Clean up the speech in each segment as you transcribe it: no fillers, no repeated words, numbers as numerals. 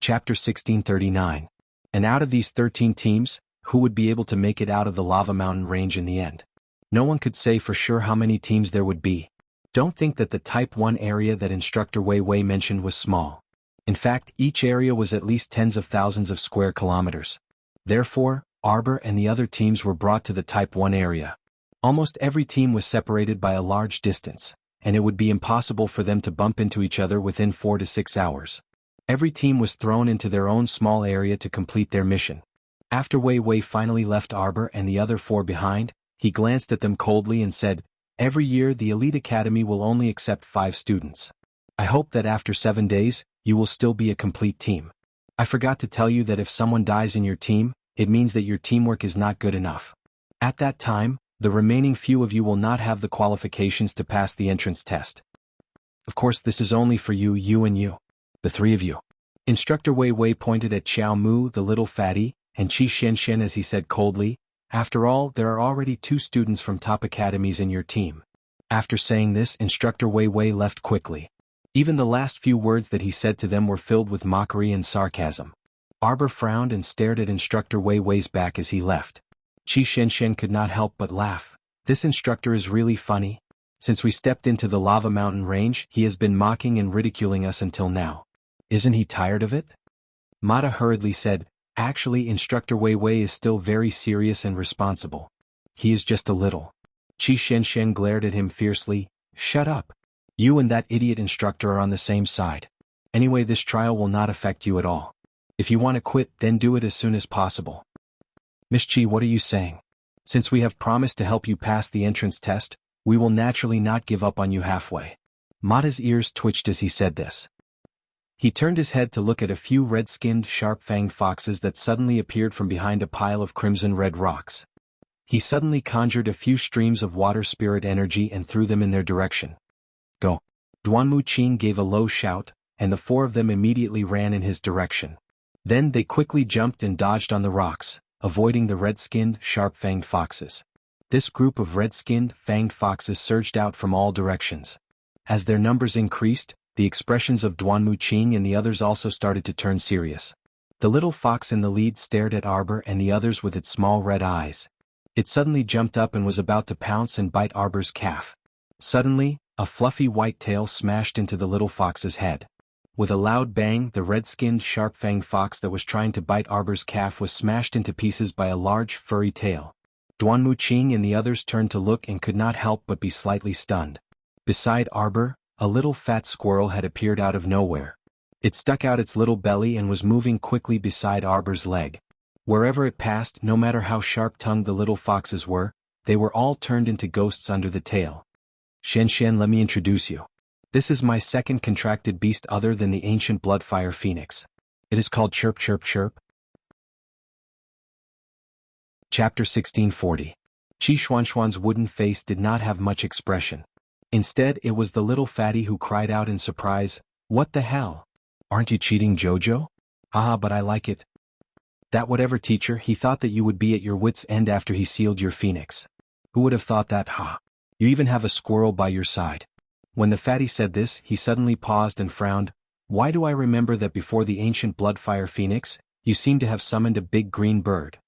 Chapter 1639. And out of these 13 teams, who would be able to make it out of the lava mountain range in the end? No one could say for sure how many teams there would be. Don't think that the Type 1 area that Instructor Wei Wei mentioned was small. In fact, each area was at least tens of thousands of square kilometers. Therefore, Arbor and the other teams were brought to the Type 1 area. Almost every team was separated by a large distance, and it would be impossible for them to bump into each other within 4 to 6 hours. Every team was thrown into their own small area to complete their mission. After Wei Wei finally left Arbor and the other 4 behind, he glanced at them coldly and said, "Every year the Elite Academy will only accept 5 students. I hope that after 7 days, you will still be a complete team. I forgot to tell you that if someone dies in your team, it means that your teamwork is not good enough. At that time, the remaining few of you will not have the qualifications to pass the entrance test. Of course, this is only for you and you. The 3 of you." Instructor Wei Wei pointed at Xiao Mu, the little fatty, and Qi Xianxian as he said coldly, "After all, there are already 2 students from top academies in your team." After saying this, Instructor Wei Wei left quickly. Even the last few words that he said to them were filled with mockery and sarcasm. Arbor frowned and stared at Instructor Wei Wei's back as he left. Qi Xianxian could not help but laugh. This instructor is really funny. Since we stepped into the lava mountain range, he has been mocking and ridiculing us until now. Isn't he tired of it? Mata hurriedly said, "Actually, Instructor Wei Wei is still very serious and responsible. He is just a little." Qi Xianxian glared at him fiercely, "Shut up. You and that idiot instructor are on the same side. Anyway, this trial will not affect you at all. If you want to quit, then do it as soon as possible." "Miss Qi, what are you saying? Since we have promised to help you pass the entrance test, we will naturally not give up on you halfway." Mata's ears twitched as he said this. He turned his head to look at a few red-skinned, sharp-fanged foxes that suddenly appeared from behind a pile of crimson-red rocks. He suddenly conjured a few streams of water spirit energy and threw them in their direction. "Go!" Duanmu Qing gave a low shout, and the 4 of them immediately ran in his direction. Then they quickly jumped and dodged on the rocks, avoiding the red-skinned, sharp-fanged foxes. This group of red-skinned, fanged foxes surged out from all directions. As their numbers increased, the expressions of Duanmu Qing and the others also started to turn serious. The little fox in the lead stared at Arbor and the others with its small red eyes. It suddenly jumped up and was about to pounce and bite Arbor's calf. Suddenly, a fluffy white tail smashed into the little fox's head. With a loud bang, the red-skinned, sharp-fanged fox that was trying to bite Arbor's calf was smashed into pieces by a large, furry tail. Duanmu Qing and the others turned to look and could not help but be slightly stunned. Beside Arbor, a little fat squirrel had appeared out of nowhere. It stuck out its little belly and was moving quickly beside Arbor's leg. Wherever it passed, no matter how sharp-tongued the little foxes were, they were all turned into ghosts under the tail. "Xianxian, let me introduce you. This is my second contracted beast other than the ancient bloodfire phoenix. It is called Chirp Chirp Chirp." Chapter 1640. Qi Xuanxuan's wooden face did not have much expression. Instead, it was the little fatty who cried out in surprise, "What the hell? Aren't you cheating, Jojo? Haha, but I like it." "That whatever, teacher, he thought that you would be at your wits' end after he sealed your phoenix. Who would have thought that, ha? You even have a squirrel by your side." When the fatty said this, he suddenly paused and frowned. "Why do I remember that before the ancient bloodfire phoenix, you seem to have summoned a big green bird?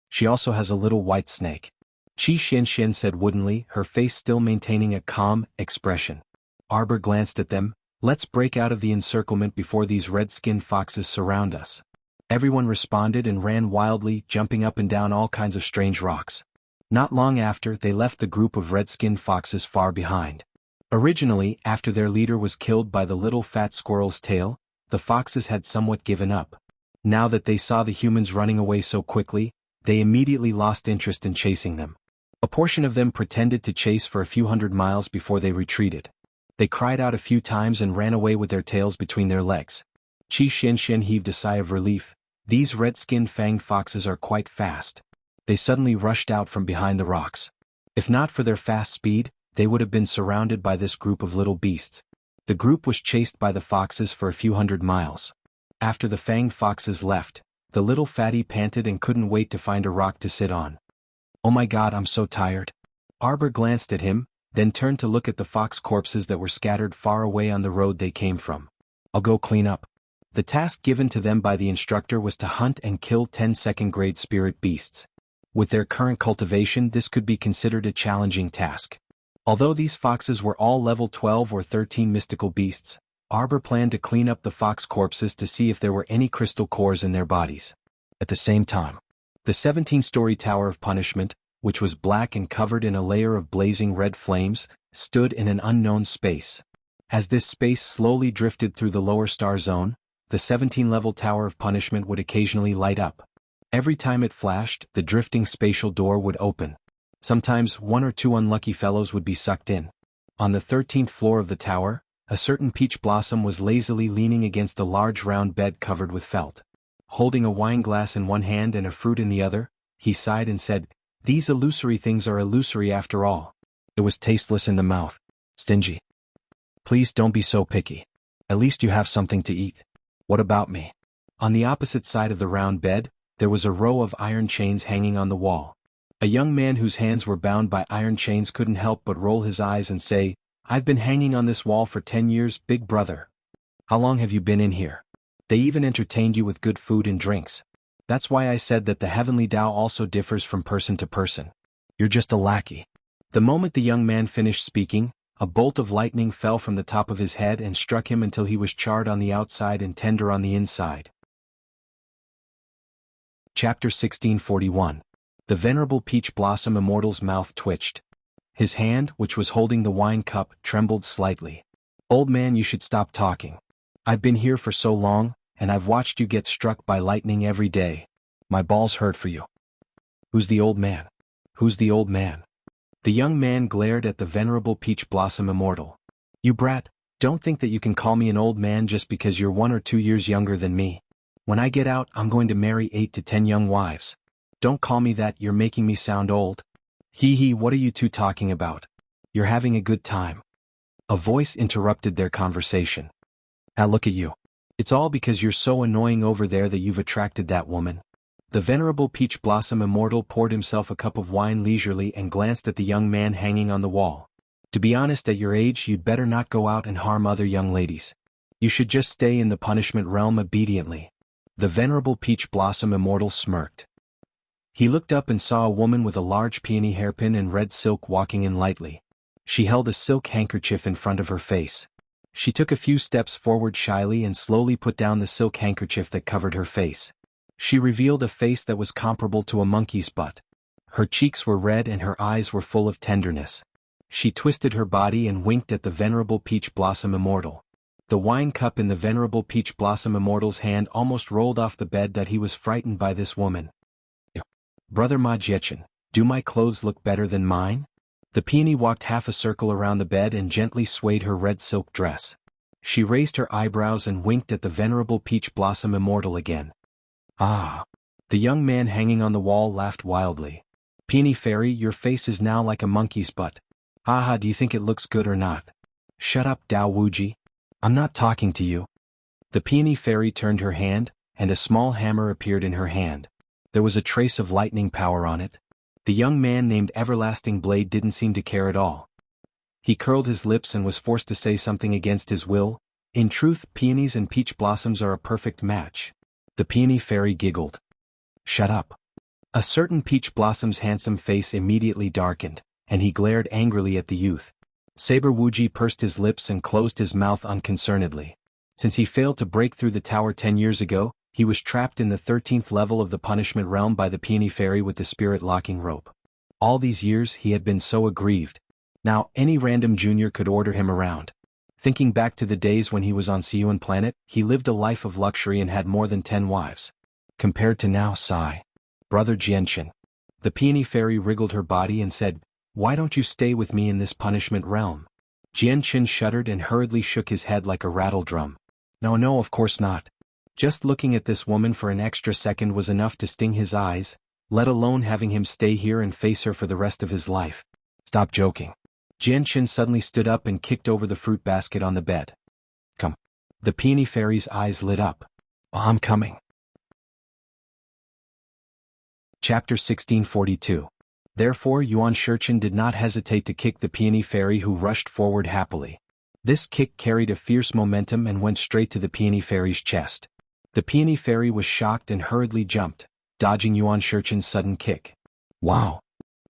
She also has a little white snake." Qi Xianxian said woodenly, her face still maintaining a calm expression. Arbor glanced at them. "Let's break out of the encirclement before these red-skinned foxes surround us." Everyone responded and ran wildly, jumping up and down all kinds of strange rocks. Not long after, they left the group of red-skinned foxes far behind. Originally, after their leader was killed by the little fat squirrel's tail, the foxes had somewhat given up. Now that they saw the humans running away so quickly, they immediately lost interest in chasing them. A portion of them pretended to chase for a few hundred miles before they retreated. They cried out a few times and ran away with their tails between their legs. Qi Xianxian heaved a sigh of relief. These red-skinned fanged foxes are quite fast. They suddenly rushed out from behind the rocks. If not for their fast speed, they would have been surrounded by this group of little beasts. The group was chased by the foxes for a few hundred miles. After the fanged foxes left, the little fatty panted and couldn't wait to find a rock to sit on. "Oh my God, I'm so tired." Arbor glanced at him, then turned to look at the fox corpses that were scattered far away on the road they came from. "I'll go clean up." The task given to them by the instructor was to hunt and kill 10 second-grade spirit beasts. With their current cultivation, this could be considered a challenging task. Although these foxes were all level 12 or 13 mystical beasts, Arbor planned to clean up the fox corpses to see if there were any crystal cores in their bodies. At the same time, the 17-story Tower of Punishment, which was black and covered in a layer of blazing red flames, stood in an unknown space. As this space slowly drifted through the lower star zone, the 17-level Tower of Punishment would occasionally light up. Every time it flashed, the drifting spatial door would open. Sometimes 1 or 2 unlucky fellows would be sucked in. On the 13th floor of the tower, a certain peach blossom was lazily leaning against a large round bed covered with felt. Holding a wine glass in one hand and a fruit in the other, he sighed and said, "These illusory things are illusory after all." It was tasteless in the mouth. Stingy. Please don't be so picky. At least you have something to eat. What about me? On the opposite side of the round bed, there was a row of iron chains hanging on the wall. A young man whose hands were bound by iron chains couldn't help but roll his eyes and say, "I've been hanging on this wall for 10 years, big brother." "How long have you been in here?" "They even entertained you with good food and drinks. That's why I said that the heavenly Tao also differs from person to person. You're just a lackey." The moment the young man finished speaking, a bolt of lightning fell from the top of his head and struck him until he was charred on the outside and tender on the inside. Chapter 1641. The Venerable Peach Blossom Immortal's mouth twitched. His hand, which was holding the wine cup, trembled slightly. "Old man, you should stop talking. I've been here for so long, and I've watched you get struck by lightning every day. My balls hurt for you." "Who's the old man? Who's the old man?" The young man glared at the Venerable Peach Blossom Immortal. "You brat, don't think that you can call me an old man just because you're 1 or 2 years younger than me. When I get out, I'm going to marry 8 to 10 young wives. Don't call me that, you're making me sound old." "Hee, what are you two talking about? You're having a good time." A voice interrupted their conversation. "Now look at you. It's all because you're so annoying over there that you've attracted that woman." The Venerable Peach Blossom Immortal poured himself a cup of wine leisurely and glanced at the young man hanging on the wall. "To be honest, at your age you'd better not go out and harm other young ladies. You should just stay in the punishment realm obediently." The Venerable Peach Blossom Immortal smirked. He looked up and saw a woman with a large peony hairpin and red silk walking in lightly. She held a silk handkerchief in front of her face. She took a few steps forward shyly and slowly put down the silk handkerchief that covered her face. She revealed a face that was comparable to a monkey's butt. Her cheeks were red and her eyes were full of tenderness. She twisted her body and winked at the Venerable Peach Blossom Immortal. The wine cup in the Venerable Peach Blossom Immortal's hand almost rolled off the bed that he was frightened by this woman. "Brother Ma Jiechin, do my clothes look better than mine?" The peony walked half a circle around the bed and gently swayed her red silk dress. She raised her eyebrows and winked at the Venerable Peach Blossom Immortal again. "Ah." The young man hanging on the wall laughed wildly. "Peony Fairy, your face is now like a monkey's butt. Haha, do you think it looks good or not?" "Shut up, Dao Wuji. I'm not talking to you." The Peony Fairy turned her hand, and a small hammer appeared in her hand. There was a trace of lightning power on it. The young man named Everlasting Blade didn't seem to care at all. He curled his lips and was forced to say something against his will. "In truth, peonies and peach blossoms are a perfect match." The Peony Fairy giggled. "Shut up." A certain peach blossom's handsome face immediately darkened, and he glared angrily at the youth. Saber Wuji pursed his lips and closed his mouth unconcernedly. Since he failed to break through the tower 10 years ago, he was trapped in the 13th level of the punishment realm by the Peony Fairy with the spirit-locking rope. All these years he had been so aggrieved. Now any random junior could order him around. Thinking back to the days when he was on Siyuan planet, he lived a life of luxury and had more than 10 wives. Compared to now, sigh. "Brother Jianshin." The Peony Fairy wriggled her body and said, "Why don't you stay with me in this punishment realm?" Jianshin shuddered and hurriedly shook his head like a rattle drum. No, of course not. Just looking at this woman for an extra second was enough to sting his eyes, let alone having him stay here and face her for the rest of his life. "Stop joking." Jianshin suddenly stood up and kicked over the fruit basket on the bed. "Come." The Peony Fairy's eyes lit up. "I'm coming." Chapter 1642. Therefore Yuan Shurchen did not hesitate to kick the Peony Fairy, who rushed forward happily. This kick carried a fierce momentum and went straight to the Peony Fairy's chest. The Peony Fairy was shocked and hurriedly jumped, dodging Yuan Shurchen's sudden kick. Wow!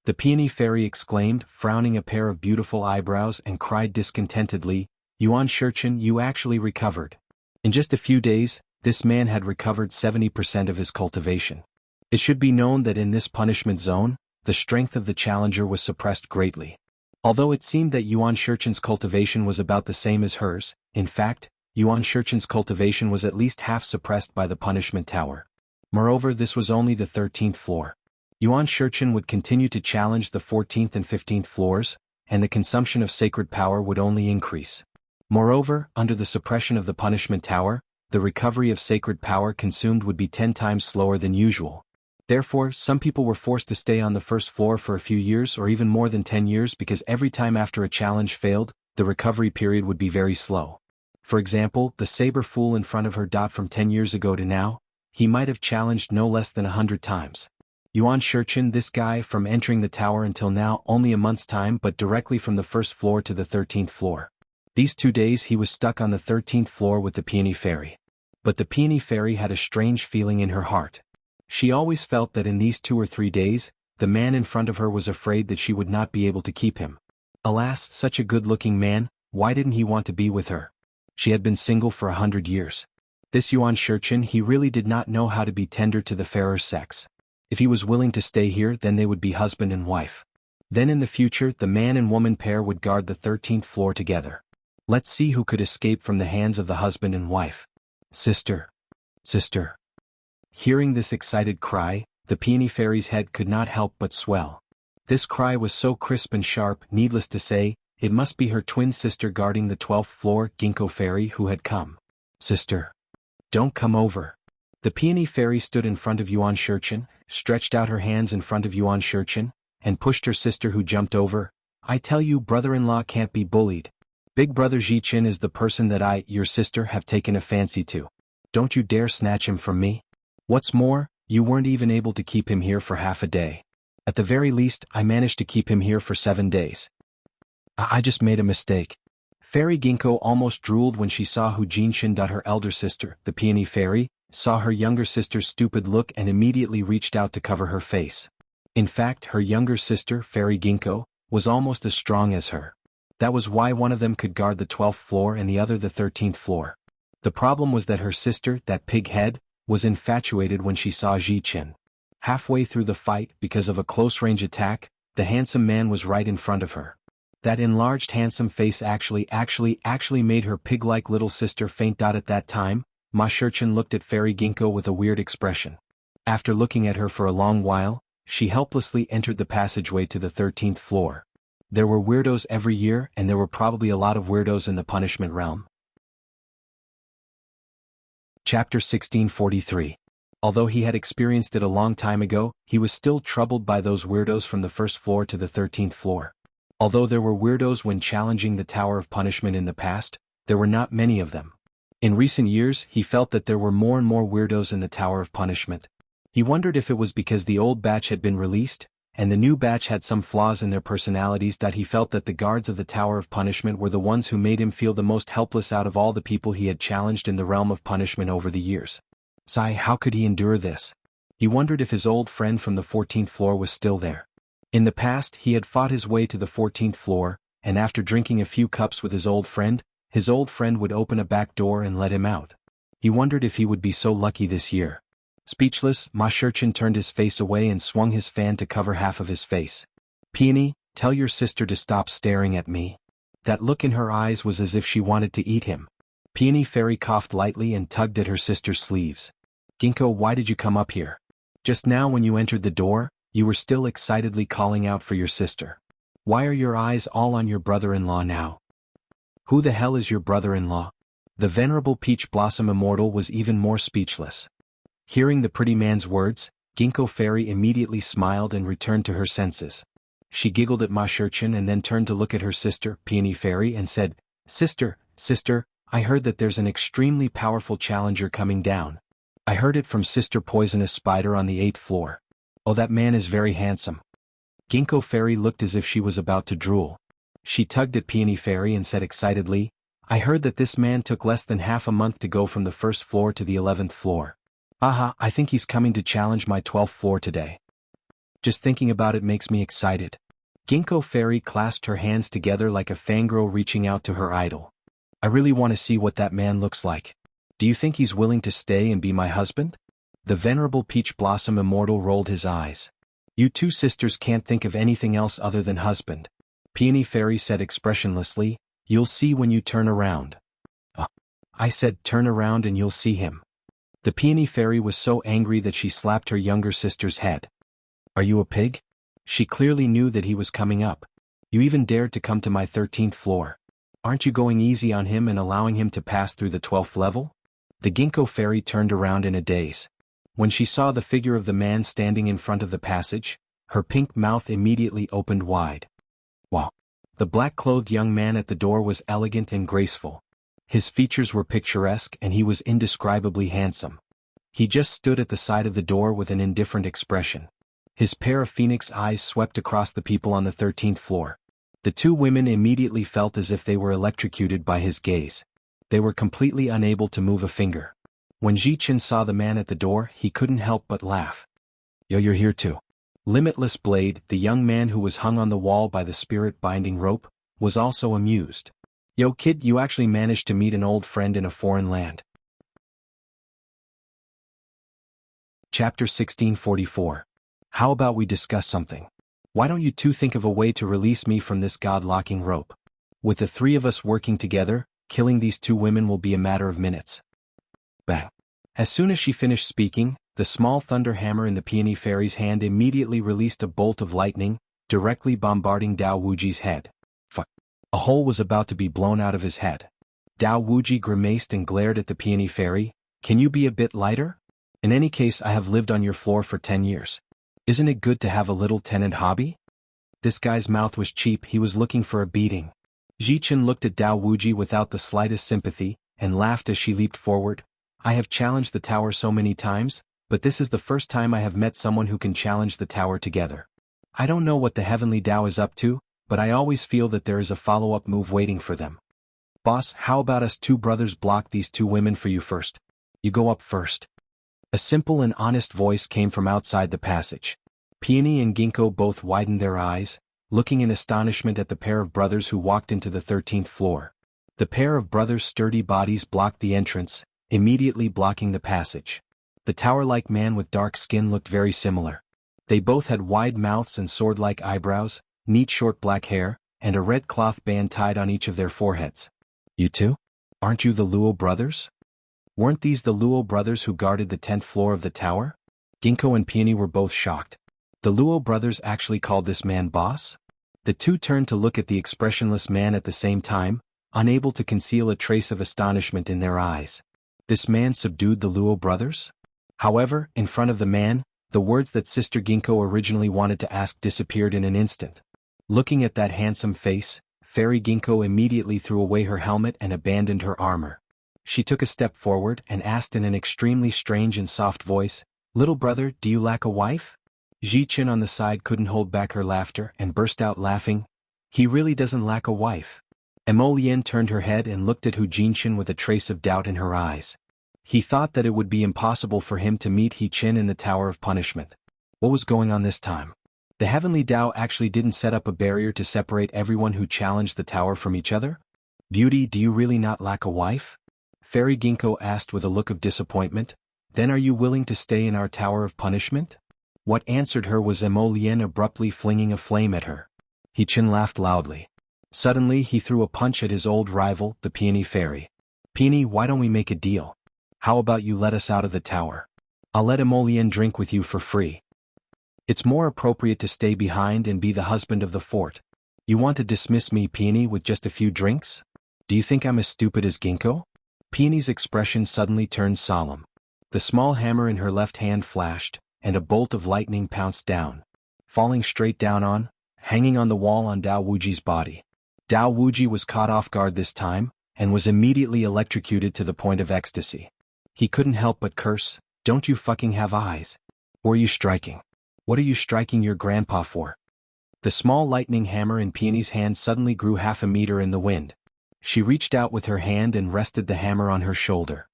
The Peony Fairy exclaimed, frowning a pair of beautiful eyebrows, and cried discontentedly, Yuan Shurchen, you actually recovered. In just a few days, this man had recovered 70% of his cultivation. It should be known that in this punishment zone, the strength of the challenger was suppressed greatly. Although it seemed that Yuan Shurchen's cultivation was about the same as hers, in fact, Yuan Shurchen's cultivation was at least half suppressed by the punishment tower. Moreover, this was only the 13th floor. Yuan Shurchen would continue to challenge the 14th and 15th floors, and the consumption of sacred power would only increase. Moreover, under the suppression of the punishment tower, the recovery of sacred power consumed would be 10 times slower than usual. Therefore, some people were forced to stay on the first floor for a few years or even more than 10 years because every time after a challenge failed, the recovery period would be very slow. For example, the saber fool in front of her from 10 years ago to now, he might have challenged no less than 100 times. Yuan Shurchen, this guy, from entering the tower until now, only a month's time, but directly from the first floor to the 13th floor. These 2 days he was stuck on the 13th floor with the Peony Fairy. But the Peony Fairy had a strange feeling in her heart. She always felt that in these 2 or 3 days, the man in front of her was afraid that she would not be able to keep him. Alas, such a good-looking man, why didn't he want to be with her? She had been single for 100 years. This Yuan Shurchen, he really did not know how to be tender to the fairer sex. If he was willing to stay here, then they would be husband and wife. Then in the future, the man and woman pair would guard the 13th floor together. Let's see who could escape from the hands of the husband and wife. Sister. Sister. Hearing this excited cry, the Peony Fairy's head could not help but swell. This cry was so crisp and sharp, needless to say, it must be her twin sister guarding the 12th floor, Ginkgo Fairy, who had come. Sister. Don't come over. The Peony Fairy stood in front of Yuan Shurchen, stretched out her hands in front of Yuan Shurchen, and pushed her sister, who jumped over. I tell you, brother-in-law can't be bullied. Big brother Zhichin is the person that your sister, have taken a fancy to. Don't you dare snatch him from me. What's more, you weren't even able to keep him here for half a day. At the very least, I managed to keep him here for 7 days. I just made a mistake. Fairy Ginkgo almost drooled when she saw who Zhichin, her elder sister, the Peony Fairy, saw her younger sister's stupid look and immediately reached out to cover her face. In fact, her younger sister, Fairy Ginkgo, was almost as strong as her. That was why one of them could guard the 12th floor and the other the 13th floor. The problem was that her sister, that pig head, was infatuated when she saw Zhichin. Halfway through the fight, because of a close-range attack, the handsome man was right in front of her. That enlarged handsome face actually made her pig-like little sister faint. At that time, Ma Shurchen looked at Fairy Ginkgo with a weird expression. After looking at her for a long while, she helplessly entered the passageway to the 13th floor. There were weirdos every year, and there were probably a lot of weirdos in the punishment realm. Chapter 1643. Although he had experienced it a long time ago, he was still troubled by those weirdos from the first floor to the 13th floor. Although there were weirdos when challenging the Tower of Punishment in the past, there were not many of them. In recent years, he felt that there were more and more weirdos in the Tower of Punishment. He wondered if it was because the old batch had been released, and the new batch had some flaws in their personalities. He felt that the guards of the Tower of Punishment were the ones who made him feel the most helpless out of all the people he had challenged in the realm of punishment over the years. How could he endure this? He wondered if his old friend from the 14th floor was still there. In the past, he had fought his way to the 14th floor, and after drinking a few cups with his old friend would open a back door and let him out. He wondered if he would be so lucky this year. Speechless, Ma Shurchen turned his face away and swung his fan to cover half of his face. Peony, tell your sister to stop staring at me. That look in her eyes was as if she wanted to eat him. Peony Fairy coughed lightly and tugged at her sister's sleeves. Ginkgo, why did you come up here? Just now when you entered the door, you were still excitedly calling out for your sister. Why are your eyes all on your brother-in-law now? Who the hell is your brother-in-law? The venerable Peach Blossom Immortal was even more speechless. Hearing the pretty man's words, Ginkgo Fairy immediately smiled and returned to her senses. She giggled at Ma Shurchen and then turned to look at her sister, Peony Fairy, and said, Sister, I heard that there's an extremely powerful challenger coming down. I heard it from Sister Poisonous Spider on the 8th floor. Oh, that man is very handsome. Ginkgo Fairy looked as if she was about to drool. She tugged at Peony Fairy and said excitedly, I heard that this man took less than half a month to go from the first floor to the 11th floor. Aha, I think he's coming to challenge my 12th floor today. Just thinking about it makes me excited. Ginkgo Fairy clasped her hands together like a fangirl reaching out to her idol. I really want to see what that man looks like. Do you think he's willing to stay and be my husband? The venerable Peach Blossom Immortal rolled his eyes. You two sisters can't think of anything else other than husband. Peony Fairy said expressionlessly, you'll see when you turn around. I said turn around and you'll see him. The Peony Fairy was so angry that she slapped her younger sister's head. Are you a pig? She clearly knew that he was coming up. You even dared to come to my 13th floor. Aren't you going easy on him and allowing him to pass through the 12th level? The Ginkgo Fairy turned around in a daze. When she saw the figure of the man standing in front of the passage, her pink mouth immediately opened wide. Wow! The black-clothed young man at the door was elegant and graceful. His features were picturesque and he was indescribably handsome. He just stood at the side of the door with an indifferent expression. His pair of phoenix eyes swept across the people on the 13th floor. The two women immediately felt as if they were electrocuted by his gaze. They were completely unable to move a finger. When Ji-Chin saw the man at the door, he couldn't help but laugh. Yo, you're here too. Limitless Blade, the young man who was hung on the wall by the spirit-binding rope, was also amused. Yo kid, you actually managed to meet an old friend in a foreign land. Chapter 1644. How about we discuss something? Why don't you two think of a way to release me from this god-locking rope? With the three of us working together, killing these two women will be a matter of minutes. Bang. As soon as she finished speaking, the small thunder hammer in the Peony Fairy's hand immediately released a bolt of lightning, directly bombarding Dao Wuji's head. Fuck. A hole was about to be blown out of his head. Dao Wuji grimaced and glared at the Peony Fairy. Can you be a bit lighter? In any case, I have lived on your floor for 10 years. Isn't it good to have a little tenant hobby? This guy's mouth was cheap, he was looking for a beating. Ji-Chin looked at Dao Wuji without the slightest sympathy, and laughed as she leaped forward. I have challenged the tower so many times, but this is the first time I have met someone who can challenge the tower together. I don't know what the Heavenly Dao is up to, but I always feel that there is a follow-up move waiting for them. Boss, how about us two brothers block these two women for you first? You go up first. A simple and honest voice came from outside the passage. Peony and Ginkgo both widened their eyes, looking in astonishment at the pair of brothers who walked into the 13th floor. The pair of brothers' sturdy bodies blocked the entrance, immediately blocking the passage. The tower-like man with dark skin looked very similar. They both had wide mouths and sword-like eyebrows, neat short black hair, and a red cloth band tied on each of their foreheads. You two? Aren't you the Luo brothers? Weren't these the Luo brothers who guarded the 10th floor of the tower? Ginkgo and Peony were both shocked. The Luo brothers actually called this man boss? The two turned to look at the expressionless man at the same time, unable to conceal a trace of astonishment in their eyes. This man subdued the Luo brothers? However, in front of the man, the words that Sister Ginkgo originally wanted to ask disappeared in an instant. Looking at that handsome face, Fairy Ginkgo immediately threw away her helmet and abandoned her armor. She took a step forward and asked in an extremely strange and soft voice, "Little brother, do you lack a wife?" Ji-Chin on the side couldn't hold back her laughter and burst out laughing. He really doesn't lack a wife. Emolian turned her head and looked at Hu Jin with a trace of doubt in her eyes. He thought that it would be impossible for him to meet He-Chin in the Tower of Punishment. What was going on this time? The Heavenly Dao actually didn't set up a barrier to separate everyone who challenged the tower from each other? Beauty, do you really not lack a wife? Fairy Ginkgo asked with a look of disappointment. Then are you willing to stay in our Tower of Punishment? What answered her was Emolian abruptly flinging a flame at her. He-Chin laughed loudly. Suddenly he threw a punch at his old rival, the Peony Fairy. Peony, why don't we make a deal? How about you let us out of the tower? I'll let Emolian drink with you for free. It's more appropriate to stay behind and be the husband of the fort. You want to dismiss me, Peony, with just a few drinks? Do you think I'm as stupid as Ginkgo? Peony's expression suddenly turned solemn. The small hammer in her left hand flashed, and a bolt of lightning pounced down, falling straight down on, hanging on the wall on Dao Wuji's body. Dao Wuji was caught off guard this time, and was immediately electrocuted to the point of ecstasy. He couldn't help but curse, "Don't you fucking have eyes? Or are you striking? What are you striking your grandpa for?" The small lightning hammer in Peony's hand suddenly grew half a meter in the wind. She reached out with her hand and rested the hammer on her shoulder.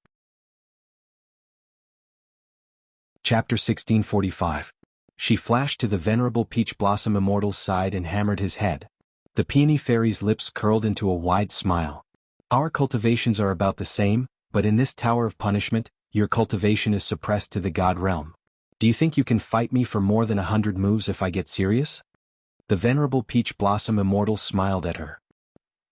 Chapter 1645. She flashed to the venerable Peach Blossom Immortal's side and hammered his head. The Peony Fairy's lips curled into a wide smile. Our cultivations are about the same, but in this Tower of Punishment, your cultivation is suppressed to the God realm. Do you think you can fight me for more than 100 moves if I get serious? The venerable Peach Blossom Immortal smiled at her.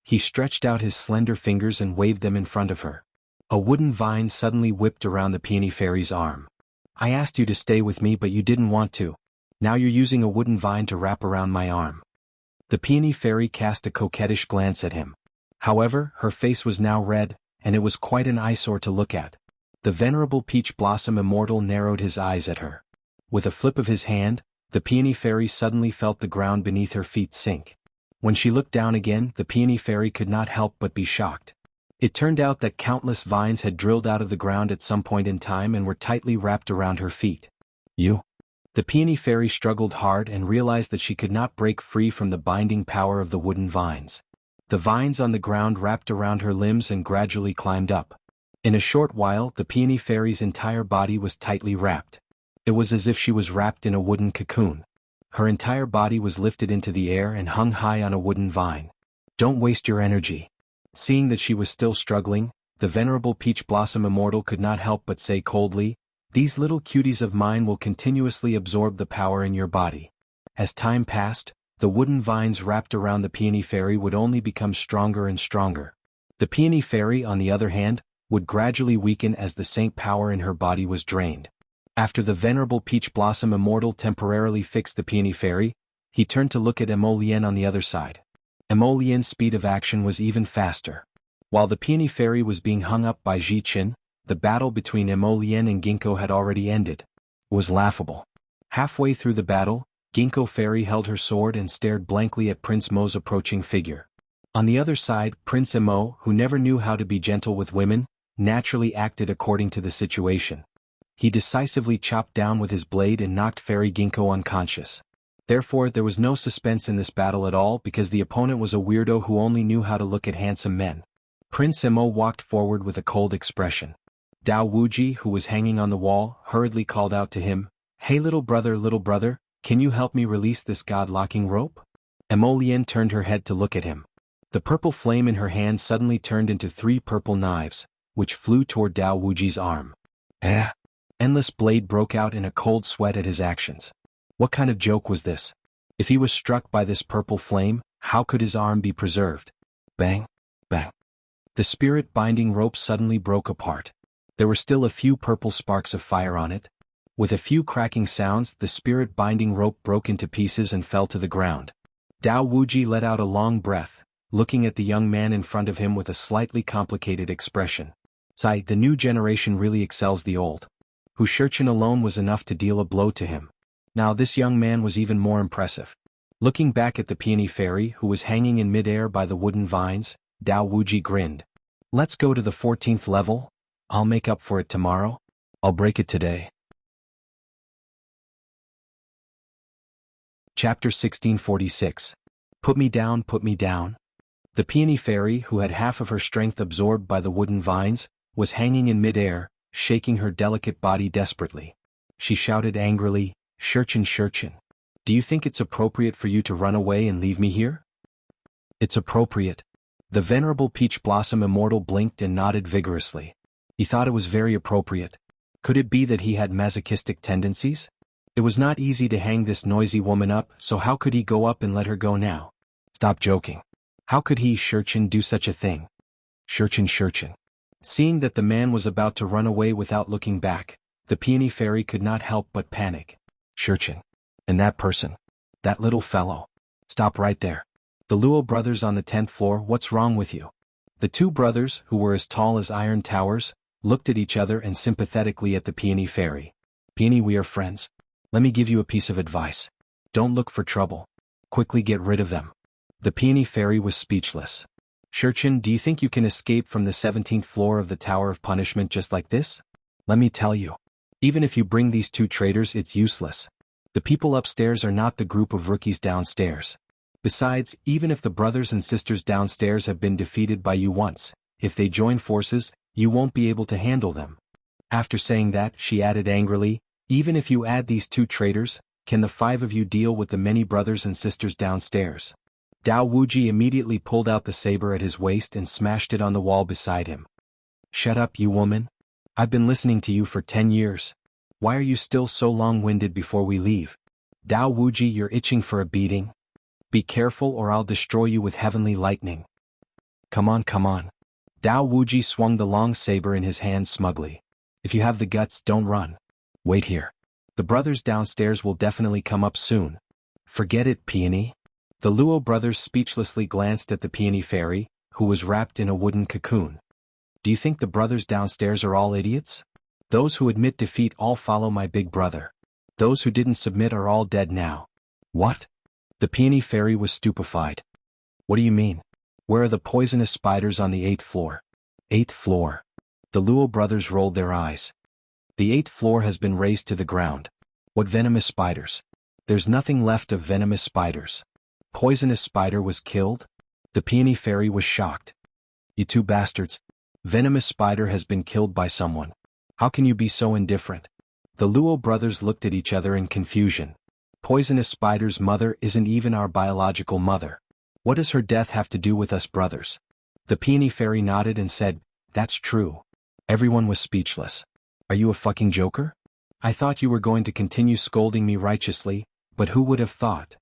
He stretched out his slender fingers and waved them in front of her. A wooden vine suddenly whipped around the Peony Fairy's arm. I asked you to stay with me but you didn't want to. Now you're using a wooden vine to wrap around my arm. The Peony Fairy cast a coquettish glance at him. However, her face was now red, and it was quite an eyesore to look at. The venerable Peach Blossom Immortal narrowed his eyes at her. With a flip of his hand, the Peony Fairy suddenly felt the ground beneath her feet sink. When she looked down again, the Peony Fairy could not help but be shocked. It turned out that countless vines had drilled out of the ground at some point in time and were tightly wrapped around her feet. You? The Peony Fairy struggled hard and realized that she could not break free from the binding power of the wooden vines. The vines on the ground wrapped around her limbs and gradually climbed up. In a short while, the Peony Fairy's entire body was tightly wrapped. It was as if she was wrapped in a wooden cocoon. Her entire body was lifted into the air and hung high on a wooden vine. Don't waste your energy. Seeing that she was still struggling, the venerable Peach Blossom Immortal could not help but say coldly, "These little cuties of mine will continuously absorb the power in your body." As time passed, the wooden vines wrapped around the Peony Fairy would only become stronger and stronger. The Peony Fairy, on the other hand, would gradually weaken as the saint power in her body was drained. After the venerable Peach Blossom Immortal temporarily fixed the Peony Fairy, he turned to look at Emolien on the other side. Emolien's speed of action was even faster. While the Peony Fairy was being hung up by Ji-Chin, the battle between Emolien and Ginkgo had already ended. It was laughable. Halfway through the battle, Ginkgo Fairy held her sword and stared blankly at Prince Mo's approaching figure. On the other side, Prince Emo, who never knew how to be gentle with women, naturally acted according to the situation. He decisively chopped down with his blade and knocked Fairy Ginkgo unconscious. Therefore, there was no suspense in this battle at all because the opponent was a weirdo who only knew how to look at handsome men. Prince Emo walked forward with a cold expression. Dao Wuji, who was hanging on the wall, hurriedly called out to him, "Hey little brother, can you help me release this god-locking rope?" Emolien turned her head to look at him. The purple flame in her hand suddenly turned into 3 purple knives, which flew toward Dao Wuji's arm. Endless Blade broke out in a cold sweat at his actions. What kind of joke was this? If he was struck by this purple flame, how could his arm be preserved? Bang! Bang! The spirit-binding rope suddenly broke apart. There were still a few purple sparks of fire on it. With a few cracking sounds, the spirit-binding rope broke into pieces and fell to the ground. Dao Wuji let out a long breath, looking at the young man in front of him with a slightly complicated expression. "Sai, the new generation really excels the old." Hu Shurchen alone was enough to deal a blow to him. Now this young man was even more impressive. Looking back at the Peony Fairy, who was hanging in midair by the wooden vines, Dao Wuji grinned. "Let's go to the 14th level? I'll make up for it tomorrow. I'll break it today." Chapter 1646. Put me down, put me down. The Peony Fairy, who had half of her strength absorbed by the wooden vines, was hanging in midair, shaking her delicate body desperately. She shouted angrily, Shurchen, do you think it's appropriate for you to run away and leave me here?" "It's appropriate." The venerable Peach Blossom Immortal blinked and nodded vigorously. He thought it was very appropriate. Could it be that he had masochistic tendencies? It was not easy to hang this noisy woman up, so how could he go up and let her go now? Stop joking. How could he, Shurchen, do such a thing? Shurchen. Seeing that the man was about to run away without looking back, the Peony Fairy could not help but panic. "Shurchen. And that person. That little fellow. Stop right there. The Luo brothers on the 10th floor, what's wrong with you?" The 2 brothers, who were as tall as iron towers, looked at each other and sympathetically at the Peony Fairy. "Peony, we are friends. Let me give you a piece of advice. Don't look for trouble. Quickly get rid of them." The Peony Fairy was speechless. "Shurchen, do you think you can escape from the 17th floor of the Tower of Punishment just like this? Let me tell you. Even if you bring these 2 traitors, it's useless. The people upstairs are not the group of rookies downstairs. Besides, even if the brothers and sisters downstairs have been defeated by you once, if they join forces, you won't be able to handle them. After saying that, she added angrily, even if you add these two traitors, can the 5 of you deal with the many brothers and sisters downstairs? Dao Wuji immediately pulled out the saber at his waist and smashed it on the wall beside him. Shut up, you woman. I've been listening to you for 10 years. Why are you still so long-winded before we leave? Dao Wuji, you're itching for a beating. Be careful or I'll destroy you with heavenly lightning. Come on, come on. Dao Wuji swung the long saber in his hand smugly. If you have the guts, don't run. Wait here. The brothers downstairs will definitely come up soon. Forget it, Peony. The Luo brothers speechlessly glanced at the Peony fairy, who was wrapped in a wooden cocoon. Do you think the brothers downstairs are all idiots? Those who admit defeat all follow my big brother. Those who didn't submit are all dead now. What? The Peony fairy was stupefied. What do you mean? Where are the poisonous spiders on the 8th floor? 8th floor. The Luo brothers rolled their eyes. The 8th floor has been razed to the ground. What venomous spiders? There's nothing left of venomous spiders. Poisonous spider was killed? The Peony fairy was shocked. You two bastards. Venomous spider has been killed by someone. How can you be so indifferent? The Luo brothers looked at each other in confusion. Poisonous spider's mother isn't even our biological mother. What does her death have to do with us brothers? The Peony fairy nodded and said, that's true. Everyone was speechless. Are you a fucking joker? I thought you were going to continue scolding me righteously, but who would have thought?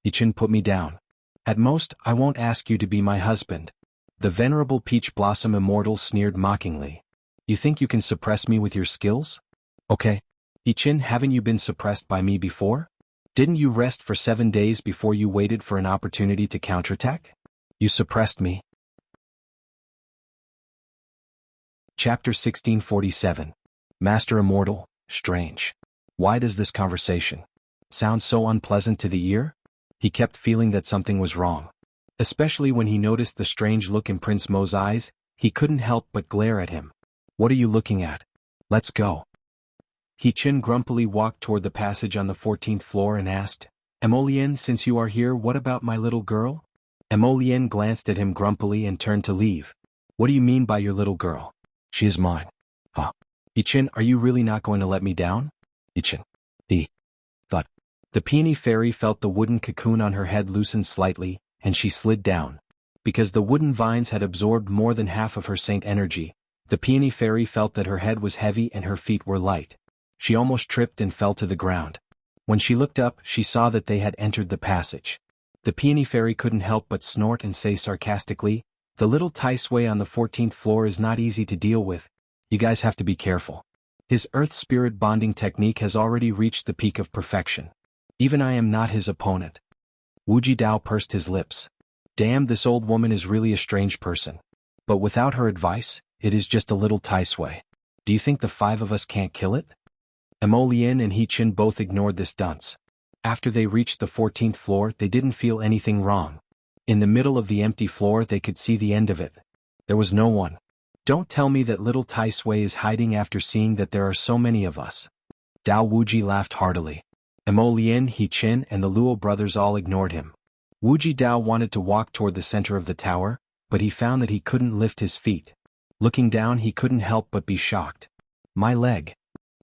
Ichin put me down. At most, I won't ask you to be my husband. The venerable Peach Blossom Immortal sneered mockingly. You think you can suppress me with your skills? Okay. Ichin, haven't you been suppressed by me before? Didn't you rest for 7 days before you waited for an opportunity to counterattack? You suppressed me. Chapter 1647. Master Immortal, strange. Why does this conversation sound so unpleasant to the ear? He kept feeling that something was wrong. Especially when he noticed the strange look in Prince Mo's eyes, he couldn't help but glare at him. What are you looking at? Let's go. He-Chin grumpily walked toward the passage on the 14th floor and asked, Emolien, since you are here, what about my little girl? Emolien glanced at him grumpily and turned to leave. What do you mean by your little girl? She is mine. Huh. He-Chin, are you really not going to let me down? He-Chin. But. The Peony fairy felt the wooden cocoon on her head loosen slightly, and she slid down. Because the wooden vines had absorbed more than half of her saint energy, the Peony fairy felt that her head was heavy and her feet were light. She almost tripped and fell to the ground. When she looked up, she saw that they had entered the passage. The Peony fairy couldn't help but snort and say sarcastically, the little Taisui on the 14th floor is not easy to deal with. You guys have to be careful. His earth spirit bonding technique has already reached the peak of perfection. Even I am not his opponent. Wuji Dao pursed his lips. Damn, this old woman is really a strange person. But without her advice, it is just a little Taisui. Do you think the 5 of us can't kill it? Emolien and He-Chin both ignored this dunce. After they reached the 14th floor, they didn't feel anything wrong. In the middle of the empty floor, they could see the end of it. There was no one. Don't tell me that little Taisui is hiding after seeing that there are so many of us. Dao Wuji laughed heartily. Emolien, He-Chin, and the Luo brothers all ignored him. Wuji Dao wanted to walk toward the center of the tower, but he found that he couldn't lift his feet. Looking down, he couldn't help but be shocked. My leg.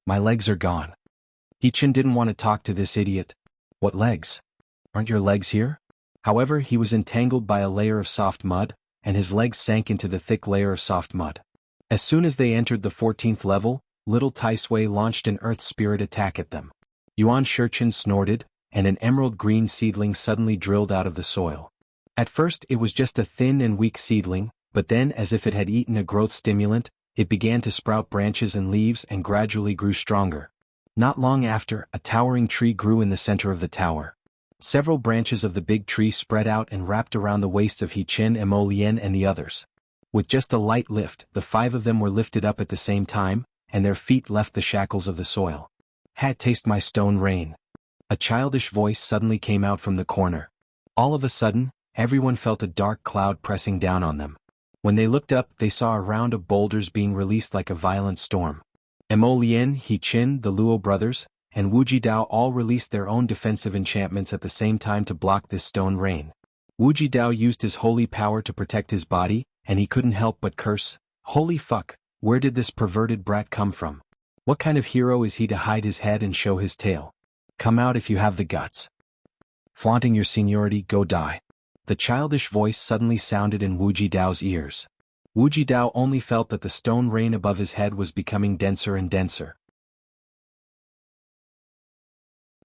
My legs are gone. He-Chin didn't want to talk to this idiot. What legs? Aren't your legs here? However, he was entangled by a layer of soft mud, and his legs sank into the thick layer of soft mud. As soon as they entered the 14th level, little Taisui launched an earth spirit attack at them. Yuan Shurchin snorted, and an emerald green seedling suddenly drilled out of the soil. At first it was just a thin and weak seedling, but then as if it had eaten a growth stimulant, it began to sprout branches and leaves and gradually grew stronger. Not long after, a towering tree grew in the center of the tower. Several branches of the big tree spread out and wrapped around the waists of He-Chin, Emolien, and the others. With just a light lift, the 5 of them were lifted up at the same time, and their feet left the shackles of the soil. Taste my stone rain. A childish voice suddenly came out from the corner. All of a sudden, everyone felt a dark cloud pressing down on them. When they looked up, they saw a round of boulders being released like a violent storm. Emolien, He-Chin, the Luo brothers, and Wuji Dao all released their own defensive enchantments at the same time to block this stone rain. Wuji Dao used his holy power to protect his body, and he couldn't help but curse, "Holy fuck, where did this perverted brat come from? What kind of hero is he to hide his head and show his tail? Come out if you have the guts. Flaunting your seniority, go die." The childish voice suddenly sounded in Wuji Dao's ears. Wuji Dao only felt that the stone rain above his head was becoming denser and denser.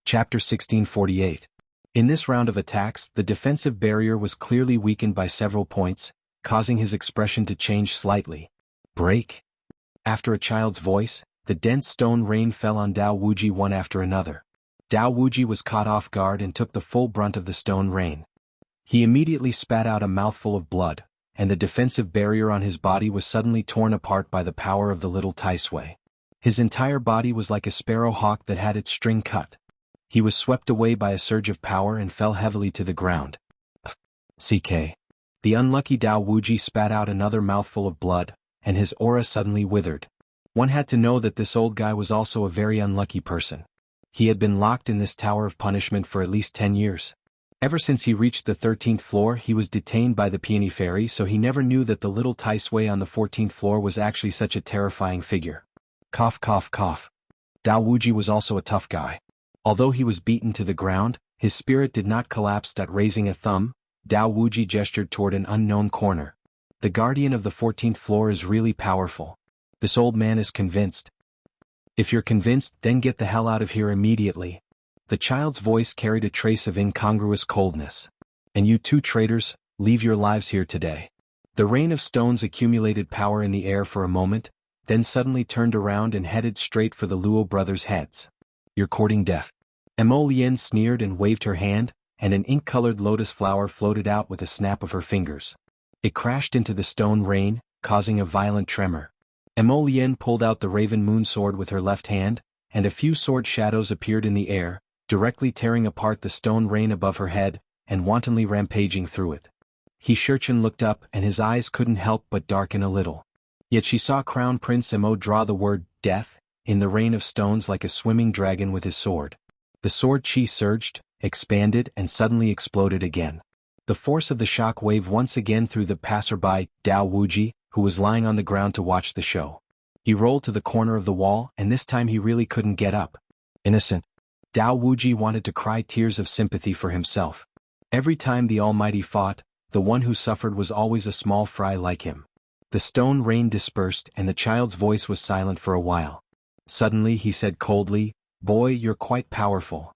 Chapter 1648. In this round of attacks, the defensive barrier was clearly weakened by several points, causing his expression to change slightly. Break? After a child's voice, the dense stone rain fell on Dao Wuji one after another. Dao Wuji was caught off guard and took the full brunt of the stone rain. He immediately spat out a mouthful of blood, and the defensive barrier on his body was suddenly torn apart by the power of the little Tai Sui. His entire body was like a sparrow hawk that had its string cut. He was swept away by a surge of power and fell heavily to the ground. CK. The unlucky Dao Wuji spat out another mouthful of blood, and his aura suddenly withered. One had to know that this old guy was also a very unlucky person. He had been locked in this tower of punishment for at least 10 years. Ever since he reached the 13th floor, he was detained by the Peony Fairy, so he never knew that the little Tai Sui on the 14th floor was actually such a terrifying figure. Cough cough cough. Dao Wuji was also a tough guy. Although he was beaten to the ground, his spirit did not collapse. Raising a thumb, Dao Wuji gestured toward an unknown corner. The guardian of the 14th floor is really powerful. This old man is convinced. If you're convinced, then get the hell out of here immediately. The child's voice carried a trace of incongruous coldness. And you two traitors, leave your lives here today. The rain of stones accumulated power in the air for a moment, then suddenly turned around and headed straight for the Luo brothers' heads. You're courting death. Mo Lien sneered and waved her hand, and an ink-colored lotus flower floated out with a snap of her fingers. It crashed into the stone rain, causing a violent tremor. Mo Lien pulled out the Raven Moon sword with her left hand, and a few sword shadows appeared in the air, directly tearing apart the stone rain above her head, and wantonly rampaging through it. He Shurchen looked up and his eyes couldn't help but darken a little. Yet she saw Crown Prince Mo draw the word, death, in the rain of stones like a swimming dragon with his sword. The sword chi surged, expanded and suddenly exploded again. The force of the shock wave once again threw the passerby, Dao Wuji, who was lying on the ground to watch the show. He rolled to the corner of the wall, and this time he really couldn't get up. Innocent. Dao Wuji wanted to cry tears of sympathy for himself. Every time the Almighty fought, the one who suffered was always a small fry like him. The stone rain dispersed and the child's voice was silent for a while. Suddenly he said coldly, "Boy, you're quite powerful.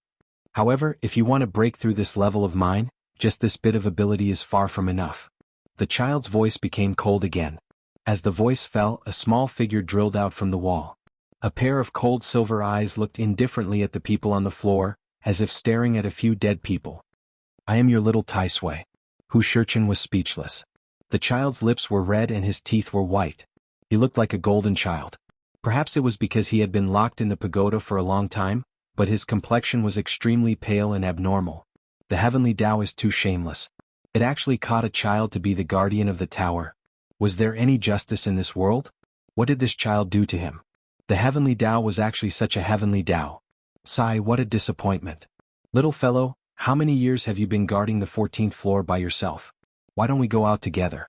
However, if you want to break through this level of mine, just this bit of ability is far from enough." The child's voice became cold again. As the voice fell, a small figure drilled out from the wall. A pair of cold silver eyes looked indifferently at the people on the floor, as if staring at a few dead people. "I am your little Tai Sui." Hu Shurchen was speechless. The child's lips were red and his teeth were white. He looked like a golden child. Perhaps it was because he had been locked in the pagoda for a long time, but his complexion was extremely pale and abnormal. The heavenly Tao is too shameless. It actually caught a child to be the guardian of the tower. Was there any justice in this world? What did this child do to him? The heavenly Tao was actually such a heavenly Tao. Sigh, what a disappointment. Little fellow, how many years have you been guarding the 14th floor by yourself? Why don't we go out together?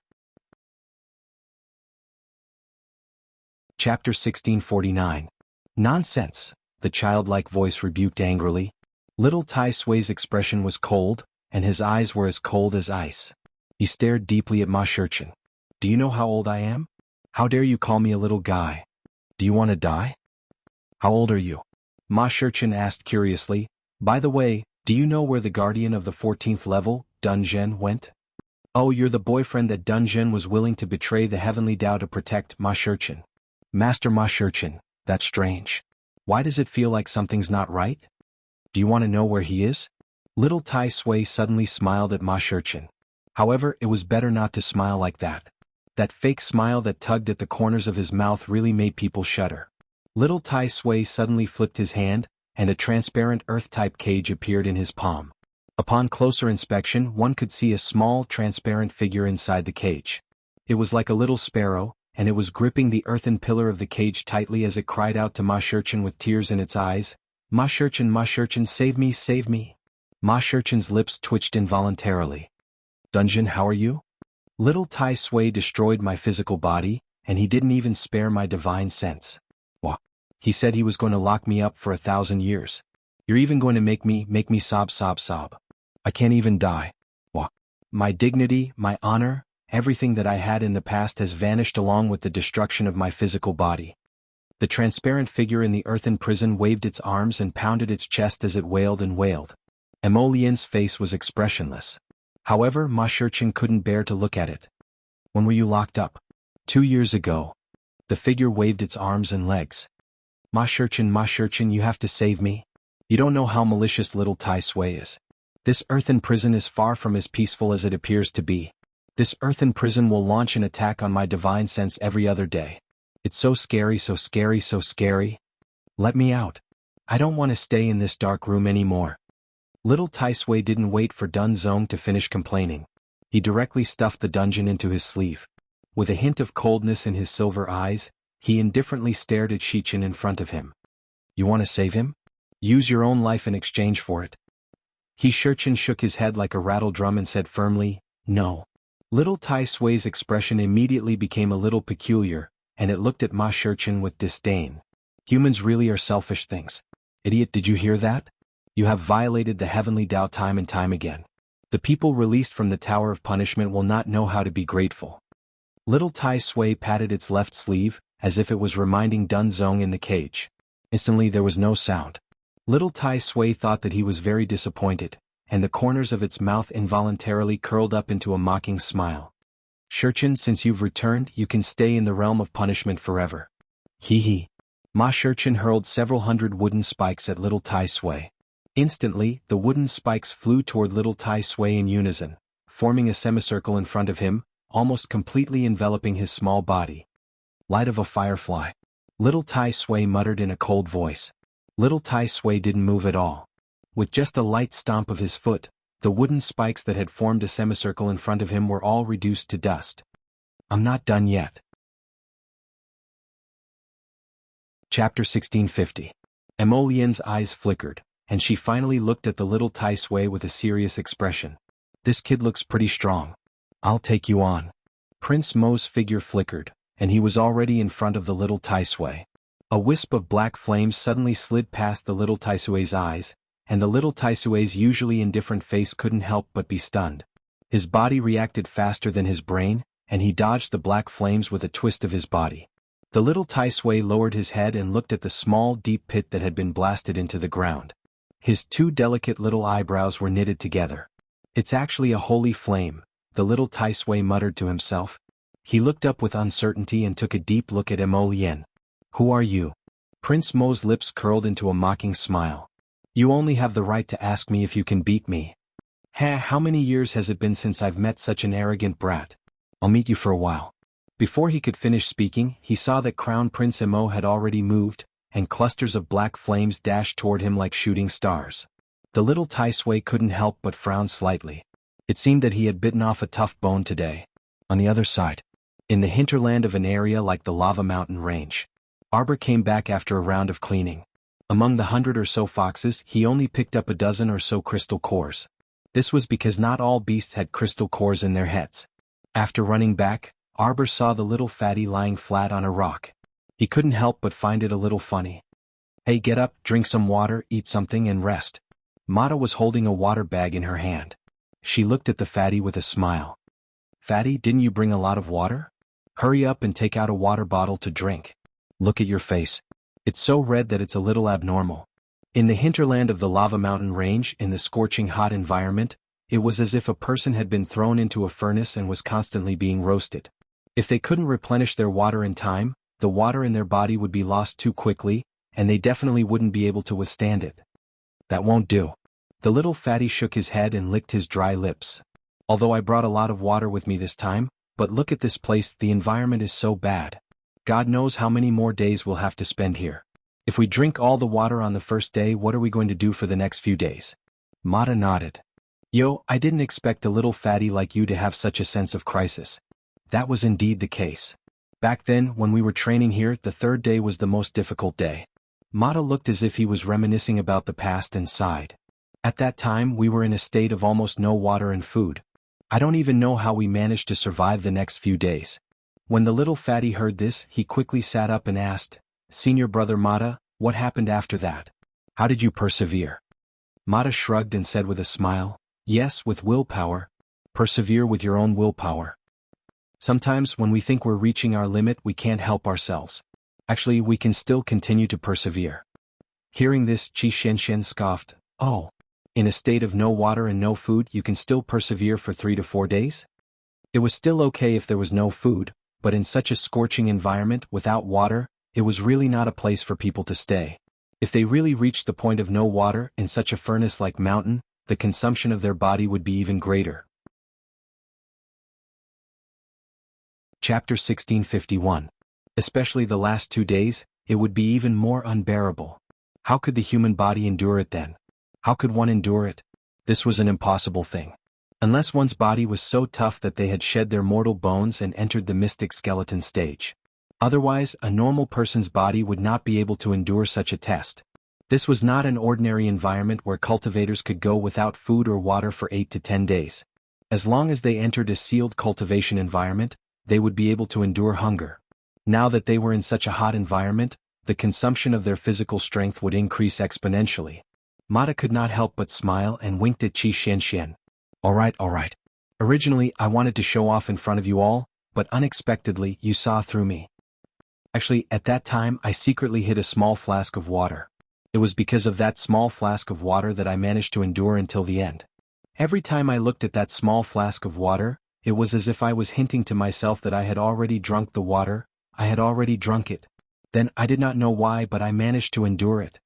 Chapter 1649. Nonsense, the childlike voice rebuked angrily. Little Tai Sui's expression was cold, and his eyes were as cold as ice. He stared deeply at Ma Shurchen. "Do you know how old I am? How dare you call me a little guy? Do you want to die? How old are you?" Ma Shurchen asked curiously. "By the way, do you know where the guardian of the 14th level, Dun Zhen, went?" "Oh, you're the boyfriend that Dun Zhen was willing to betray the heavenly Tao to protect." Ma Shurchen. "Master Ma Shurchen, that's strange. Why does it feel like something's not right? Do you want to know where he is?" Little Tai Sui suddenly smiled at Ma Shurchen. However, it was better not to smile like that. That fake smile that tugged at the corners of his mouth really made people shudder. Little Tai Sui suddenly flipped his hand, and a transparent earth-type cage appeared in his palm. Upon closer inspection, one could see a small, transparent figure inside the cage. It was like a little sparrow, and it was gripping the earthen pillar of the cage tightly as it cried out to Ma Shurchen with tears in its eyes. Ma Shurchen, save me, save me." Ma Shurchen's lips twitched involuntarily. Dungeon, how are you? Little Tai Sui destroyed my physical body, and he didn't even spare my divine sense. What? He said he was going to lock me up for 1,000 years. You're even going to make me sob. I can't even die. What? My dignity, my honor, everything that I had in the past has vanished along with the destruction of my physical body. The transparent figure in the earthen prison waved its arms and pounded its chest as it wailed and wailed. Emolien's face was expressionless. However, Ma Shurchin couldn't bear to look at it. When were you locked up? 2 years ago. The figure waved its arms and legs. Ma Shurchin, you have to save me. You don't know how malicious little Tai Sui is. This earthen prison is far from as peaceful as it appears to be. This earthen prison will launch an attack on my divine sense every other day. It's so scary. Let me out. I don't want to stay in this dark room anymore. Little Tai Sui didn't wait for Dun Zong to finish complaining. He directly stuffed the dungeon into his sleeve. With a hint of coldness in his silver eyes, he indifferently stared at Shichin in front of him. You want to save him? Use your own life in exchange for it. Shurchin shook his head like a rattle drum and said firmly, no. Little Tai Sui's expression immediately became a little peculiar, and it looked at Ma Shurchin with disdain. Humans really are selfish things. Idiot, did you hear that? You have violated the heavenly Tao time and time again. The people released from the Tower of Punishment will not know how to be grateful. Little Tai Sui patted its left sleeve, as if it was reminding Dun Zong in the cage. Instantly there was no sound. Little Tai Sui thought that he was very disappointed, and the corners of its mouth involuntarily curled up into a mocking smile. Shurchin, since you've returned, you can stay in the realm of punishment forever. Hee. Ma Shurchin hurled several hundred wooden spikes at Little Tai Sui. Instantly, the wooden spikes flew toward Little Tai Sui in unison, forming a semicircle in front of him, almost completely enveloping his small body. Light of a firefly. Little Tai Sui muttered in a cold voice. Little Tai Sui didn't move at all. With just a light stomp of his foot, the wooden spikes that had formed a semicircle in front of him were all reduced to dust. I'm not done yet. Chapter 1650. Emolien's eyes flickered, and she finally looked at the Little Tai Sui with a serious expression. This kid looks pretty strong. I'll take you on. Prince Mo's figure flickered, and he was already in front of the Little Tai Sui. A wisp of black flames suddenly slid past the Little Tai Sui's eyes, and the Little Tai Sui's usually indifferent face couldn't help but be stunned. His body reacted faster than his brain, and he dodged the black flames with a twist of his body. The Little Tai Sui lowered his head and looked at the small, deep pit that had been blasted into the ground. His two delicate little eyebrows were knitted together. It's actually a holy flame, the Little Tai Sui muttered to himself. He looked up with uncertainty and took a deep look at Emolien. Who are you? Prince Mo's lips curled into a mocking smile. You only have the right to ask me if you can beat me. How many years has it been since I've met such an arrogant brat? I'll meet you for a while. Before he could finish speaking, he saw that Crown Prince Emo had already moved, and clusters of black flames dashed toward him like shooting stars. The Little Tai Sui couldn't help but frown slightly. It seemed that he had bitten off a tough bone today. On the other side, in the hinterland of an area like the Lava Mountain Range, Arbor came back after a round of cleaning. Among the 100 or so foxes, he only picked up a dozen or so crystal cores. This was because not all beasts had crystal cores in their heads. After running back, Arbor saw the little fatty lying flat on a rock. He couldn't help but find it a little funny. Hey, get up, drink some water, eat something and rest. Mata was holding a water bag in her hand. She looked at the fatty with a smile. Fatty, didn't you bring a lot of water? Hurry up and take out a water bottle to drink. Look at your face. It's so red that it's a little abnormal. In the hinterland of the Lava Mountain Range, in the scorching hot environment, it was as if a person had been thrown into a furnace and was constantly being roasted. If they couldn't replenish their water in time, the water in their body would be lost too quickly, and they definitely wouldn't be able to withstand it. That won't do. The little fatty shook his head and licked his dry lips. Although I brought a lot of water with me this time, but look at this place, the environment is so bad. God knows how many more days we'll have to spend here. If we drink all the water on the first day, what are we going to do for the next few days? Mata nodded. Yo, I didn't expect a little fatty like you to have such a sense of crisis. That was indeed the case. Back then, when we were training here, the third day was the most difficult day. Mata looked as if he was reminiscing about the past and sighed. At that time, we were in a state of almost no water and food. I don't even know how we managed to survive the next few days." When the little fatty heard this, he quickly sat up and asked, "Senior brother Mata, what happened after that? How did you persevere?" Mata shrugged and said with a smile, "Yes, with willpower. Persevere with your own willpower. Sometimes when we think we're reaching our limit, we can't help ourselves. Actually, we can still continue to persevere." Hearing this, Qi Xianxian scoffed, "Oh, in a state of no water and no food, you can still persevere for 3 to 4 days?" It was still okay if there was no food, but in such a scorching environment without water, it was really not a place for people to stay. If they really reached the point of no water in such a furnace-like mountain, the consumption of their body would be even greater. Chapter 1651. Especially the last 2 days, it would be even more unbearable. How could the human body endure it then? How could one endure it? This was an impossible thing. Unless one's body was so tough that they had shed their mortal bones and entered the mystic skeleton stage. Otherwise, a normal person's body would not be able to endure such a test. This was not an ordinary environment where cultivators could go without food or water for 8 to 10 days. As long as they entered a sealed cultivation environment, they would be able to endure hunger. Now that they were in such a hot environment, the consumption of their physical strength would increase exponentially. Mata could not help but smile and winked at Qi Xianxian. All right. Originally, I wanted to show off in front of you all, but unexpectedly, you saw through me. Actually, at that time, I secretly hid a small flask of water. It was because of that small flask of water that I managed to endure until the end. Every time I looked at that small flask of water, it was as if I was hinting to myself that I had already drunk the water. I had already drunk it. Then I did not know why, but I managed to endure it.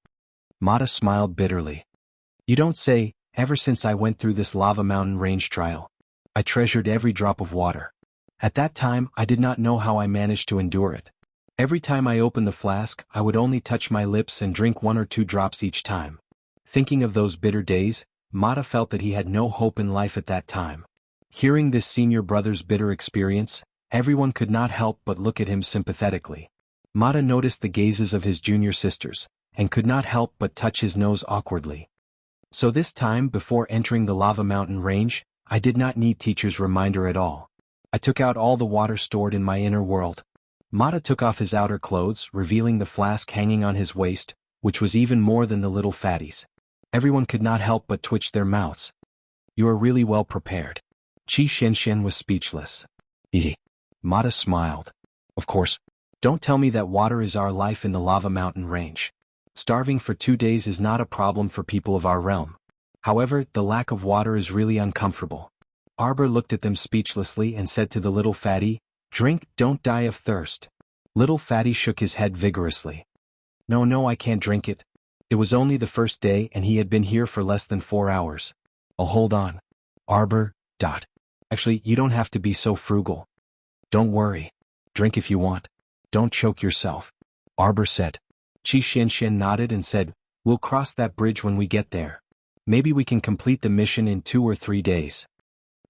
Mata smiled bitterly. You don't say. Ever since I went through this lava mountain range trial, I treasured every drop of water. At that time, I did not know how I managed to endure it. Every time I opened the flask, I would only touch my lips and drink 1 or 2 drops each time. Thinking of those bitter days, Mata felt that he had no hope in life at that time. Hearing this senior brother's bitter experience, everyone could not help but look at him sympathetically. Mata noticed the gazes of his junior sisters, and could not help but touch his nose awkwardly. So this time, before entering the lava mountain range, I did not need teacher's reminder at all. I took out all the water stored in my inner world. Mata took off his outer clothes, revealing the flask hanging on his waist, which was even more than the little fatties. Everyone could not help but twitch their mouths. You are really well prepared. Qi Xianxian was speechless. Mata smiled. Of course. Don't tell me that water is our life in the lava mountain range. Starving for 2 days is not a problem for people of our realm. However, the lack of water is really uncomfortable. Arbor looked at them speechlessly and said to the little fatty, "Drink, don't die of thirst." Little fatty shook his head vigorously. No, I can't drink it. It was only the first day and he had been here for less than 4 hours. Oh, hold on. Arbor. Actually, you don't have to be so frugal. Don't worry. Drink if you want. Don't choke yourself. Arbor said. Qi Xianxian nodded and said, "We'll cross that bridge when we get there. Maybe we can complete the mission in 2 or 3 days."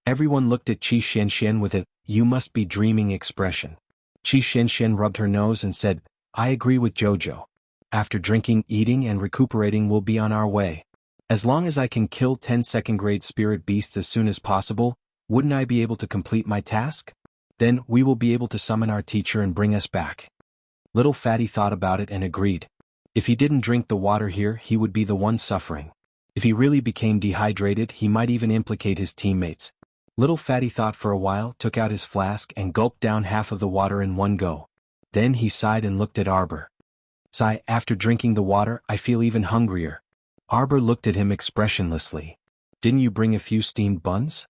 Everyone looked at Qi Xianxian with a, "You must be dreaming" expression. Qi Xianxian rubbed her nose and said, "I agree with Jojo. After drinking, eating and recuperating we'll be on our way. As long as I can kill 10 second-grade spirit beasts as soon as possible, wouldn't I be able to complete my task? Then we will be able to summon our teacher and bring us back." Little Fatty thought about it and agreed. If he didn't drink the water here, he would be the one suffering. If he really became dehydrated, he might even implicate his teammates. Little Fatty thought for a while, took out his flask and gulped down half of the water in one go. Then he sighed and looked at Arbor. "Sigh, after drinking the water, I feel even hungrier." Arbor looked at him expressionlessly. "Didn't you bring a few steamed buns?"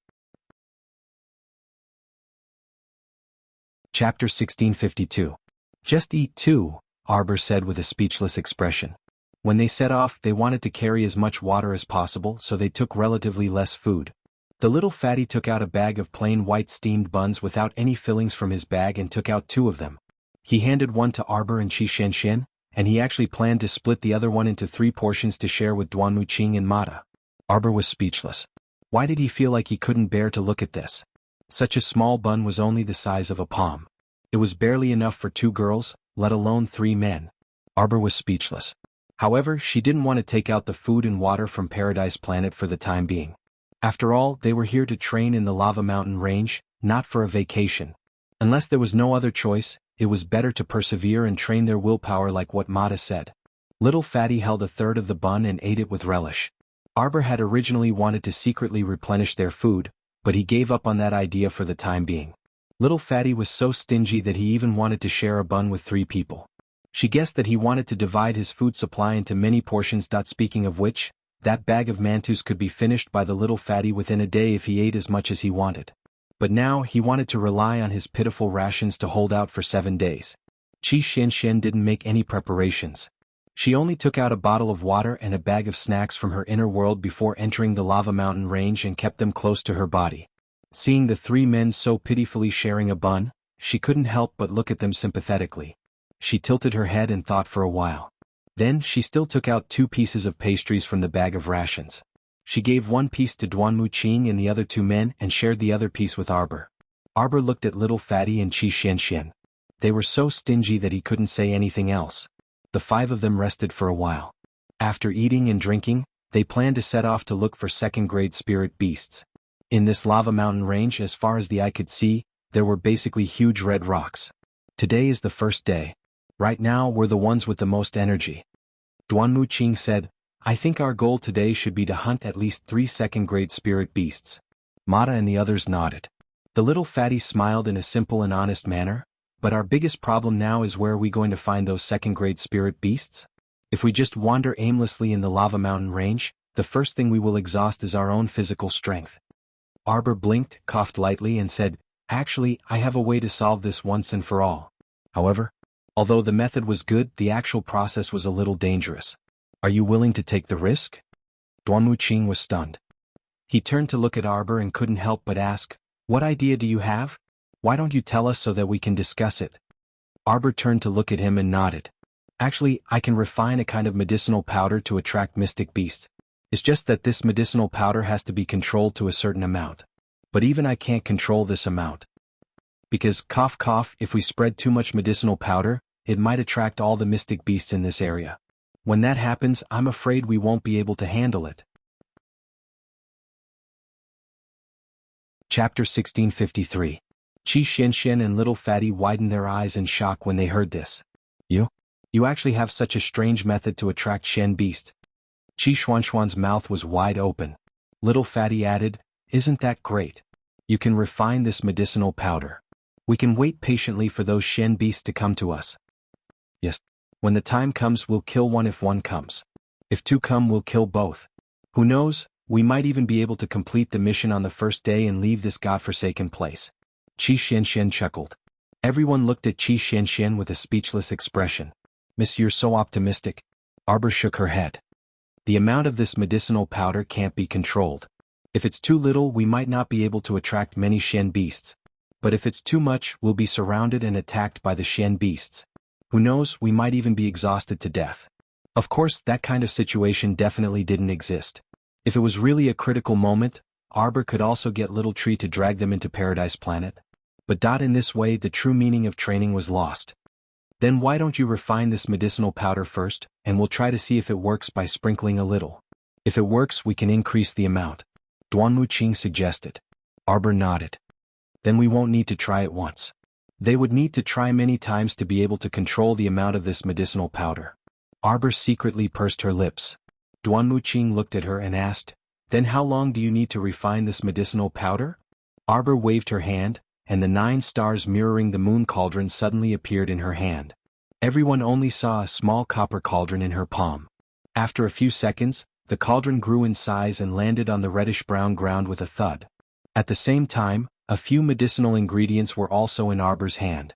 Chapter 1652. "Just eat too," Arbor said with a speechless expression. When they set off, they wanted to carry as much water as possible, so they took relatively less food. The little fatty took out a bag of plain white steamed buns without any fillings from his bag and took out 2 of them. He handed one to Arbor and Qi Xianxian, and he actually planned to split the other one into 3 portions to share with Duan Muqing and Mata. Arbor was speechless. Why did he feel like he couldn't bear to look at this? Such a small bun was only the size of a palm. It was barely enough for 2 girls, let alone 3 men. Arbor was speechless. However, she didn't want to take out the food and water from Paradise Planet for the time being. After all, they were here to train in the lava mountain range, not for a vacation. Unless there was no other choice, it was better to persevere and train their willpower like what Mata said. Little Fatty held a third of the bun and ate it with relish. Arbor had originally wanted to secretly replenish their food, but he gave up on that idea for the time being. Little Fatty was so stingy that he even wanted to share a bun with 3 people. She guessed that he wanted to divide his food supply into many portions. Speaking of which, that bag of mantus could be finished by the little fatty within a day if he ate as much as he wanted. But now he wanted to rely on his pitiful rations to hold out for 7 days. Qi Xianxian didn't make any preparations. She only took out a bottle of water and a bag of snacks from her inner world before entering the lava mountain range and kept them close to her body. Seeing the 3 men so pitifully sharing a bun, she couldn't help but look at them sympathetically. She tilted her head and thought for a while. Then she still took out 2 pieces of pastries from the bag of rations. She gave 1 piece to Duanmu Qing and the other 2 men and shared the other piece with Arbor. Arbor looked at Little Fatty and Qi Xianxian. They were so stingy that he couldn't say anything else. The 5 of them rested for a while. After eating and drinking, they planned to set off to look for second-grade spirit beasts. In this lava mountain range, as far as the eye could see, there were basically huge red rocks. Today is the first day. Right now we're the ones with the most energy. Duanmu Qing said, I think our goal today should be to hunt at least 3 second-grade spirit beasts. Mata and the others nodded. The little fatty smiled in a simple and honest manner, but our biggest problem now is where are we going to find those second-grade spirit beasts? If we just wander aimlessly in the lava mountain range, the first thing we will exhaust is our own physical strength. Arbor blinked, coughed lightly and said, Actually, I have a way to solve this once and for all. However, although the method was good, the actual process was a little dangerous. Are you willing to take the risk? Duanmu Qing was stunned. He turned to look at Arbor and couldn't help but ask, What idea do you have? Why don't you tell us so that we can discuss it? Arbor turned to look at him and nodded. Actually, I can refine a kind of medicinal powder to attract mystic beasts. It's just that this medicinal powder has to be controlled to a certain amount. But even I can't control this amount. Because, cough cough, if we spread too much medicinal powder, it might attract all the mystic beasts in this area. When that happens, I'm afraid we won't be able to handle it. Chapter 1653. Qi Xianxian and Little Fatty widened their eyes in shock when they heard this. You actually have such a strange method to attract Shen beast. Qi Xuanxuan's mouth was wide open. Little Fatty added, Isn't that great? You can refine this medicinal powder. We can wait patiently for those Shen beasts to come to us. Yes. When the time comes, we'll kill one if one comes. If 2 come, we'll kill both. Who knows, we might even be able to complete the mission on the first day and leave this godforsaken place. Qi Xianxian chuckled. Everyone looked at Qi Xianxian with a speechless expression. Miss, you're so optimistic. Arbor shook her head. The amount of this medicinal powder can't be controlled. If it's too little, we might not be able to attract many Shen beasts. But if it's too much, we'll be surrounded and attacked by the Shen beasts. Who knows, we might even be exhausted to death. Of course, that kind of situation definitely didn't exist. If it was really a critical moment, Arbor could also get Little Tree to drag them into Paradise Planet. But in this way, the true meaning of training was lost. Then why don't you refine this medicinal powder first, and we'll try to see if it works by sprinkling a little. If it works, we can increase the amount. Duanmu Qing suggested. Arbor nodded. Then we won't need to try it once. They would need to try many times to be able to control the amount of this medicinal powder. Arbor secretly pursed her lips. Duanmu Qing looked at her and asked, Then how long do you need to refine this medicinal powder? Arbor waved her hand, and the 9 stars mirroring the moon cauldron suddenly appeared in her hand. Everyone only saw a small copper cauldron in her palm. After a few seconds, the cauldron grew in size and landed on the reddish-brown ground with a thud. At the same time, a few medicinal ingredients were also in Arbor's hand.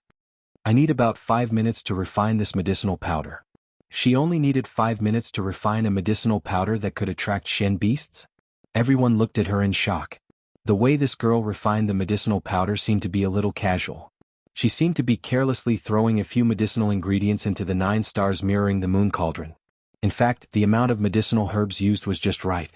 I need about 5 minutes to refine this medicinal powder. She only needed 5 minutes to refine a medicinal powder that could attract Shen beasts? Everyone looked at her in shock. The way this girl refined the medicinal powder seemed to be a little casual. She seemed to be carelessly throwing a few medicinal ingredients into the 9 stars mirroring the moon cauldron. In fact, the amount of medicinal herbs used was just right.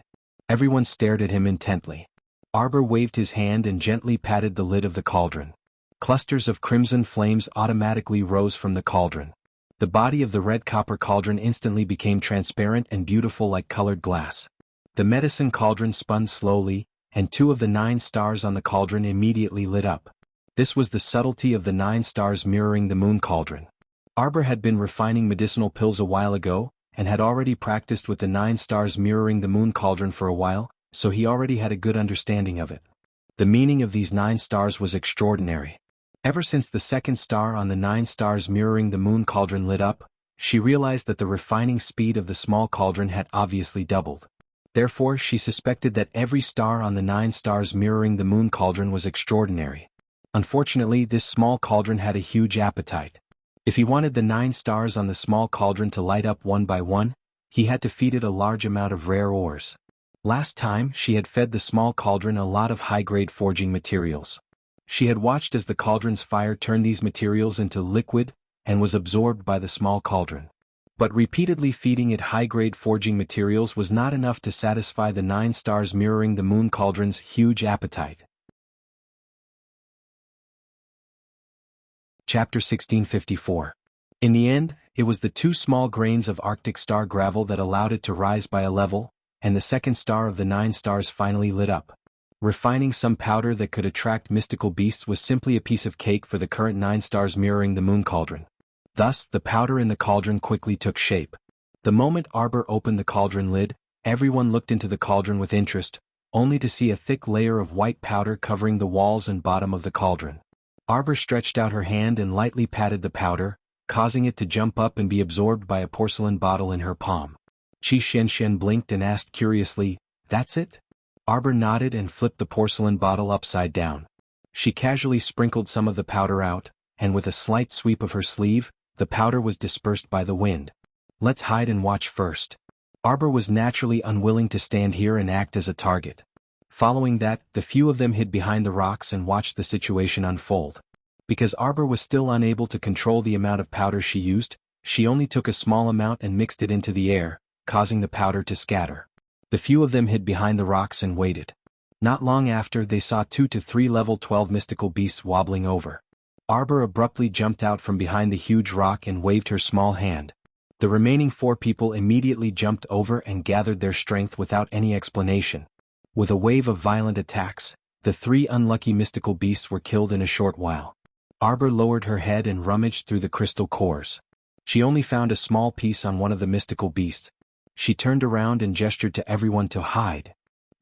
Everyone stared at him intently. Arbor waved his hand and gently patted the lid of the cauldron. Clusters of crimson flames automatically rose from the cauldron. The body of the red copper cauldron instantly became transparent and beautiful like colored glass. The medicine cauldron spun slowly, and 2 of the 9 stars on the cauldron immediately lit up. This was the subtlety of the 9 stars mirroring the moon cauldron. Arbor had been refining medicinal pills a while ago, and had already practiced with the 9 stars mirroring the moon cauldron for a while, so he already had a good understanding of it. The meaning of these 9 stars was extraordinary. Ever since the 2nd star on the 9 stars mirroring the moon cauldron lit up, she realized that the refining speed of the small cauldron had obviously doubled. Therefore, she suspected that every star on the 9 stars mirroring the moon cauldron was extraordinary. Unfortunately, this small cauldron had a huge appetite. If he wanted the 9 stars on the small cauldron to light up one by one, he had to feed it a large amount of rare ores. Last time, she had fed the small cauldron a lot of high-grade forging materials. She had watched as the cauldron's fire turned these materials into liquid, and was absorbed by the small cauldron. But repeatedly feeding it high-grade forging materials was not enough to satisfy the 9 stars mirroring the moon cauldron's huge appetite. Chapter 1654. In the end, it was the 2 small grains of Arctic star gravel that allowed it to rise by a level, and the 2nd star of the 9 stars finally lit up. Refining some powder that could attract mystical beasts was simply a piece of cake for the current 9 stars mirroring the moon cauldron. Thus, the powder in the cauldron quickly took shape. The moment Arbor opened the cauldron lid, everyone looked into the cauldron with interest, only to see a thick layer of white powder covering the walls and bottom of the cauldron. Arbor stretched out her hand and lightly patted the powder, causing it to jump up and be absorbed by a porcelain bottle in her palm. Qi Xianxian blinked and asked curiously, "That's it?" Arbor nodded and flipped the porcelain bottle upside down. She casually sprinkled some of the powder out, and with a slight sweep of her sleeve, the powder was dispersed by the wind. "Let's hide and watch first." Arbor was naturally unwilling to stand here and act as a target. Following that, the few of them hid behind the rocks and watched the situation unfold. Because Arbor was still unable to control the amount of powder she used, she only took a small amount and mixed it into the air, causing the powder to scatter. The few of them hid behind the rocks and waited. Not long after, they saw 2 to 3 level 12 mystical beasts wobbling over. Arbor abruptly jumped out from behind the huge rock and waved her small hand. The remaining 4 people immediately jumped over and gathered their strength without any explanation. With a wave of violent attacks, the 3 unlucky mystical beasts were killed in a short while. Arbor lowered her head and rummaged through the crystal cores. She only found a small piece on one of the mystical beasts. She turned around and gestured to everyone to hide.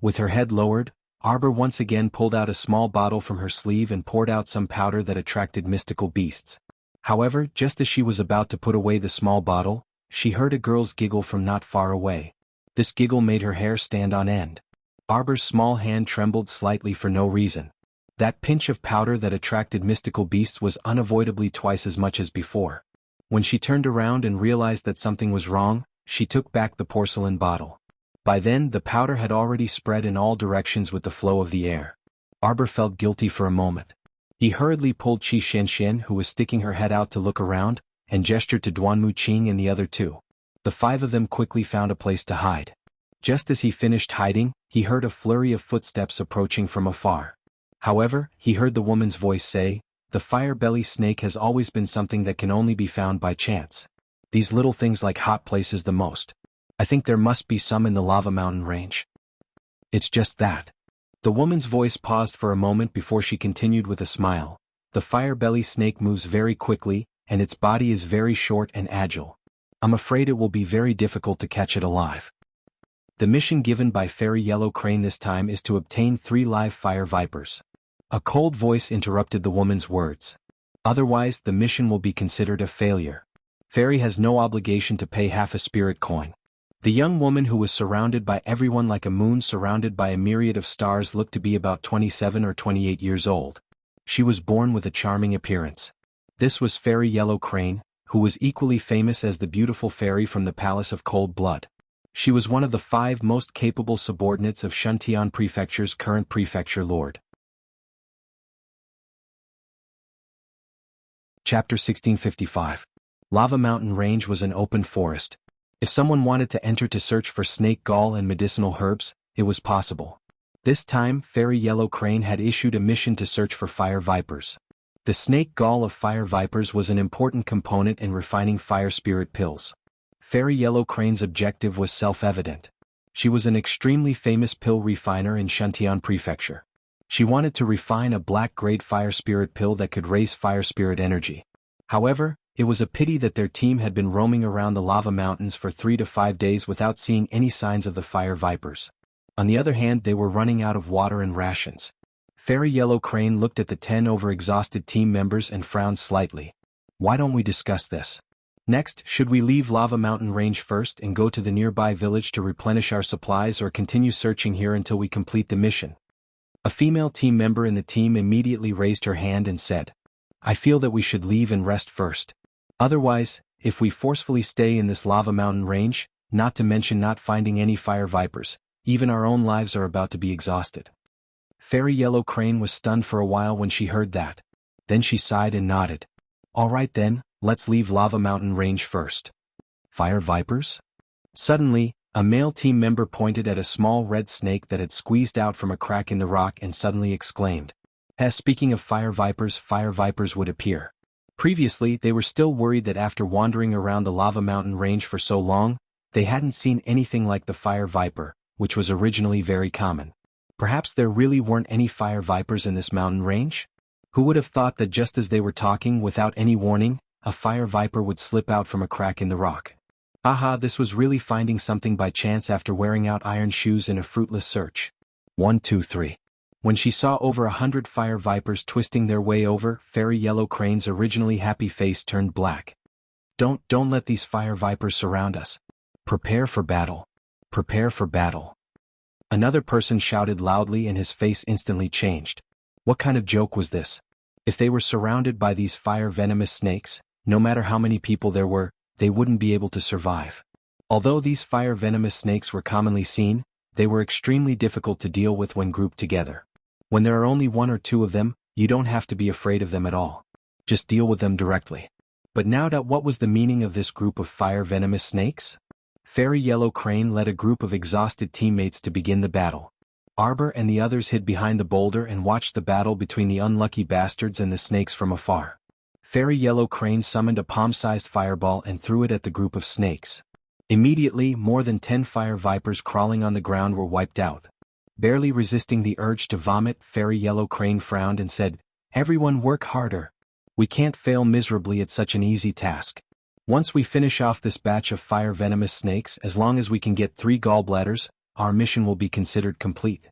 With her head lowered, Arbor once again pulled out a small bottle from her sleeve and poured out some powder that attracted mystical beasts. However, just as she was about to put away the small bottle, she heard a girl's giggle from not far away. This giggle made her hair stand on end. Arbor's small hand trembled slightly for no reason. That pinch of powder that attracted mystical beasts was unavoidably twice as much as before. When she turned around and realized that something was wrong, she took back the porcelain bottle. By then, the powder had already spread in all directions with the flow of the air. Arbor felt guilty for a moment. He hurriedly pulled Qi Xianxian, who was sticking her head out to look around, and gestured to Duanmu Qing and the other 2. The 5 of them quickly found a place to hide. Just as he finished hiding, he heard a flurry of footsteps approaching from afar. However, he heard the woman's voice say, "The fire-belly snake has always been something that can only be found by chance. These little things like hot places the most. I think there must be some in the lava mountain range. It's just that." The woman's voice paused for a moment before she continued with a smile. "The fire-belly snake moves very quickly, and its body is very short and agile. I'm afraid it will be very difficult to catch it alive. The mission given by Fairy Yellow Crane this time is to obtain 3 live fire vipers." A cold voice interrupted the woman's words. "Otherwise, the mission will be considered a failure. Fairy has no obligation to pay half a spirit coin." The young woman, who was surrounded by everyone like a moon surrounded by a myriad of stars, looked to be about 27 or 28 years old. She was born with a charming appearance. This was Fairy Yellow Crane, who was equally famous as the beautiful fairy from the Palace of Cold Blood. She was one of the 5 most capable subordinates of Shuntian Prefecture's current prefecture lord. Chapter 1655. Lava Mountain Range was an open forest. If someone wanted to enter to search for snake gall and medicinal herbs, it was possible. This time, Fairy Yellow Crane had issued a mission to search for fire vipers. The snake gall of fire vipers was an important component in refining fire spirit pills. Fairy Yellow Crane's objective was self-evident. She was an extremely famous pill refiner in Shantian Prefecture. She wanted to refine a black-grade fire spirit pill that could raise fire spirit energy. However, it was a pity that their team had been roaming around the lava mountains for 3 to 5 days without seeing any signs of the fire vipers. On the other hand, they were running out of water and rations. Fairy Yellow Crane looked at the 10 overexhausted team members and frowned slightly. Why don't we discuss this? Next, should we leave Lava Mountain Range first and go to the nearby village to replenish our supplies, or continue searching here until we complete the mission? A female team member in the team immediately raised her hand and said, I feel that we should leave and rest first. Otherwise, if we forcefully stay in this Lava Mountain Range, not to mention not finding any fire vipers, even our own lives are about to be exhausted. Fairy Yellow Crane was stunned for a while when she heard that. Then she sighed and nodded. All right then, let's leave Lava Mountain Range first. Fire vipers? Suddenly, a male team member pointed at a small red snake that had squeezed out from a crack in the rock and suddenly exclaimed, Speaking of fire vipers would appear. Previously, they were still worried that after wandering around the Lava Mountain Range for so long, they hadn't seen anything like the fire viper, which was originally very common. Perhaps there really weren't any fire vipers in this mountain range? Who would have thought that just as they were talking without any warning, a fire viper would slip out from a crack in the rock? Aha, this was really finding something by chance after wearing out iron shoes in a fruitless search. 1, 2, 3. When she saw over 100 fire vipers twisting their way over, Fairy Yellow Crane's originally happy face turned black. Don't let these fire vipers surround us. Prepare for battle. Prepare for battle. Another person shouted loudly and his face instantly changed. What kind of joke was this? If they were surrounded by these fire-venomous snakes, no matter how many people there were, they wouldn't be able to survive. Although these fire-venomous snakes were commonly seen, they were extremely difficult to deal with when grouped together. When there are only 1 or 2 of them, you don't have to be afraid of them at all. Just deal with them directly. But now what was the meaning of this group of fire-venomous snakes? Fairy Yellow Crane led a group of exhausted teammates to begin the battle. Arbor and the others hid behind the boulder and watched the battle between the unlucky bastards and the snakes from afar. Fairy Yellow Crane summoned a palm-sized fireball and threw it at the group of snakes. Immediately, more than 10 fire vipers crawling on the ground were wiped out. Barely resisting the urge to vomit, Fairy Yellow Crane frowned and said, Everyone work harder. We can't fail miserably at such an easy task. Once we finish off this batch of fire-venomous snakes, as long as we can get 3 gallbladders, our mission will be considered complete.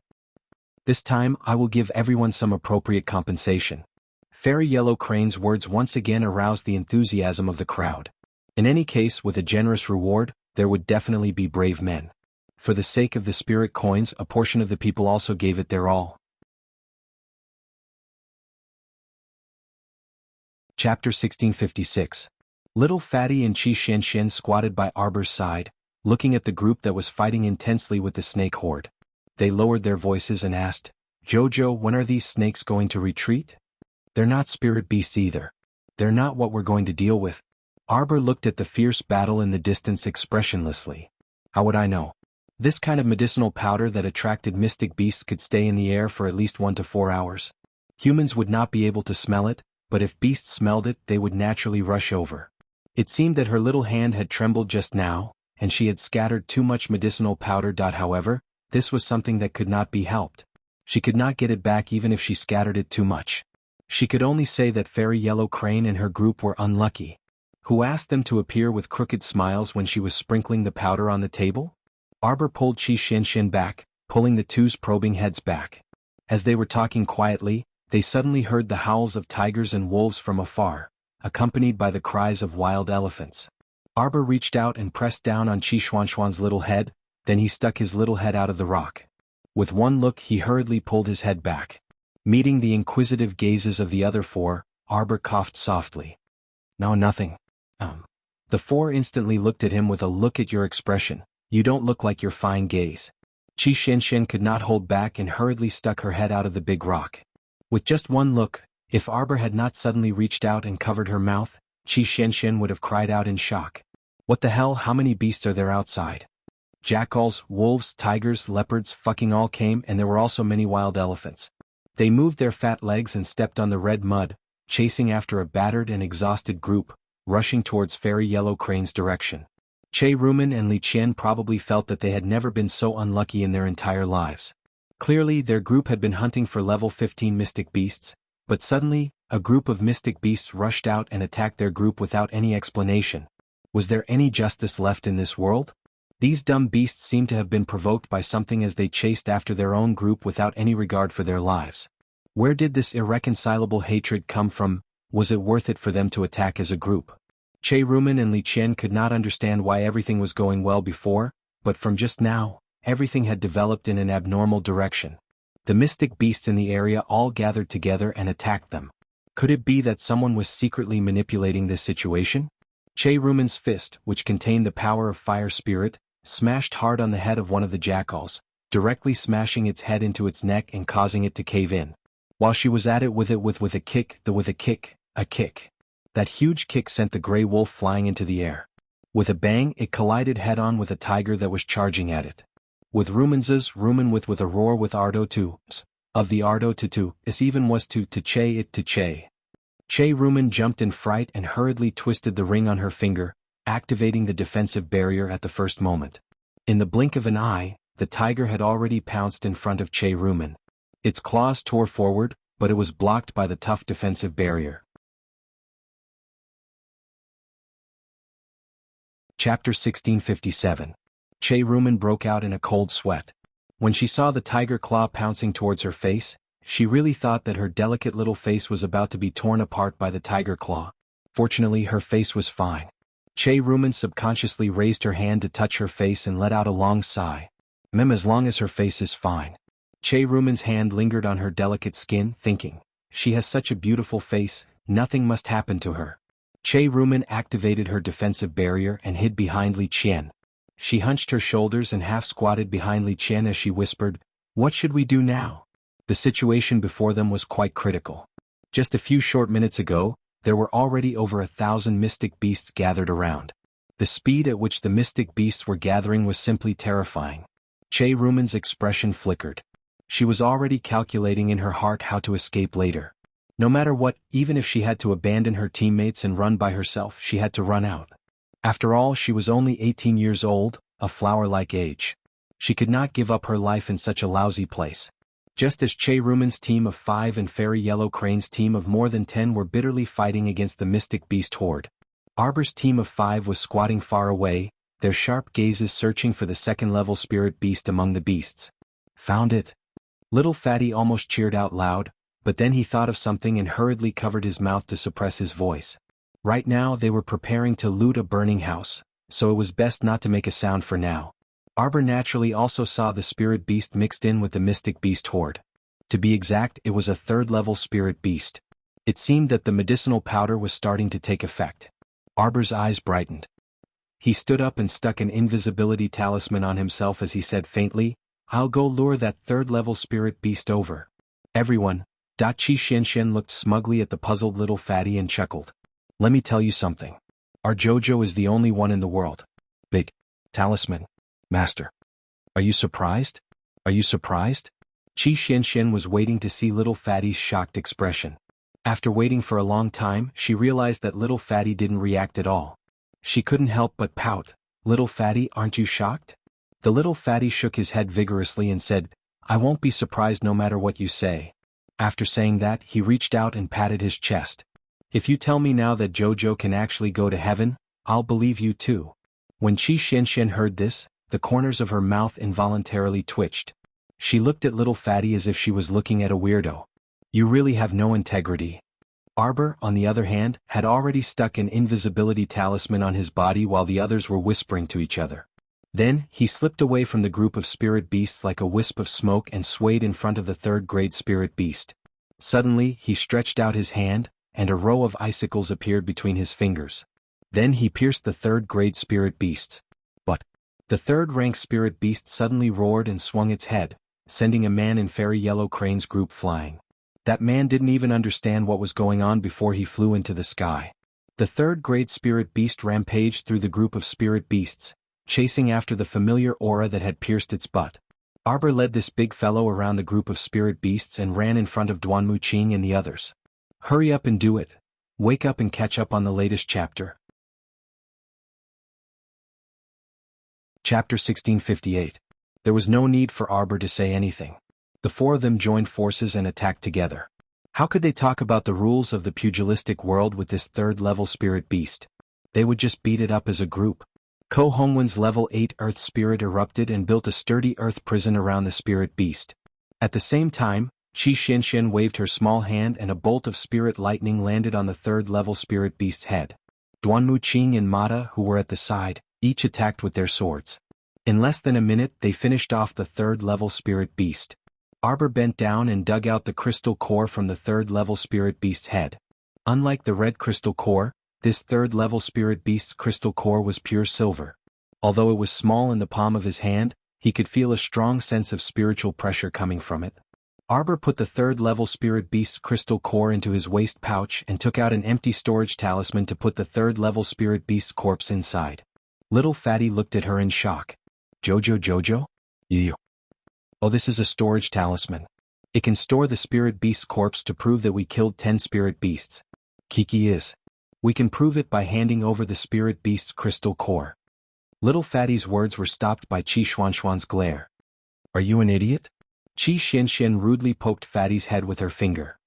This time, I will give everyone some appropriate compensation. Fairy Yellow Crane's words once again aroused the enthusiasm of the crowd. In any case, with a generous reward, there would definitely be brave men. For the sake of the spirit coins, a portion of the people also gave it their all. Chapter 1656. Little Fatty and Chi Xian squatted by Arbor's side, looking at the group that was fighting intensely with the snake horde. They lowered their voices and asked, Jojo, when are these snakes going to retreat? They're not spirit beasts either. They're not what we're going to deal with. Arbor looked at the fierce battle in the distance expressionlessly. How would I know? This kind of medicinal powder that attracted mystic beasts could stay in the air for at least 1 to 4 hours. Humans would not be able to smell it, but if beasts smelled it, they would naturally rush over. It seemed that her little hand had trembled just now, and she had scattered too much medicinal powder. However, this was something that could not be helped. She could not get it back even if she scattered it too much. She could only say that Fairy Yellow Crane and her group were unlucky. Who asked them to appear with crooked smiles when she was sprinkling the powder on the table? Arbor pulled Chi Xian back, pulling the two's probing heads back. As they were talking quietly, they suddenly heard the howls of tigers and wolves from afar, accompanied by the cries of wild elephants. Arbor reached out and pressed down on Chi Xuan's little head, then he stuck his little head out of the rock. With one look, he hurriedly pulled his head back. Meeting the inquisitive gazes of the other 4, Arbor coughed softly. No, nothing. The 4 instantly looked at him with a look at your expression. You don't look like your fine gaze. Chi Xian could not hold back and hurriedly stuck her head out of the big rock. With just one look, if Arbor had not suddenly reached out and covered her mouth, Chi Xian would have cried out in shock. What the hell, how many beasts are there outside? Jackals, wolves, tigers, leopards, fucking all came, and there were also many wild elephants. They moved their fat legs and stepped on the red mud, chasing after a battered and exhausted group, rushing towards Fairy Yellow Crane's direction. Che Rumen and Li Qian probably felt that they had never been so unlucky in their entire lives. Clearly, their group had been hunting for level 15 mystic beasts, but suddenly, a group of mystic beasts rushed out and attacked their group without any explanation. Was there any justice left in this world? These dumb beasts seemed to have been provoked by something as they chased after their own group without any regard for their lives. Where did this irreconcilable hatred come from? Was it worth it for them to attack as a group? Che Rumen and Li Qian could not understand why everything was going well before, but from just now, everything had developed in an abnormal direction. The mystic beasts in the area all gathered together and attacked them. Could it be that someone was secretly manipulating this situation? Che Rumen's fist, which contained the power of fire spirit, smashed hard on the head of one of the jackals, directly smashing its head into its neck and causing it to cave in. While she was at it with a kick, a kick. That huge kick sent the gray wolf flying into the air. With a bang, it collided head-on with a tiger that was charging at it. With Rumen with a roar with Ardo to, of the Ardo to, is even was to Che it to Che. Che Rumen jumped in fright and hurriedly twisted the ring on her finger, activating the defensive barrier at the first moment. In the blink of an eye, the tiger had already pounced in front of Che Rumen. Its claws tore forward, but it was blocked by the tough defensive barrier. Chapter 1657. Che Rumen broke out in a cold sweat. When she saw the tiger claw pouncing towards her face, she really thought that her delicate little face was about to be torn apart by the tiger claw. Fortunately, her face was fine. Che Rumen subconsciously raised her hand to touch her face and let out a long sigh. As long as her face is fine. Che Rumen's hand lingered on her delicate skin, thinking, she has such a beautiful face, nothing must happen to her. Che Rumen activated her defensive barrier and hid behind Li Qian. She hunched her shoulders and half-squatted behind Li Qian as she whispered, "What should we do now?" The situation before them was quite critical. Just a few short minutes ago, there were already over 1,000 mystic beasts gathered around. The speed at which the mystic beasts were gathering was simply terrifying. Che Rumen's expression flickered. She was already calculating in her heart how to escape later. No matter what, even if she had to abandon her teammates and run by herself, she had to run out. After all, she was only 18 years old, a flower-like age. She could not give up her life in such a lousy place. Just as Che Rumen's team of 5 and Fairy Yellow Crane's team of more than 10 were bitterly fighting against the mystic beast horde. Arbor's team of 5 was squatting far away, their sharp gazes searching for the second-level spirit beast among the beasts. Found it. Little Fatty almost cheered out loud, but then he thought of something and hurriedly covered his mouth to suppress his voice. Right now they were preparing to loot a burning house, so it was best not to make a sound for now. Arbor naturally also saw the spirit beast mixed in with the mystic beast horde. To be exact, it was a third-level spirit beast. It seemed that the medicinal powder was starting to take effect. Arbor's eyes brightened. He stood up and stuck an invisibility talisman on himself as he said faintly, "I'll go lure that third-level spirit beast over." Everyone, Chi Xianxian looked smugly at the puzzled little fatty and chuckled. "Let me tell you something. Our Jojo is the only one in the world. Big talisman. Master. Are you surprised? Are you surprised?" Chi Xianxian was waiting to see little Fatty's shocked expression. After waiting for a long time, she realized that little Fatty didn't react at all. She couldn't help but pout. "Little Fatty, aren't you shocked?" The little Fatty shook his head vigorously and said, "I won't be surprised no matter what you say." After saying that, he reached out and patted his chest. "If you tell me now that Jojo can actually go to heaven, I'll believe you too." When Chi Xianxian heard this, the corners of her mouth involuntarily twitched. She looked at little Fatty as if she was looking at a weirdo. "You really have no integrity." Arbor, on the other hand, had already stuck an invisibility talisman on his body while the others were whispering to each other. Then, he slipped away from the group of spirit beasts like a wisp of smoke and swayed in front of the third-grade spirit beast. Suddenly, he stretched out his hand, and a row of icicles appeared between his fingers. Then he pierced the third-grade spirit beasts. But the third-rank spirit beast suddenly roared and swung its head, sending a man in Fairy Yellow Crane's group flying. That man didn't even understand what was going on before he flew into the sky. The third-grade spirit beast rampaged through the group of spirit beasts, chasing after the familiar aura that had pierced its butt. Arbor led this big fellow around the group of spirit beasts and ran in front of Duanmu Qing and the others. "Hurry up and do it. Wake up and catch up on the latest chapter." Chapter 1658. There was no need for Arbor to say anything. The four of them joined forces and attacked together. How could they talk about the rules of the pugilistic world with this third-level spirit beast? They would just beat it up as a group. Ko Hongwen's level 8 earth spirit erupted and built a sturdy earth prison around the spirit beast. At the same time, Qi Xianxian waved her small hand and a bolt of spirit lightning landed on the third-level spirit beast's head. Duanmu Qing and Mata, who were at the side, each attacked with their swords. In less than a minute they finished off the third-level spirit beast. Arbor bent down and dug out the crystal core from the third-level spirit beast's head. Unlike the red crystal core, this third-level spirit beast's crystal core was pure silver. Although it was small in the palm of his hand, he could feel a strong sense of spiritual pressure coming from it. Arbor put the third-level spirit beast's crystal core into his waist pouch and took out an empty storage talisman to put the third-level spirit beast's corpse inside. Little Fatty looked at her in shock. Jojo? You. Oh, this is a storage talisman. It can store the spirit beast's corpse to prove that we killed 10 spirit beasts. Kiki is. We can prove it by handing over the spirit beast's crystal core. Little Fatty's words were stopped by Qi Xuanxuan's glare. Are you an idiot? Qi Xianxian rudely poked Fatty's head with her finger.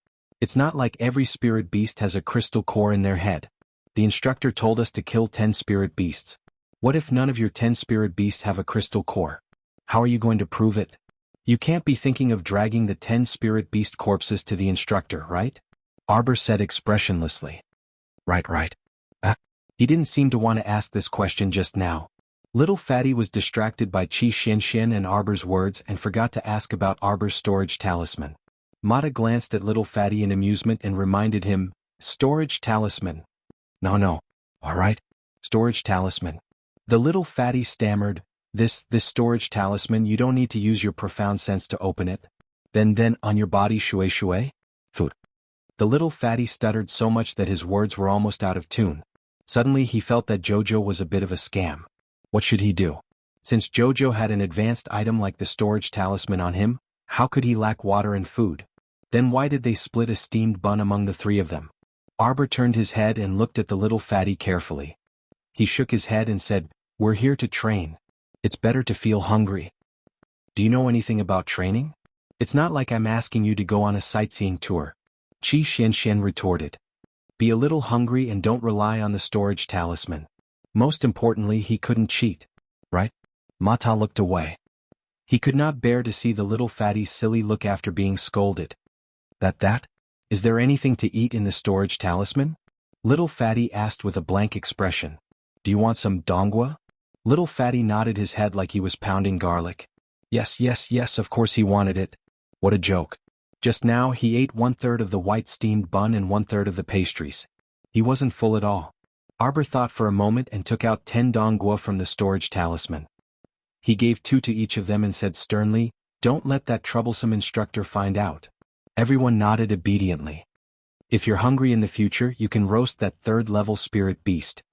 It's not like every spirit beast has a crystal core in their head. The instructor told us to kill 10 spirit beasts. What if none of your 10 spirit beasts have a crystal core? How are you going to prove it? You can't be thinking of dragging the 10 spirit beast corpses to the instructor, right? Arbor said expressionlessly. Right. He didn't seem to want to ask this question just now. Little Fatty was distracted by Qi Xianxian and Arbor's words and forgot to ask about Arbor's storage talisman. Mata glanced at Little Fatty in amusement and reminded him, storage talisman. No. Alright. Storage talisman. The Little Fatty stammered, This storage talisman, you don't need to use your profound sense to open it. Then on your body shui? Food. The Little Fatty stuttered so much that his words were almost out of tune. Suddenly he felt that Jojo was a bit of a scam. What should he do? Since Jojo had an advanced item like the storage talisman on him, how could he lack water and food? Then why did they split a steamed bun among the three of them? Arbor turned his head and looked at the Little Fatty carefully. He shook his head and said, We're here to train. It's better to feel hungry. Do you know anything about training? It's not like I'm asking you to go on a sightseeing tour. Qi Xianxian retorted. Be a little hungry and don't rely on the storage talisman. Most importantly, he couldn't cheat. Right? Mata looked away. He could not bear to see the Little Fatty's silly look after being scolded. That? Is there anything to eat in the storage talisman? Little Fatty asked with a blank expression. Do you want some dongua? Little Fatty nodded his head like he was pounding garlic. Yes, of course he wanted it. What a joke. Just now he ate 1/3 of the white steamed bun and 1/3 of the pastries. He wasn't full at all. Arbor thought for a moment and took out 10 dongua from the storage talisman. He gave 2 to each of them and said sternly, Don't let that troublesome instructor find out. Everyone nodded obediently. If you're hungry in the future, you can roast that third-level spirit beast.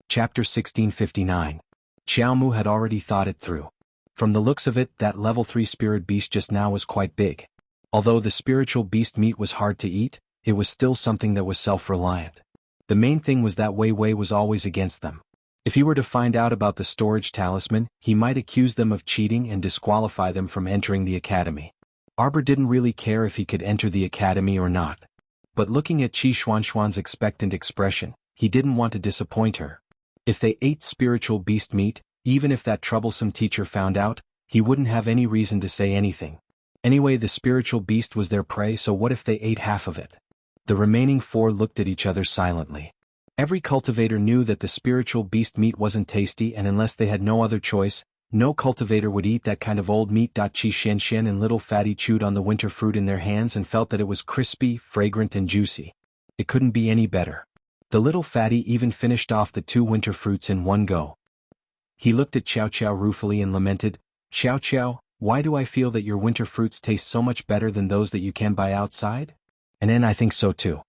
Chapter 1659. Xiaomu had already thought it through. From the looks of it, that level 3 spirit beast just now was quite big. Although the spiritual beast meat was hard to eat, it was still something that was self-reliant. The main thing was that Wei Wei was always against them. If he were to find out about the storage talisman, he might accuse them of cheating and disqualify them from entering the academy. Arbor didn't really care if he could enter the academy or not. But looking at Qi Xuanxuan's expectant expression, he didn't want to disappoint her. If they ate spiritual beast meat, even if that troublesome teacher found out, he wouldn't have any reason to say anything. Anyway, the spiritual beast was their prey, so what if they ate half of it? The remaining 4 looked at each other silently. Every cultivator knew that the spiritual beast meat wasn't tasty, and unless they had no other choice, no cultivator would eat that kind of old meat. Qi Xianxian and Little Fatty chewed on the winter fruit in their hands and felt that it was crispy, fragrant and juicy. It couldn't be any better. The Little Fatty even finished off the 2 winter fruits in one go. He looked at Xiao Xiao ruefully and lamented, Xiao Xiao, why do I feel that your winter fruits taste so much better than those that you can buy outside? And then I think so too.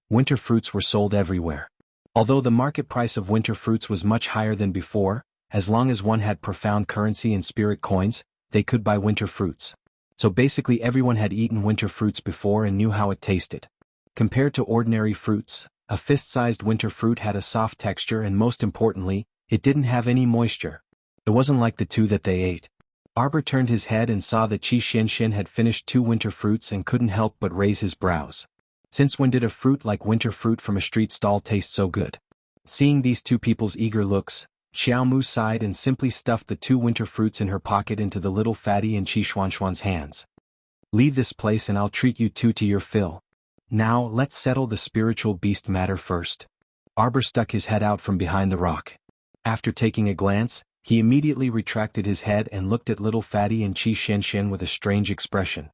Winter fruits were sold everywhere. Although the market price of winter fruits was much higher than before, as long as one had profound currency and spirit coins, they could buy winter fruits. So basically everyone had eaten winter fruits before and knew how it tasted. Compared to ordinary fruits, A fist-sized winter fruit had a soft texture and most importantly, it didn't have any moisture. It wasn't like the two that they ate. Arbor turned his head and saw that Qi Xianxian had finished 2 winter fruits and couldn't help but raise his brows. Since when did a fruit like winter fruit from a street stall taste so good? Seeing these two people's eager looks, Xiao Mu sighed and simply stuffed the 2 winter fruits in her pocket into the little fatty in Qi Xuanxuan's hands. Leave this place and I'll treat you two to your fill. Now, let's settle the spiritual beast matter first. Arbor stuck his head out from behind the rock. After taking a glance, he immediately retracted his head and looked at little fatty and Qi Xianxian with a strange expression.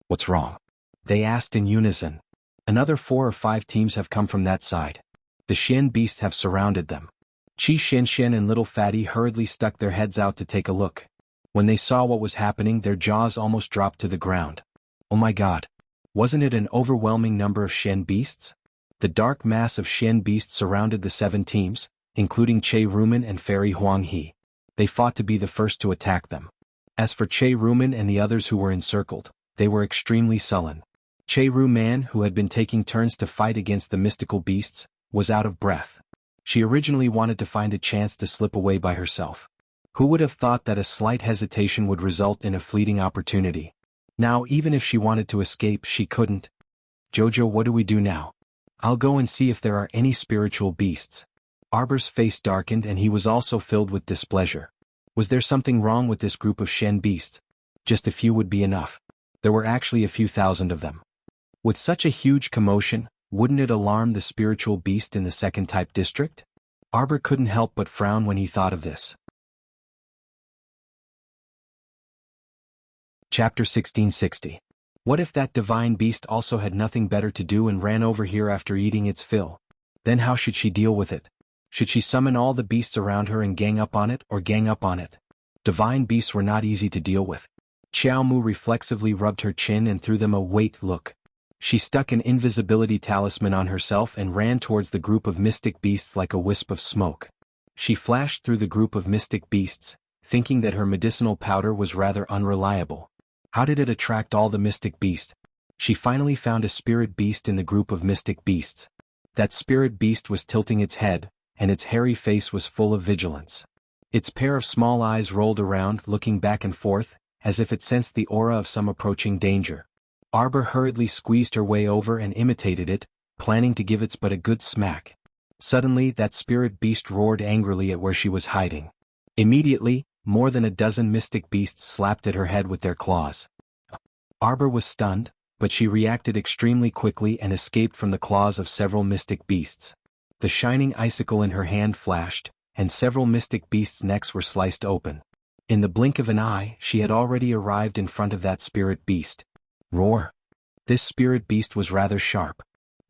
What's wrong? They asked in unison. Another 4 or 5 teams have come from that side. The Xian beasts have surrounded them. Qi Xianxian and little fatty hurriedly stuck their heads out to take a look. When they saw what was happening, their jaws almost dropped to the ground. Oh my god! Wasn't it an overwhelming number of Xian beasts? The dark mass of Xian beasts surrounded the 7 teams, including Che Rumen and Fairy Huang He. They fought to be the first to attack them. As for Che Rumen and the others who were encircled, they were extremely sullen. Che Ruman, who had been taking turns to fight against the mystical beasts, was out of breath. She originally wanted to find a chance to slip away by herself. Who would have thought that a slight hesitation would result in a fleeting opportunity? Now even if she wanted to escape, she couldn't. Jojo, what do we do now? I'll go and see if there are any spiritual beasts. Arbor's face darkened and he was also filled with displeasure. Was there something wrong with this group of Shen beasts? Just a few would be enough. There were actually a few thousand of them. With such a huge commotion, wouldn't it alarm the spiritual beast in the 2nd type district? Arbor couldn't help but frown when he thought of this. Chapter 1660. What if that divine beast also had nothing better to do and ran over here after eating its fill? Then how should she deal with it? Should she summon all the beasts around her and gang up on it, or gang up on it? Divine beasts were not easy to deal with. Xiao Mu reflexively rubbed her chin and threw them a wait look. She stuck an invisibility talisman on herself and ran towards the group of mystic beasts like a wisp of smoke. She flashed through the group of mystic beasts, thinking that her medicinal powder was rather unreliable. How did it attract all the mystic beasts? She finally found a spirit beast in the group of mystic beasts. That spirit beast was tilting its head, and its hairy face was full of vigilance. Its pair of small eyes rolled around, looking back and forth, as if it sensed the aura of some approaching danger. Arbor hurriedly squeezed her way over and imitated it, planning to give its butt a good smack. Suddenly that spirit beast roared angrily at where she was hiding. Immediately, more than a dozen mystic beasts slapped at her head with their claws. Arbor was stunned, but she reacted extremely quickly and escaped from the claws of several mystic beasts. The shining icicle in her hand flashed, and several mystic beasts' necks were sliced open. In the blink of an eye, she had already arrived in front of that spirit beast. Roar! This spirit beast was rather sharp.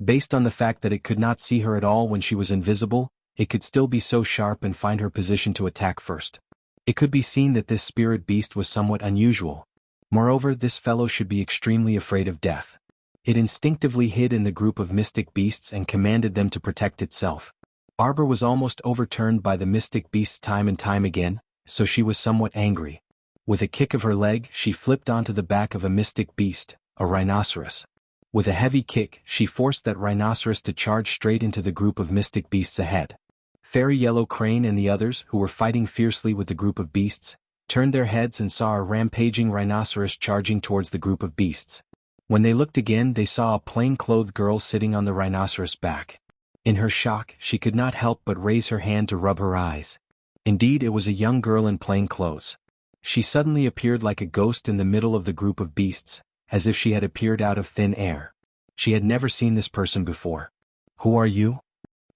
Based on the fact that it could not see her at all when she was invisible, it could still be so sharp and find her position to attack first. It could be seen that this spirit beast was somewhat unusual. Moreover, this fellow should be extremely afraid of death. It instinctively hid in the group of mystic beasts and commanded them to protect itself. Arbor was almost overturned by the mystic beasts time and time again, so she was somewhat angry. With a kick of her leg, she flipped onto the back of a mystic beast, a rhinoceros. With a heavy kick, she forced that rhinoceros to charge straight into the group of mystic beasts ahead. Fairy Yellow Crane and the others, who were fighting fiercely with the group of beasts, turned their heads and saw a rampaging rhinoceros charging towards the group of beasts. When they looked again, they saw a plain-clothed girl sitting on the rhinoceros' back. In her shock, she could not help but raise her hand to rub her eyes. Indeed, it was a young girl in plain clothes. She suddenly appeared like a ghost in the middle of the group of beasts, as if she had appeared out of thin air. She had never seen this person before. "Who are you?"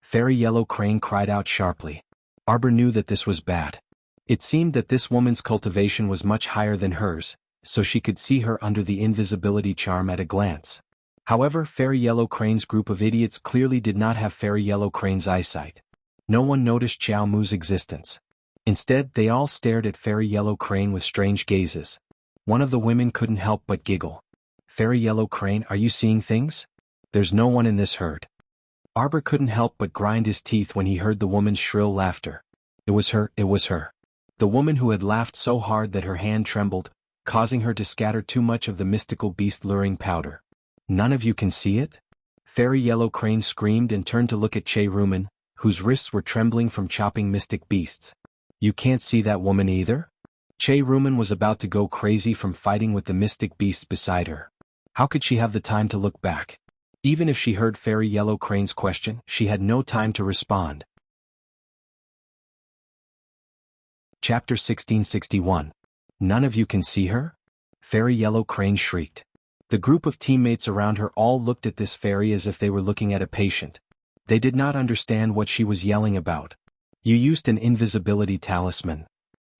Fairy Yellow Crane cried out sharply. Arbor knew that this was bad. It seemed that this woman's cultivation was much higher than hers, so she could see her under the invisibility charm at a glance. However, Fairy Yellow Crane's group of idiots clearly did not have Fairy Yellow Crane's eyesight. No one noticed Xiao Mu's existence. Instead, they all stared at Fairy Yellow Crane with strange gazes. One of the women couldn't help but giggle. "Fairy Yellow Crane, are you seeing things? There's no one in this herd." Arbor couldn't help but grind his teeth when he heard the woman's shrill laughter. It was her. The woman who had laughed so hard that her hand trembled, causing her to scatter too much of the mystical beast luring powder. "None of you can see it?" Fairy Yellow Crane screamed and turned to look at Che Rumen, whose wrists were trembling from chopping mystic beasts. You can't see that woman either? Che Rumen was about to go crazy from fighting with the mystic beasts beside her. How could she have the time to look back? Even if she heard Fairy Yellow Crane's question, she had no time to respond. Chapter 1661. None of you can see her? Fairy Yellow Crane shrieked. The group of teammates around her all looked at this fairy as if they were looking at a patient. They did not understand what she was yelling about. You used an invisibility talisman.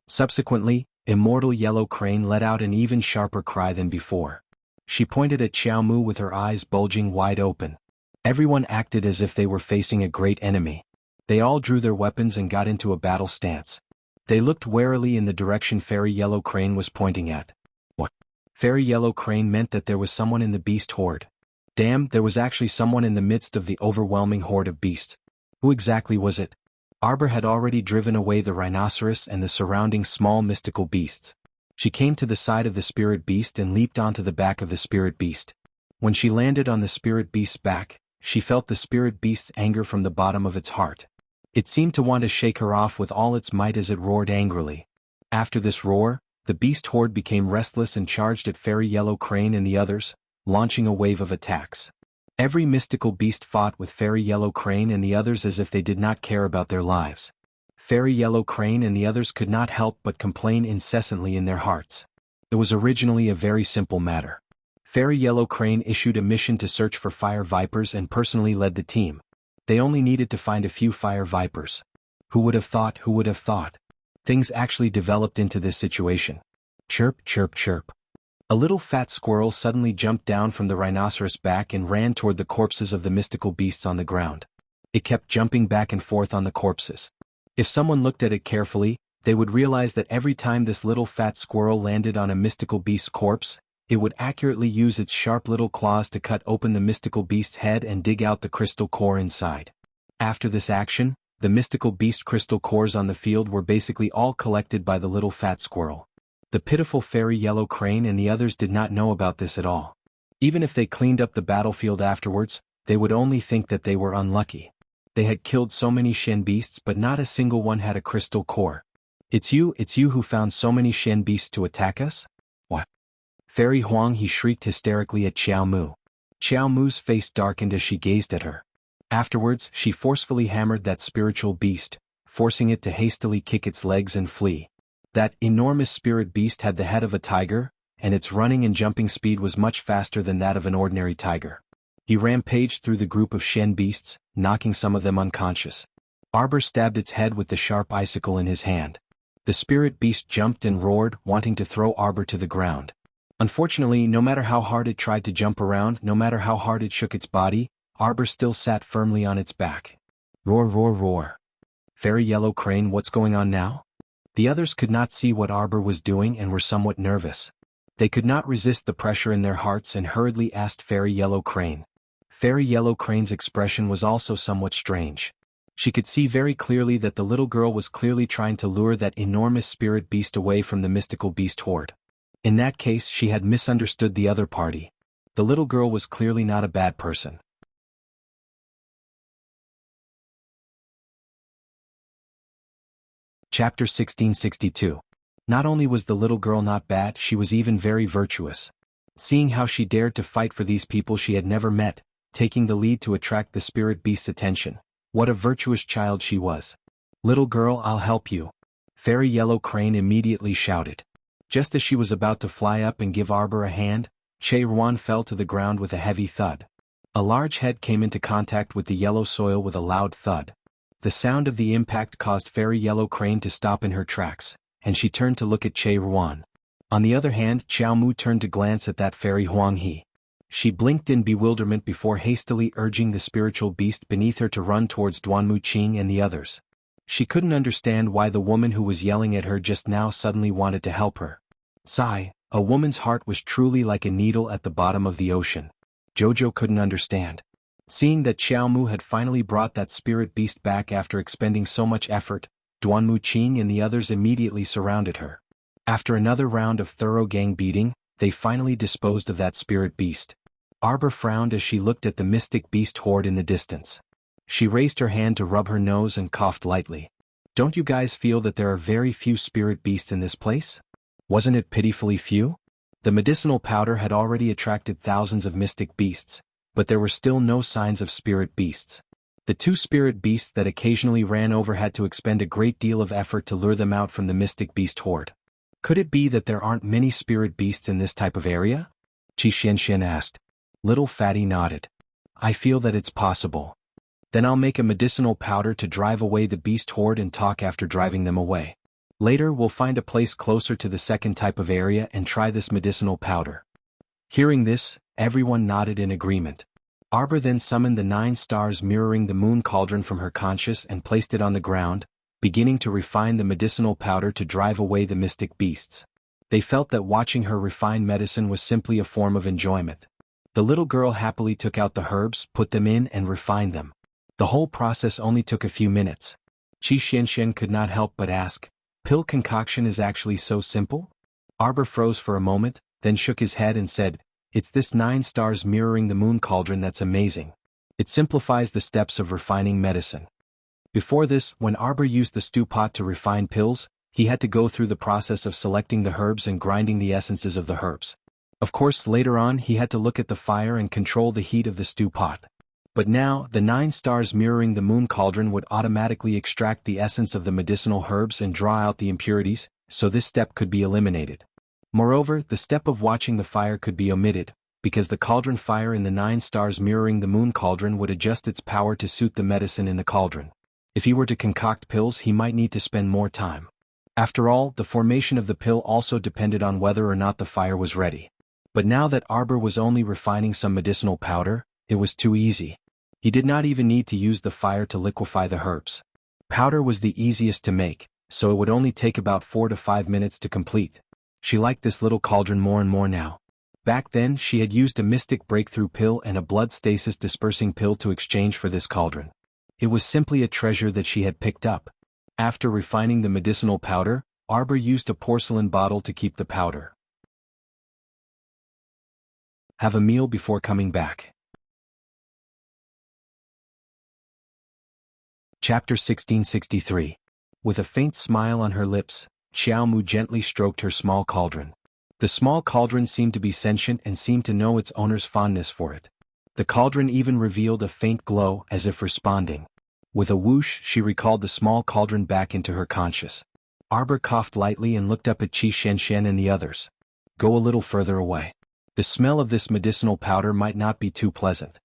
Subsequently, Immortal Yellow Crane let out an even sharper cry than before. She pointed at Xiao Mu with her eyes bulging wide open. Everyone acted as if they were facing a great enemy. They all drew their weapons and got into a battle stance. They looked warily in the direction Fairy Yellow Crane was pointing at. What? Fairy Yellow Crane meant that there was someone in the beast horde. Damn, there was actually someone in the midst of the overwhelming horde of beasts. Who exactly was it? Arbor had already driven away the rhinoceros and the surrounding small mystical beasts. She came to the side of the spirit beast and leaped onto the back of the spirit beast. When she landed on the spirit beast's back, she felt the spirit beast's anger from the bottom of its heart. It seemed to want to shake her off with all its might as it roared angrily. After this roar, the beast horde became restless and charged at Fairy Yellow Crane and the others, launching a wave of attacks. Every mystical beast fought with Fairy Yellow Crane and the others as if they did not care about their lives. Fairy Yellow Crane and the others could not help but complain incessantly in their hearts. It was originally a very simple matter. Fairy Yellow Crane issued a mission to search for fire vipers and personally led the team. They only needed to find a few fire vipers. Who would have thought? Who would have thought? Things actually developed into this situation. Chirp, chirp, chirp. A little fat squirrel suddenly jumped down from the rhinoceros back and ran toward the corpses of the mystical beasts on the ground. It kept jumping back and forth on the corpses. If someone looked at it carefully, they would realize that every time this little fat squirrel landed on a mystical beast's corpse, it would accurately use its sharp little claws to cut open the mystical beast's head and dig out the crystal core inside. After this action, the mystical beast crystal cores on the field were basically all collected by the little fat squirrel. The pitiful Fairy Yellow Crane and the others did not know about this at all. Even if they cleaned up the battlefield afterwards, they would only think that they were unlucky. They had killed so many Shen beasts but not a single one had a crystal core. It's you who found so many Shen beasts to attack us? What? Fairy Huang, he shrieked hysterically at Xiao Mu. Xiao Mu's face darkened as she gazed at her. Afterwards, she forcefully hammered that spiritual beast, forcing it to hastily kick its legs and flee. That enormous spirit beast had the head of a tiger, and its running and jumping speed was much faster than that of an ordinary tiger. He rampaged through the group of Shen beasts, knocking some of them unconscious. Arbor stabbed its head with the sharp icicle in his hand. The spirit beast jumped and roared, wanting to throw Arbor to the ground. Unfortunately, no matter how hard it tried to jump around, no matter how hard it shook its body, Arbor still sat firmly on its back. Roar, roar, roar. Fairy Yellow Crane, what's going on now? The others could not see what Arbor was doing and were somewhat nervous. They could not resist the pressure in their hearts and hurriedly asked Fairy Yellow Crane. Fairy Yellow Crane's expression was also somewhat strange. She could see very clearly that the little girl was clearly trying to lure that enormous spirit beast away from the mystical beast horde. In that case, she had misunderstood the other party. The little girl was clearly not a bad person. Chapter 1662. Not only was the little girl not bad, she was even very virtuous. Seeing how she dared to fight for these people she had never met, taking the lead to attract the spirit beast's attention. What a virtuous child she was. Little girl, I'll help you. Fairy Yellow Crane immediately shouted. Just as she was about to fly up and give Arbor a hand, Che Ruan fell to the ground with a heavy thud. A large head came into contact with the yellow soil with a loud thud. The sound of the impact caused Fairy Yellow Crane to stop in her tracks, and she turned to look at Che Ruan. On the other hand, Xiao Mu turned to glance at that Fairy Huang He. She blinked in bewilderment before hastily urging the spiritual beast beneath her to run towards Duanmu Qing and the others. She couldn't understand why the woman who was yelling at her just now suddenly wanted to help her. Sigh, a woman's heart was truly like a needle at the bottom of the ocean. Jojo couldn't understand. Seeing that Xiao Mu had finally brought that spirit beast back after expending so much effort, Duanmu Qing and the others immediately surrounded her. After another round of thorough gang beating, they finally disposed of that spirit beast. Arbor frowned as she looked at the mystic beast horde in the distance. She raised her hand to rub her nose and coughed lightly. Don't you guys feel that there are very few spirit beasts in this place? Wasn't it pitifully few? The medicinal powder had already attracted thousands of mystic beasts, but there were still no signs of spirit beasts. The two spirit beasts that occasionally ran over had to expend a great deal of effort to lure them out from the mystic beast horde. Could it be that there aren't many spirit beasts in this type of area? Qi Xianxian asked. Little Fatty nodded. I feel that it's possible. Then I'll make a medicinal powder to drive away the beast horde and talk after driving them away. Later we'll find a place closer to the second type of area and try this medicinal powder. Hearing this, everyone nodded in agreement. Arbor then summoned the 9 stars mirroring the moon cauldron from her conscious and placed it on the ground, beginning to refine the medicinal powder to drive away the mystic beasts. They felt that watching her refine medicine was simply a form of enjoyment. The little girl happily took out the herbs, put them in and refined them. The whole process only took a few minutes. Qi Xianxian could not help but ask, pill concoction is actually so simple? Arbor froze for a moment, then shook his head and said, it's this 9 stars mirroring the moon cauldron that's amazing. It simplifies the steps of refining medicine. Before this, when Arbor used the stew pot to refine pills, he had to go through the process of selecting the herbs and grinding the essences of the herbs. Of course, later on he had to look at the fire and control the heat of the stew pot. But now, the 9 stars mirroring the moon cauldron would automatically extract the essence of the medicinal herbs and draw out the impurities, so this step could be eliminated. Moreover, the step of watching the fire could be omitted, because the cauldron fire in the 9 stars mirroring the moon cauldron would adjust its power to suit the medicine in the cauldron. If he were to concoct pills, he might need to spend more time. After all, the formation of the pill also depended on whether or not the fire was ready. But now that Arbor was only refining some medicinal powder, it was too easy. He did not even need to use the fire to liquefy the herbs. Powder was the easiest to make, so it would only take about 4 to 5 minutes to complete. She liked this little cauldron more and more now. Back then, she had used a mystic breakthrough pill and a blood stasis dispersing pill to exchange for this cauldron. It was simply a treasure that she had picked up. After refining the medicinal powder, Arbor used a porcelain bottle to keep the powder. Have a meal before coming back. Chapter 1663. With a faint smile on her lips, Xiao Mu gently stroked her small cauldron. The small cauldron seemed to be sentient and seemed to know its owner's fondness for it. The cauldron even revealed a faint glow as if responding. With a whoosh, she recalled the small cauldron back into her conscious. Arbor coughed lightly and looked up at Qi Xianxian and the others. Go a little further away. The smell of this medicinal powder might not be too pleasant.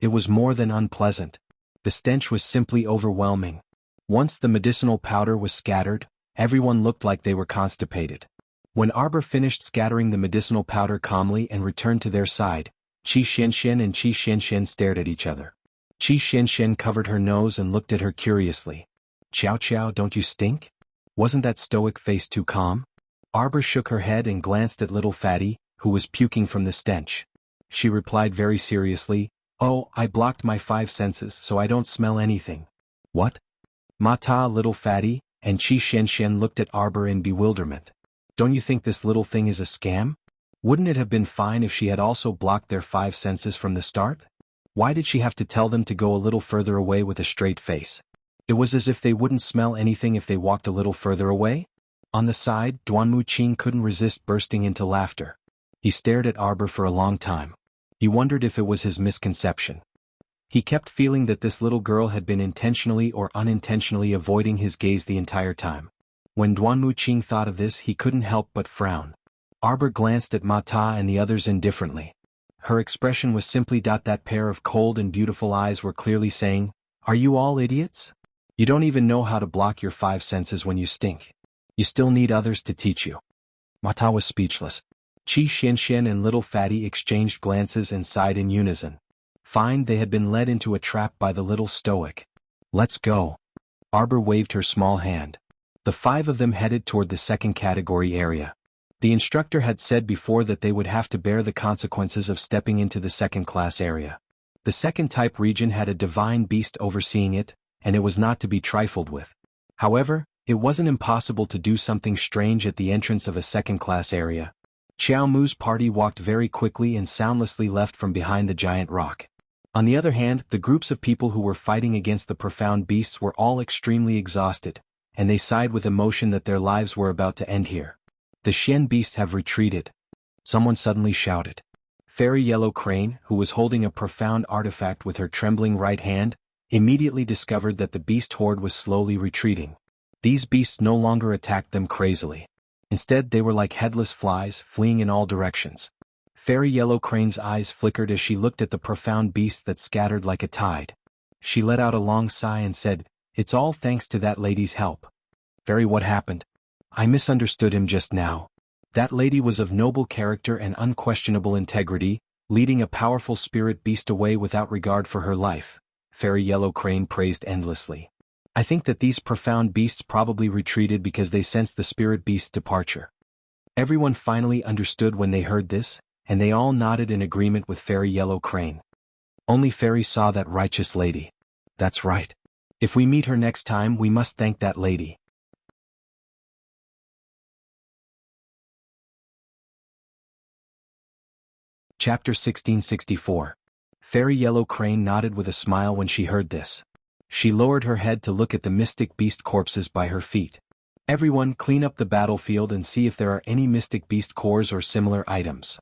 It was more than unpleasant. The stench was simply overwhelming. Once the medicinal powder was scattered, everyone looked like they were constipated. When Arbor finished scattering the medicinal powder calmly and returned to their side, Qi Xianxian and Qi Xianxian stared at each other. Qi Xianxian covered her nose and looked at her curiously. Qiao Qiao, don't you stink? Wasn't that stoic face too calm? Arbor shook her head and glanced at little Fatty, who was puking from the stench. She replied very seriously, oh, I blocked my 5 senses so I don't smell anything. What? Mata, little Fatty, and Qi Xianxian looked at Arbor in bewilderment. Don't you think this little thing is a scam? Wouldn't it have been fine if she had also blocked their 5 senses from the start? Why did she have to tell them to go a little further away with a straight face? It was as if they wouldn't smell anything if they walked a little further away? On the side, Duanmu Qing couldn't resist bursting into laughter. He stared at Arbor for a long time. He wondered if it was his misconception. He kept feeling that this little girl had been intentionally or unintentionally avoiding his gaze the entire time. When Duanmu Qing thought of this, he couldn't help but frown. Arbor glanced at Mata and the others indifferently. Her expression was simply that pair of cold and beautiful eyes were clearly saying, are you all idiots? You don't even know how to block your 5 senses when you stink. You still need others to teach you. Mata was speechless. Qi Xianxian and little Fatty exchanged glances and sighed in unison. Fine, they had been led into a trap by the little stoic. Let's go. Arbor waved her small hand. The 5 of them headed toward the second category area. The instructor had said before that they would have to bear the consequences of stepping into the second-class area. The second-type region had a divine beast overseeing it, and it was not to be trifled with. However, it wasn't impossible to do something strange at the entrance of a second-class area. Xiao Mu's party walked very quickly and soundlessly left from behind the giant rock. On the other hand, the groups of people who were fighting against the profound beasts were all extremely exhausted, and they sighed with emotion that their lives were about to end here. The Xian beasts have retreated. Someone suddenly shouted. Fairy Yellow Crane, who was holding a profound artifact with her trembling right hand, immediately discovered that the beast horde was slowly retreating. These beasts no longer attacked them crazily. Instead, they were like headless flies, fleeing in all directions. Fairy Yellow Crane's eyes flickered as she looked at the profound beasts that scattered like a tide. She let out a long sigh and said, "It's all thanks to that lady's help." "Fairy, what happened? I misunderstood him just now." That lady was of noble character and unquestionable integrity, leading a powerful spirit beast away without regard for her life, Fairy Yellow Crane praised endlessly. I think that these profound beasts probably retreated because they sensed the spirit beast's departure. Everyone finally understood when they heard this, and they all nodded in agreement with Fairy Yellow Crane. Only Fairy saw that righteous lady. That's right. If we meet her next time, we must thank that lady. Chapter 1664. Fairy Yellow Crane nodded with a smile when she heard this. She lowered her head to look at the mystic beast corpses by her feet. Everyone, clean up the battlefield and see if there are any mystic beast cores or similar items.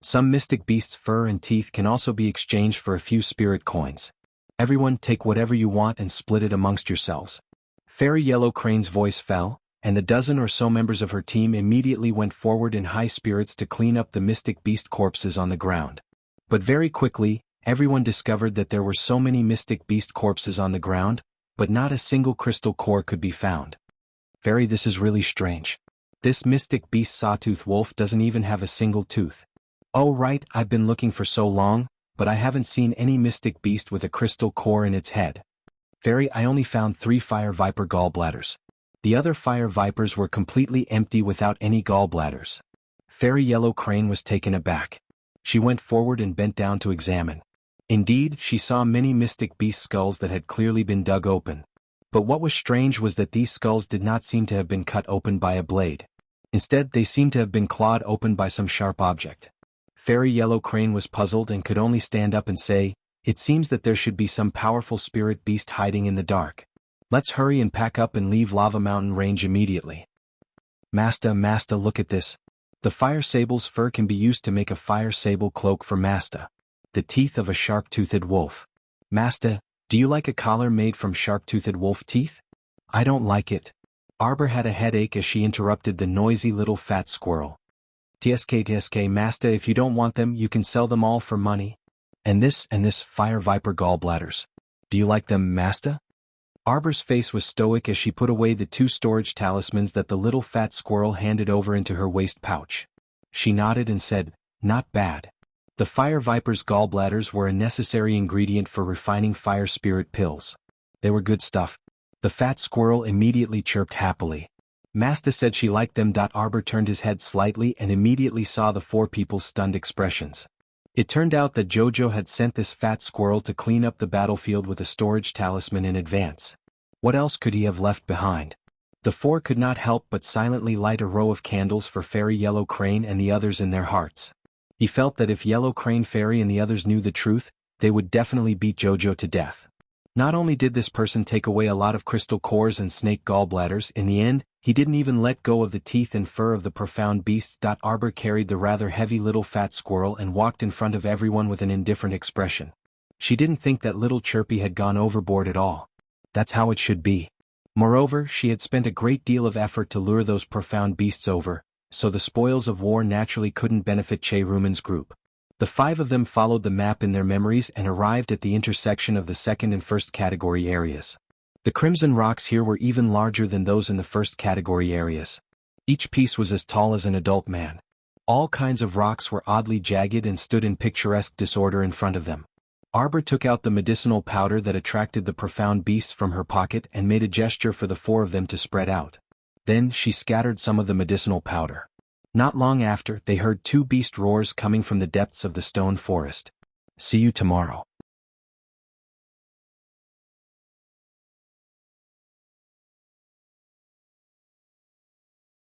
Some mystic beast's fur and teeth can also be exchanged for a few spirit coins. Everyone, take whatever you want and split it amongst yourselves. Fairy Yellow Crane's voice fell, and the dozen or so members of her team immediately went forward in high spirits to clean up the mystic beast corpses on the ground. But very quickly, everyone discovered that there were so many mystic beast corpses on the ground, but not a single crystal core could be found. Fairy, this is really strange. This mystic beast sawtooth wolf doesn't even have a single tooth. Oh right, I've been looking for so long, but I haven't seen any mystic beast with a crystal core in its head. Fairy, I only found 3 fire viper gallbladders. The other fire vipers were completely empty without any gallbladders. Fairy Yellow Crane was taken aback. She went forward and bent down to examine. Indeed, she saw many mystic beast skulls that had clearly been dug open. But what was strange was that these skulls did not seem to have been cut open by a blade. Instead, they seemed to have been clawed open by some sharp object. Fairy Yellow Crane was puzzled and could only stand up and say, "It seems that there should be some powerful spirit beast hiding in the dark. Let's hurry and pack up and leave Lava Mountain Range immediately." Master, look at this. The fire sable's fur can be used to make a fire sable cloak for Master. The teeth of a sharp-toothed wolf. Master, do you like a collar made from sharp-toothed wolf teeth? I don't like it. Arbor had a headache as she interrupted the noisy little fat squirrel. TSK, Master, if you don't want them, you can sell them all for money. And this fire viper gallbladders. Do you like them, Master? Arbor's face was stoic as she put away the 2 storage talismans that the little fat squirrel handed over into her waist pouch. She nodded and said, "Not bad." The fire viper's gallbladders were a necessary ingredient for refining fire spirit pills. They were good stuff. The fat squirrel immediately chirped happily. Master said she liked them. Arbor turned his head slightly and immediately saw the 4 people's stunned expressions. It turned out that Jojo had sent this fat squirrel to clean up the battlefield with a storage talisman in advance. What else could he have left behind? The 4 could not help but silently light a row of candles for Fairy Yellow Crane and the others in their hearts. He felt that if Yellow Crane Fairy and the others knew the truth, they would definitely beat Jojo to death. Not only did this person take away a lot of crystal cores and snake gallbladders, in the end, he didn't even let go of the teeth and fur of the profound beasts. Arbor carried the rather heavy little fat squirrel and walked in front of everyone with an indifferent expression. She didn't think that little Chirpy had gone overboard at all. That's how it should be. Moreover, she had spent a great deal of effort to lure those profound beasts over, so the spoils of war naturally couldn't benefit Che Ruman's group. The 5 of them followed the map in their memories and arrived at the intersection of the 2nd and 1st category areas. The crimson rocks here were even larger than those in the 1st category areas. Each piece was as tall as an adult man. All kinds of rocks were oddly jagged and stood in picturesque disorder in front of them. Arbor took out the medicinal powder that attracted the profound beasts from her pocket and made a gesture for the 4 of them to spread out. Then she scattered some of the medicinal powder. Not long after, they heard 2 beast roars coming from the depths of the stone forest. See you tomorrow.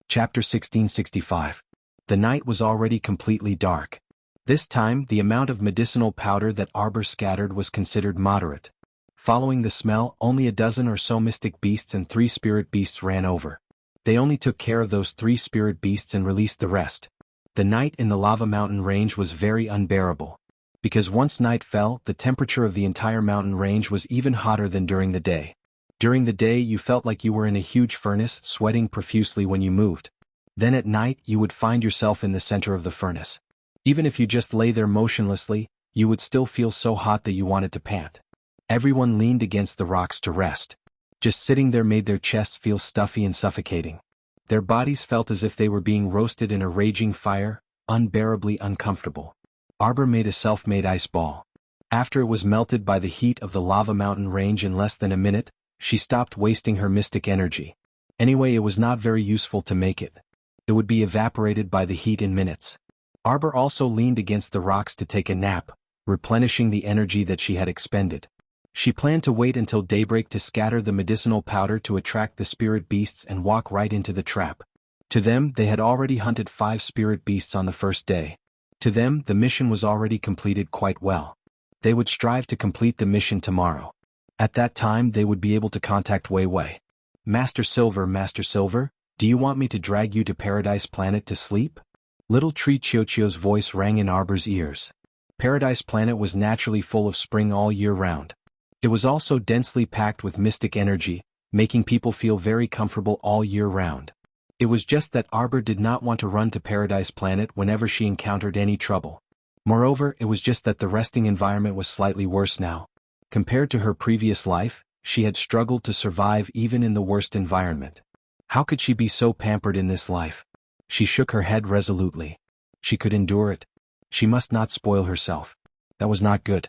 Chapter 1665. The night was already completely dark. This time, the amount of medicinal powder that Arbor scattered was considered moderate. Following the smell, only a dozen or so mystic beasts and 3 spirit beasts ran over. They only took care of those 3 spirit beasts and released the rest. The night in the lava mountain range was very unbearable. Because once night fell, the temperature of the entire mountain range was even hotter than during the day. During the day you felt like you were in a huge furnace, sweating profusely when you moved. Then at night you would find yourself in the center of the furnace. Even if you just lay there motionlessly, you would still feel so hot that you wanted to pant. Everyone leaned against the rocks to rest. Just sitting there made their chests feel stuffy and suffocating. Their bodies felt as if they were being roasted in a raging fire, unbearably uncomfortable. Arbor made a self-made ice ball. After it was melted by the heat of the lava mountain range in less than a minute, she stopped wasting her mystic energy. Anyway, it was not very useful to make it. It would be evaporated by the heat in minutes. Arbor also leaned against the rocks to take a nap, replenishing the energy that she had expended. She planned to wait until daybreak to scatter the medicinal powder to attract the spirit beasts and walk right into the trap. To them, they had already hunted 5 spirit beasts on the first day. To them, the mission was already completed quite well. They would strive to complete the mission tomorrow. At that time, they would be able to contact Wei Wei. Master Silver, do you want me to drag you to Paradise Planet to sleep? Little Tree Chiochio's voice rang in Arbor's ears. Paradise Planet was naturally full of spring all year round. It was also densely packed with mystic energy, making people feel very comfortable all year round. It was just that Arbor did not want to run to Paradise Planet whenever she encountered any trouble. Moreover, it was just that the resting environment was slightly worse now. Compared to her previous life, she had struggled to survive even in the worst environment. How could she be so pampered in this life? She shook her head resolutely. She could endure it. She must not spoil herself. That was not good.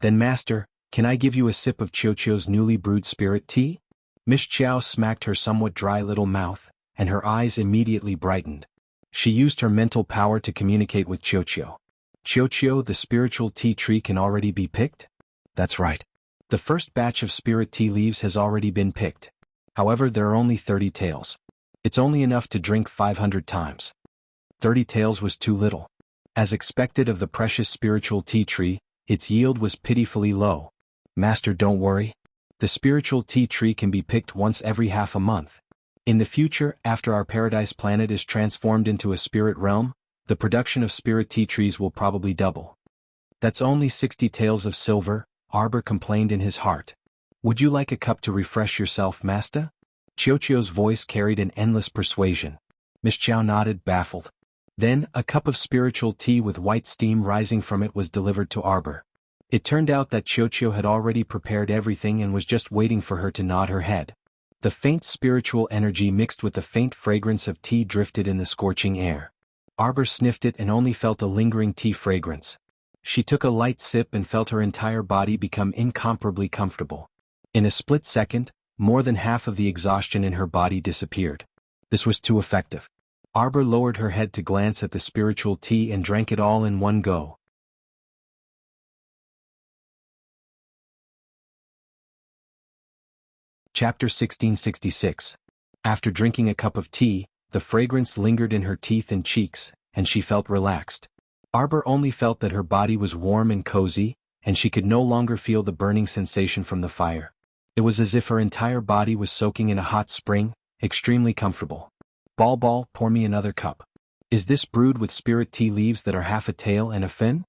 Then Master, can I give you a sip of Chiochio's newly brewed spirit tea? Miss Chiao smacked her somewhat dry little mouth, and her eyes immediately brightened. She used her mental power to communicate with Chiochio. Chiochio, the spiritual tea tree can already be picked? That's right. The first batch of spirit tea leaves has already been picked. However, there are only 30 tails. It's only enough to drink 500 times. 30 tails was too little. As expected of the precious spiritual tea tree, its yield was pitifully low. Master, don't worry. The spiritual tea tree can be picked once every half a month. In the future, after our Paradise Planet is transformed into a spirit realm, the production of spirit tea trees will probably double. That's only 60 taels of silver, Arbor complained in his heart. Would you like a cup to refresh yourself, Master? Chiochio's voice carried an endless persuasion. Miss Chiao nodded, baffled. Then, a cup of spiritual tea with white steam rising from it was delivered to Arbor. It turned out that Chiochio had already prepared everything and was just waiting for her to nod her head. The faint spiritual energy mixed with the faint fragrance of tea drifted in the scorching air. Arbor sniffed it and only felt a lingering tea fragrance. She took a light sip and felt her entire body become incomparably comfortable. In a split second, more than half of the exhaustion in her body disappeared. This was too effective. Arbor lowered her head to glance at the spiritual tea and drank it all in one go. Chapter 1666. After drinking a cup of tea, the fragrance lingered in her teeth and cheeks, and she felt relaxed. Arbor only felt that her body was warm and cozy, and she could no longer feel the burning sensation from the fire. It was as if her entire body was soaking in a hot spring, extremely comfortable. Ball, pour me another cup. Is this brewed with spirit tea leaves that are half a tael and a fin?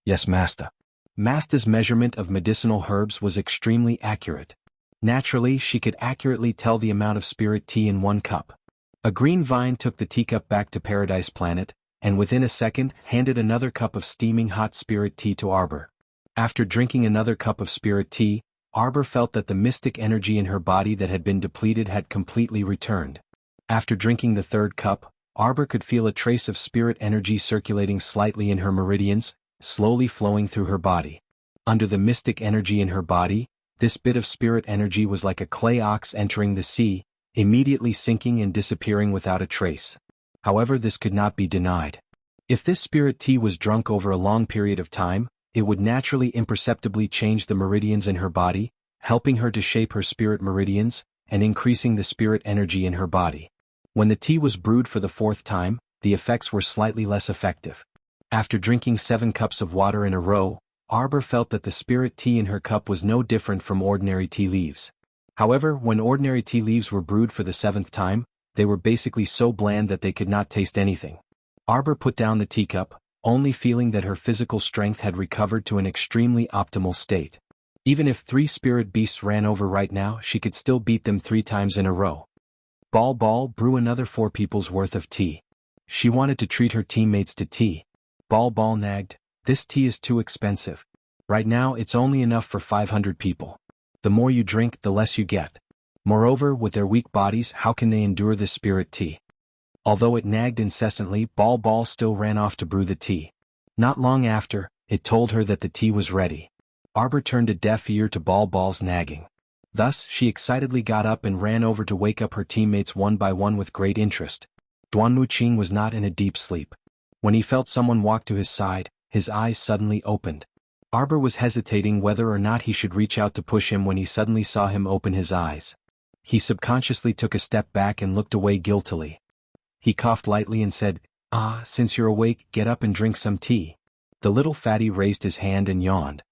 Yes, Master. Masta's measurement of medicinal herbs was extremely accurate. Naturally, she could accurately tell the amount of spirit tea in one cup. A green vine took the teacup back to Paradise Planet, and within a second handed another cup of steaming hot spirit tea to Arbor. After drinking another cup of spirit tea, Arbor felt that the mystic energy in her body that had been depleted had completely returned. After drinking the third cup, Arbor could feel a trace of spirit energy circulating slightly in her meridians, slowly flowing through her body. Under the mystic energy in her body, this bit of spirit energy was like a clay ox entering the sea, immediately sinking and disappearing without a trace. However, this could not be denied. If this spirit tea was drunk over a long period of time, it would naturally imperceptibly change the meridians in her body, helping her to shape her spirit meridians, and increasing the spirit energy in her body. When the tea was brewed for the fourth time, the effects were slightly less effective. After drinking 7 cups of water in a row, Arbor felt that the spirit tea in her cup was no different from ordinary tea leaves. However, when ordinary tea leaves were brewed for the 7th time, they were basically so bland that they could not taste anything. Arbor put down the teacup, only feeling that her physical strength had recovered to an extremely optimal state. Even if 3 spirit beasts ran over right now, she could still beat them 3 times in a row. Ball, brew another 4 people's worth of tea. She wanted to treat her teammates to tea. Ball nagged, this tea is too expensive. Right now it's only enough for 500 people. The more you drink, the less you get. Moreover, with their weak bodies, how can they endure this spirit tea? Although it nagged incessantly, Ball still ran off to brew the tea. Not long after, it told her that the tea was ready. Arbor turned a deaf ear to Ball's nagging. Thus, she excitedly got up and ran over to wake up her teammates one by one with great interest. Duanmuqing was not in a deep sleep. When he felt someone walk to his side, his eyes suddenly opened. Arbor was hesitating whether or not he should reach out to push him when he suddenly saw him open his eyes. He subconsciously took a step back and looked away guiltily. He coughed lightly and said, since you're awake, get up and drink some tea. The little fatty raised his hand and yawned.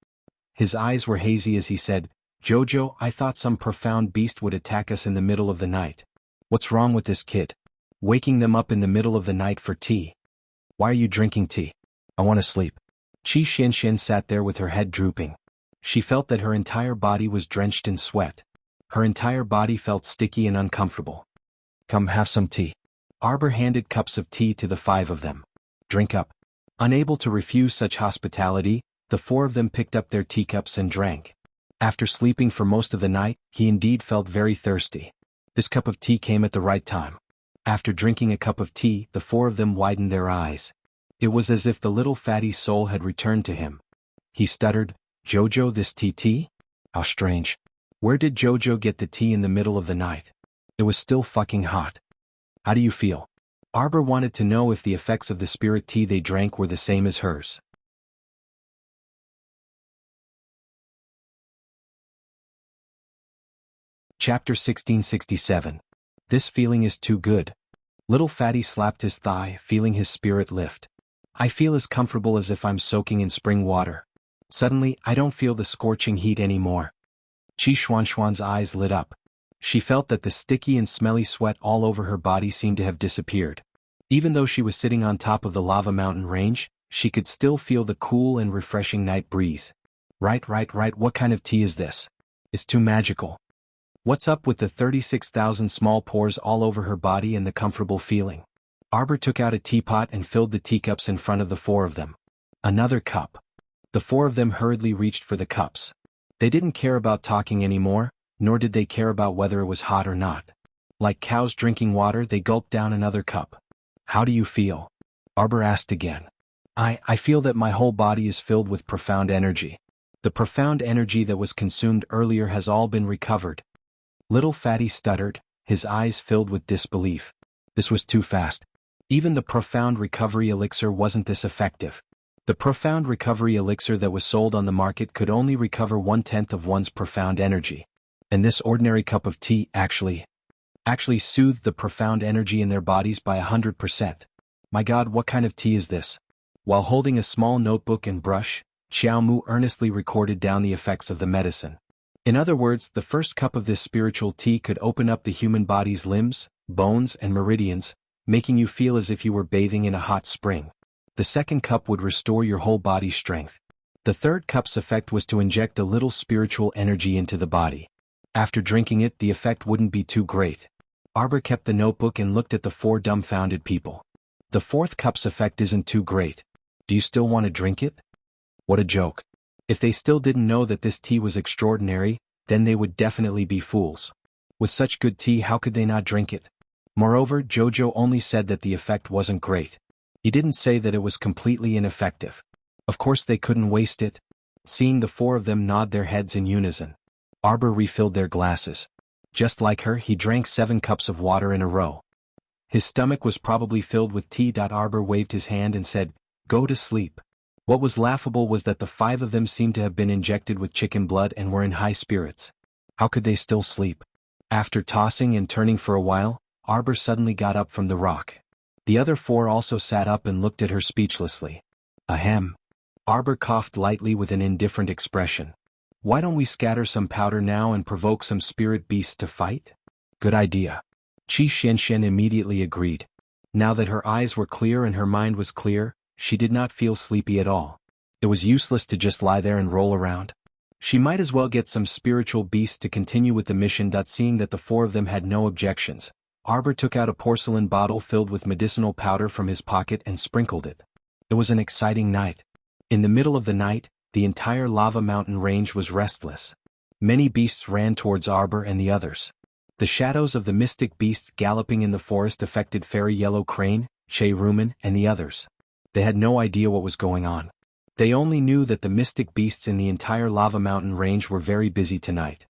His eyes were hazy as he said, Jojo, I thought some profound beast would attack us in the middle of the night. What's wrong with this kid? Waking them up in the middle of the night for tea. Why are you drinking tea? I want to sleep. Qi Xianxian sat there with her head drooping. She felt that her entire body was drenched in sweat. Her entire body felt sticky and uncomfortable. Come have some tea. Arbor handed cups of tea to the 5 of them. Drink up. Unable to refuse such hospitality, the 4 of them picked up their teacups and drank. After sleeping for most of the night, he indeed felt very thirsty. This cup of tea came at the right time. After drinking a cup of tea, the 4 of them widened their eyes. It was as if the little fatty's soul had returned to him. He stuttered, Jojo, this tea? How strange. Where did Jojo get the tea in the middle of the night? It was still fucking hot. How do you feel? Arbor wanted to know if the effects of the spirit tea they drank were the same as hers. Chapter 1667. This feeling is too good. Little Fatty slapped his thigh, feeling his spirit lift. I feel as comfortable as if I'm soaking in spring water. Suddenly, I don't feel the scorching heat anymore. Qi Xuanxuan's eyes lit up. She felt that the sticky and smelly sweat all over her body seemed to have disappeared. Even though she was sitting on top of the lava mountain range, she could still feel the cool and refreshing night breeze. Right, what kind of tea is this? It's too magical. What's up with the 36,000 small pores all over her body and the comfortable feeling? Arbor took out a teapot and filled the teacups in front of the 4 of them. Another cup. The 4 of them hurriedly reached for the cups. They didn't care about talking anymore, nor did they care about whether it was hot or not. Like cows drinking water, they gulped down another cup. How do you feel? Arbor asked again. I feel that my whole body is filled with profound energy. The profound energy that was consumed earlier has all been recovered. Little Fatty stuttered, his eyes filled with disbelief. This was too fast. Even the profound recovery elixir wasn't this effective. The profound recovery elixir that was sold on the market could only recover 1/10 of one's profound energy. And this ordinary cup of tea actually soothed the profound energy in their bodies by 100%. My God, what kind of tea is this? While holding a small notebook and brush, Qiao Mu earnestly recorded down the effects of the medicine. In other words, the first cup of this spiritual tea could open up the human body's limbs, bones, and meridians, making you feel as if you were bathing in a hot spring. The second cup would restore your whole body's strength. The third cup's effect was to inject a little spiritual energy into the body. After drinking it, the effect wouldn't be too great. Arbor kept the notebook and looked at the 4 dumbfounded people. The 4th cup's effect isn't too great. Do you still want to drink it? What a joke. If they still didn't know that this tea was extraordinary, then they would definitely be fools. With such good tea, how could they not drink it? Moreover, Jojo only said that the effect wasn't great. He didn't say that it was completely ineffective. Of course they couldn't waste it. Seeing the 4 of them nod their heads in unison, Arbor refilled their glasses. Just like her, he drank 7 cups of water in a row. His stomach was probably filled with tea. Arbor waved his hand and said, Go to sleep. What was laughable was that the 5 of them seemed to have been injected with chicken blood and were in high spirits. How could they still sleep? After tossing and turning for a while, Arbor suddenly got up from the rock. The other four also sat up and looked at her speechlessly. Ahem. Arbor coughed lightly with an indifferent expression. Why don't we scatter some powder now and provoke some spirit beasts to fight? Good idea. Qi Xianxian immediately agreed. Now that her eyes were clear and her mind was clear, she did not feel sleepy at all. It was useless to just lie there and roll around. She might as well get some spiritual beasts to continue with the mission. Seeing that the four of them had no objections, Arbor took out a porcelain bottle filled with medicinal powder from his pocket and sprinkled it. It was an exciting night. In the middle of the night, the entire lava mountain range was restless. Many beasts ran towards Arbor and the others. The shadows of the mystic beasts galloping in the forest affected Fairy Yellow Crane, Che Rumen, and the others. They had no idea what was going on. They only knew that the mystic beasts in the entire lava mountain range were very busy tonight.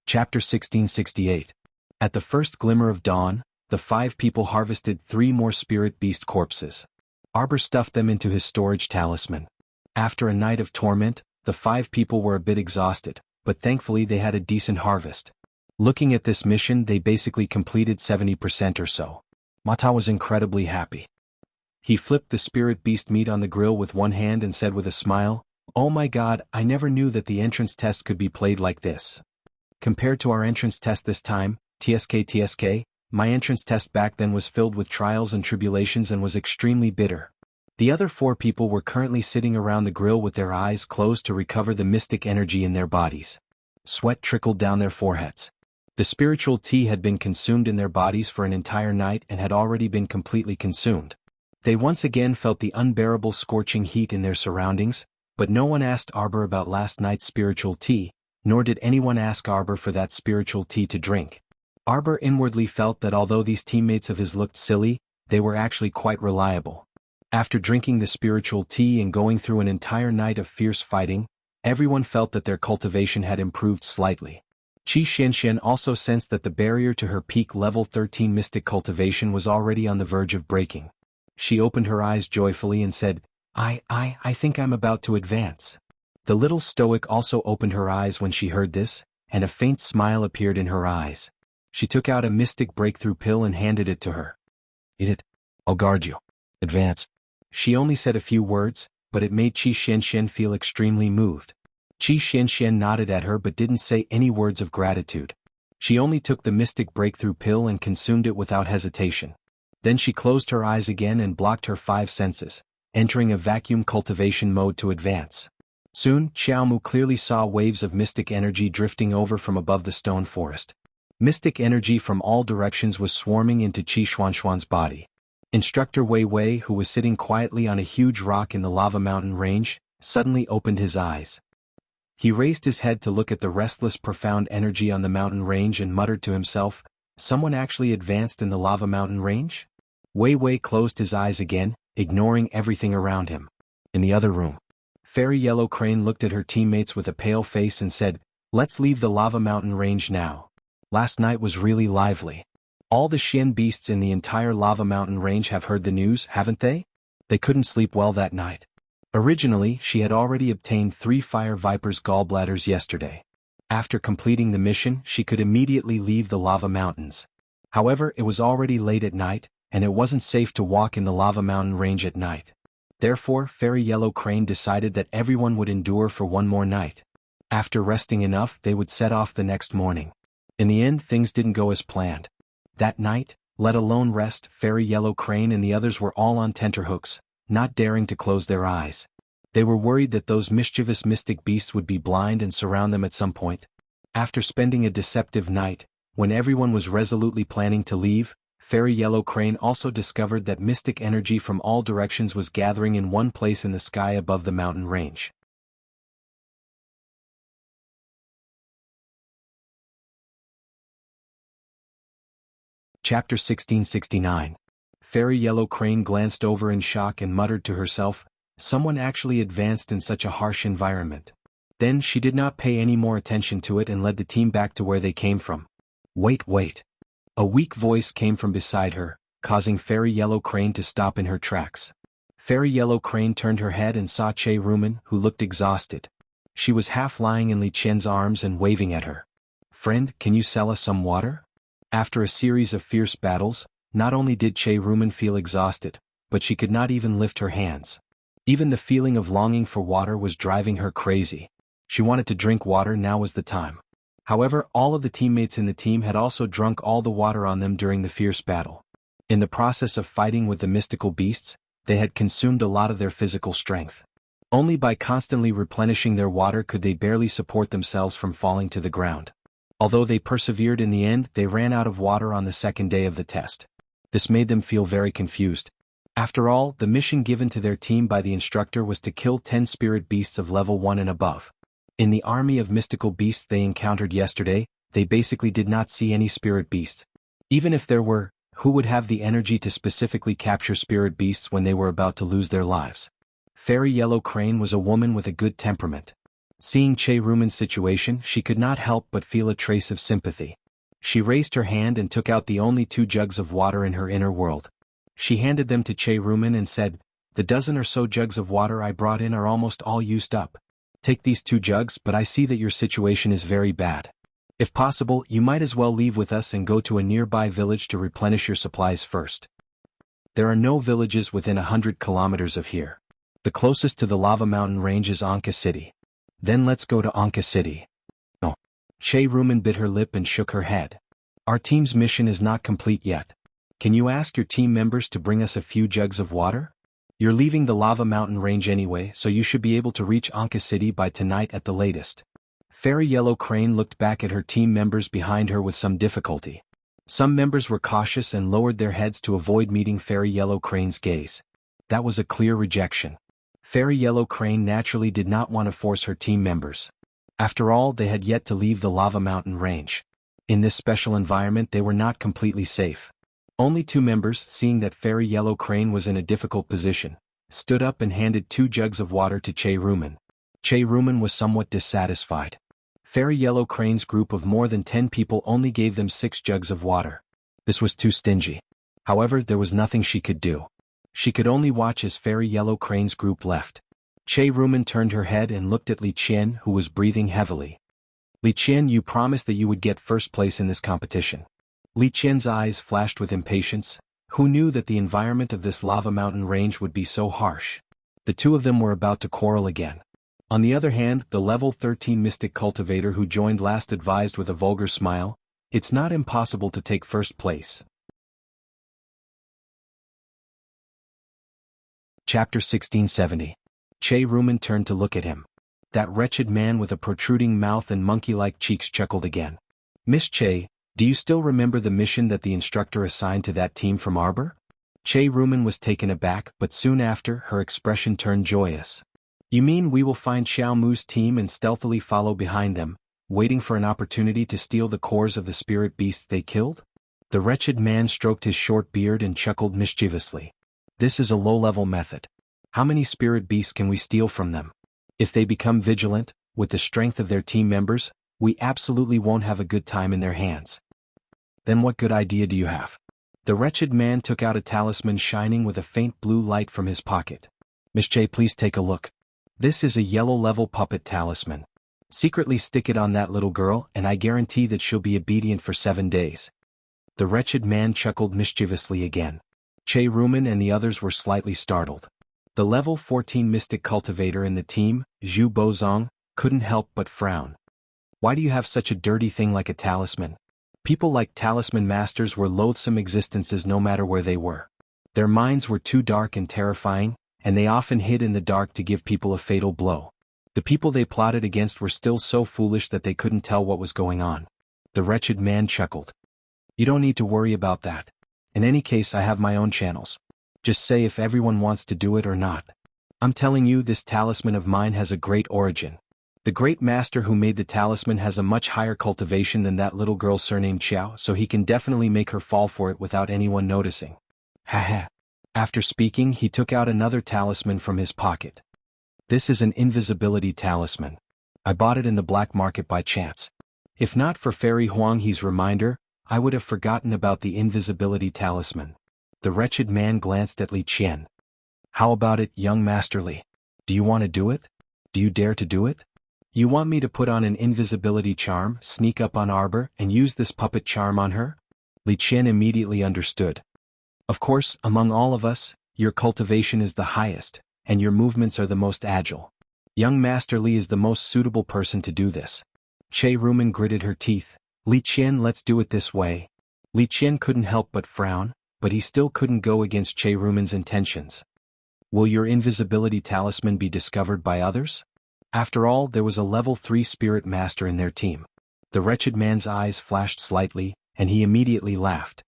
Chapter 1668. At the first glimmer of dawn, the 5 people harvested 3 more spirit beast corpses. Arbor stuffed them into his storage talisman. After a night of torment, the 5 people were a bit exhausted, but thankfully they had a decent harvest. Looking at this mission, they basically completed 70% or so. Mata was incredibly happy. He flipped the spirit beast meat on the grill with one hand and said with a smile, "Oh my god, I never knew that the entrance test could be played like this. Compared to our entrance test this time, TSK, my entrance test back then was filled with trials and tribulations and was extremely bitter." The other 4 people were currently sitting around the grill with their eyes closed to recover the mystic energy in their bodies. Sweat trickled down their foreheads. The spiritual tea had been consumed in their bodies for an entire night and had already been completely consumed. They once again felt the unbearable scorching heat in their surroundings, but no one asked Arbor about last night's spiritual tea, nor did anyone ask Arbor for that spiritual tea to drink. Arbor inwardly felt that although these teammates of his looked silly, they were actually quite reliable. After drinking the spiritual tea and going through an entire night of fierce fighting, everyone felt that their cultivation had improved slightly. Qi Xianxian also sensed that the barrier to her peak level 13 mystic cultivation was already on the verge of breaking. She opened her eyes joyfully and said, I think I'm about to advance." The little stoic also opened her eyes when she heard this, and a faint smile appeared in her eyes. She took out a mystic breakthrough pill and handed it to her. "Eat it. I'll guard you. Advance." She only said a few words, but it made Qi Xianxian feel extremely moved. Qi Xianxian nodded at her but didn't say any words of gratitude. She only took the mystic breakthrough pill and consumed it without hesitation. Then she closed her eyes again and blocked her 5 senses, entering a vacuum cultivation mode to advance. Soon, Xiaomu clearly saw waves of mystic energy drifting over from above the stone forest. Mystic energy from all directions was swarming into Qi Xuanxuan's body. Instructor Wei Wei, who was sitting quietly on a huge rock in the lava mountain range, suddenly opened his eyes. He raised his head to look at the restless profound energy on the mountain range and muttered to himself, "Someone actually advanced in the lava mountain range?" Wei Wei closed his eyes again, ignoring everything around him. In the other room, Fairy Yellow Crane looked at her teammates with a pale face and said, "Let's leave the lava mountain range now. Last night was really lively. All the Xian beasts in the entire lava mountain range have heard the news, haven't they? They couldn't sleep well that night." Originally, she had already obtained 3 fire vipers' gallbladders yesterday. After completing the mission, she could immediately leave the lava mountains. However, it was already late at night, and it wasn't safe to walk in the lava mountain range at night. Therefore, Fairy Yellow Crane decided that everyone would endure for one more night. After resting enough, they would set off the next morning. In the end, things didn't go as planned. That night, let alone rest, Fairy Yellow Crane and the others were all on tenterhooks, not daring to close their eyes. They were worried that those mischievous mystic beasts would be blind and surround them at some point. After spending a deceptive night, when everyone was resolutely planning to leave, Fairy Yellow Crane also discovered that mystic energy from all directions was gathering in one place in the sky above the mountain range. Chapter 1669. Fairy Yellow Crane glanced over in shock and muttered to herself, "Someone actually advanced in such a harsh environment." Then she did not pay any more attention to it and led the team back to where they came from. Wait. A weak voice came from beside her, causing Fairy Yellow Crane to stop in her tracks. Fairy Yellow Crane turned her head and saw Che Rumen, who looked exhausted. She was half lying in Li Qian's arms and waving at her. "Friend, can you sell us some water?" After a series of fierce battles, not only did Che Rumen feel exhausted, but she could not even lift her hands. Even the feeling of longing for water was driving her crazy. She wanted to drink water. Now was the time. However, all of the teammates in the team had also drunk all the water on them during the fierce battle. In the process of fighting with the mystical beasts, they had consumed a lot of their physical strength. Only by constantly replenishing their water could they barely support themselves from falling to the ground. Although they persevered in the end, they ran out of water on the second day of the test. This made them feel very confused. After all, the mission given to their team by the instructor was to kill 10 spirit beasts of level 1 and above. In the army of mystical beasts they encountered yesterday, they basically did not see any spirit beasts. Even if there were, who would have the energy to specifically capture spirit beasts when they were about to lose their lives? Fairy Yellow Crane was a woman with a good temperament. Seeing Che Rumen's situation, she could not help but feel a trace of sympathy. She raised her hand and took out the only 2 jugs of water in her inner world. She handed them to Che Rumen and said, "The dozen or so jugs of water I brought in are almost all used up. Take these 2 jugs, but I see that your situation is very bad. If possible, you might as well leave with us and go to a nearby village to replenish your supplies first. There are no villages within 100 kilometers of here. The closest to the lava mountain range is Anka City. Then let's go to Anka City." No. Che Rumen bit her lip and shook her head. "Our team's mission is not complete yet. Can you ask your team members to bring us a few jugs of water? You're leaving the lava mountain range anyway, so you should be able to reach Anka City by tonight at the latest." Fairy Yellow Crane looked back at her team members behind her with some difficulty. Some members were cautious and lowered their heads to avoid meeting Fairy Yellow Crane's gaze. That was a clear rejection. Fairy Yellow Crane naturally did not want to force her team members. After all, they had yet to leave the lava mountain range. In this special environment they were not completely safe. Only 2 members, seeing that Fairy Yellow Crane was in a difficult position, stood up and handed 2 jugs of water to Che Rumen. Che Rumen was somewhat dissatisfied. Fairy Yellow Crane's group of more than 10 people only gave them 6 jugs of water. This was too stingy. However, there was nothing she could do. She could only watch as Fairy Yellow Crane's group left. Che Rumen turned her head and looked at Li Qian, who was breathing heavily. "Li Qian, you promised that you would get first place in this competition." Li Qian's eyes flashed with impatience. Who knew that the environment of this lava mountain range would be so harsh? The 2 of them were about to quarrel again. On the other hand, the level 13 mystic cultivator who joined last advised with a vulgar smile, "It's not impossible to take first place." Chapter 1670. Che Rumen turned to look at him. That wretched man with a protruding mouth and monkey-like cheeks chuckled again. "Miss Che, do you still remember the mission that the instructor assigned to that team from Arbor?" Che Rumen was taken aback, but soon after, her expression turned joyous. "You mean we will find Xiao Mu's team and stealthily follow behind them, waiting for an opportunity to steal the cores of the spirit beasts they killed?" The wretched man stroked his short beard and chuckled mischievously. "This is a low-level method. How many spirit beasts can we steal from them? If they become vigilant, with the strength of their team members, we absolutely won't have a good time in their hands." "Then what good idea do you have?" The wretched man took out a talisman shining with a faint blue light from his pocket. "Miss Che, please take a look. This is a yellow-level puppet talisman. Secretly stick it on that little girl and I guarantee that she'll be obedient for 7 days." The wretched man chuckled mischievously again. Che Rumen and the others were slightly startled. The level 14 mystic cultivator in the team, Zhu Bozong, couldn't help but frown. "Why do you have such a dirty thing like a talisman?" People like talisman masters were loathsome existences no matter where they were. Their minds were too dark and terrifying, and they often hid in the dark to give people a fatal blow. The people they plotted against were still so foolish that they couldn't tell what was going on. The wretched man chuckled. "You don't need to worry about that. In any case, I have my own channels. Just say if everyone wants to do it or not. I'm telling you, this talisman of mine has a great origin. The great master who made the talisman has a much higher cultivation than that little girl surnamed Xiao, so he can definitely make her fall for it without anyone noticing." Ha. After speaking, he took out another talisman from his pocket. "This is an invisibility talisman. I bought it in the black market by chance. If not for Fairy Huanghe's reminder, I would have forgotten about the invisibility talisman." The wretched man glanced at Li Qian. "How about it, young Master Li? Do you want to do it? Do you dare to do it? You want me to put on an invisibility charm, sneak up on Arbor, and use this puppet charm on her?" Li Qian immediately understood. Of course, among all of us, your cultivation is the highest, and your movements are the most agile. Young Master Li is the most suitable person to do this. Che Rumen gritted her teeth. Li Qian, let's do it this way. Li Qian couldn't help but frown, but he still couldn't go against Che Rumen's intentions. Will your invisibility talisman be discovered by others? After all, there was a level 3 spirit master in their team. The wretched man's eyes flashed slightly, and he immediately laughed.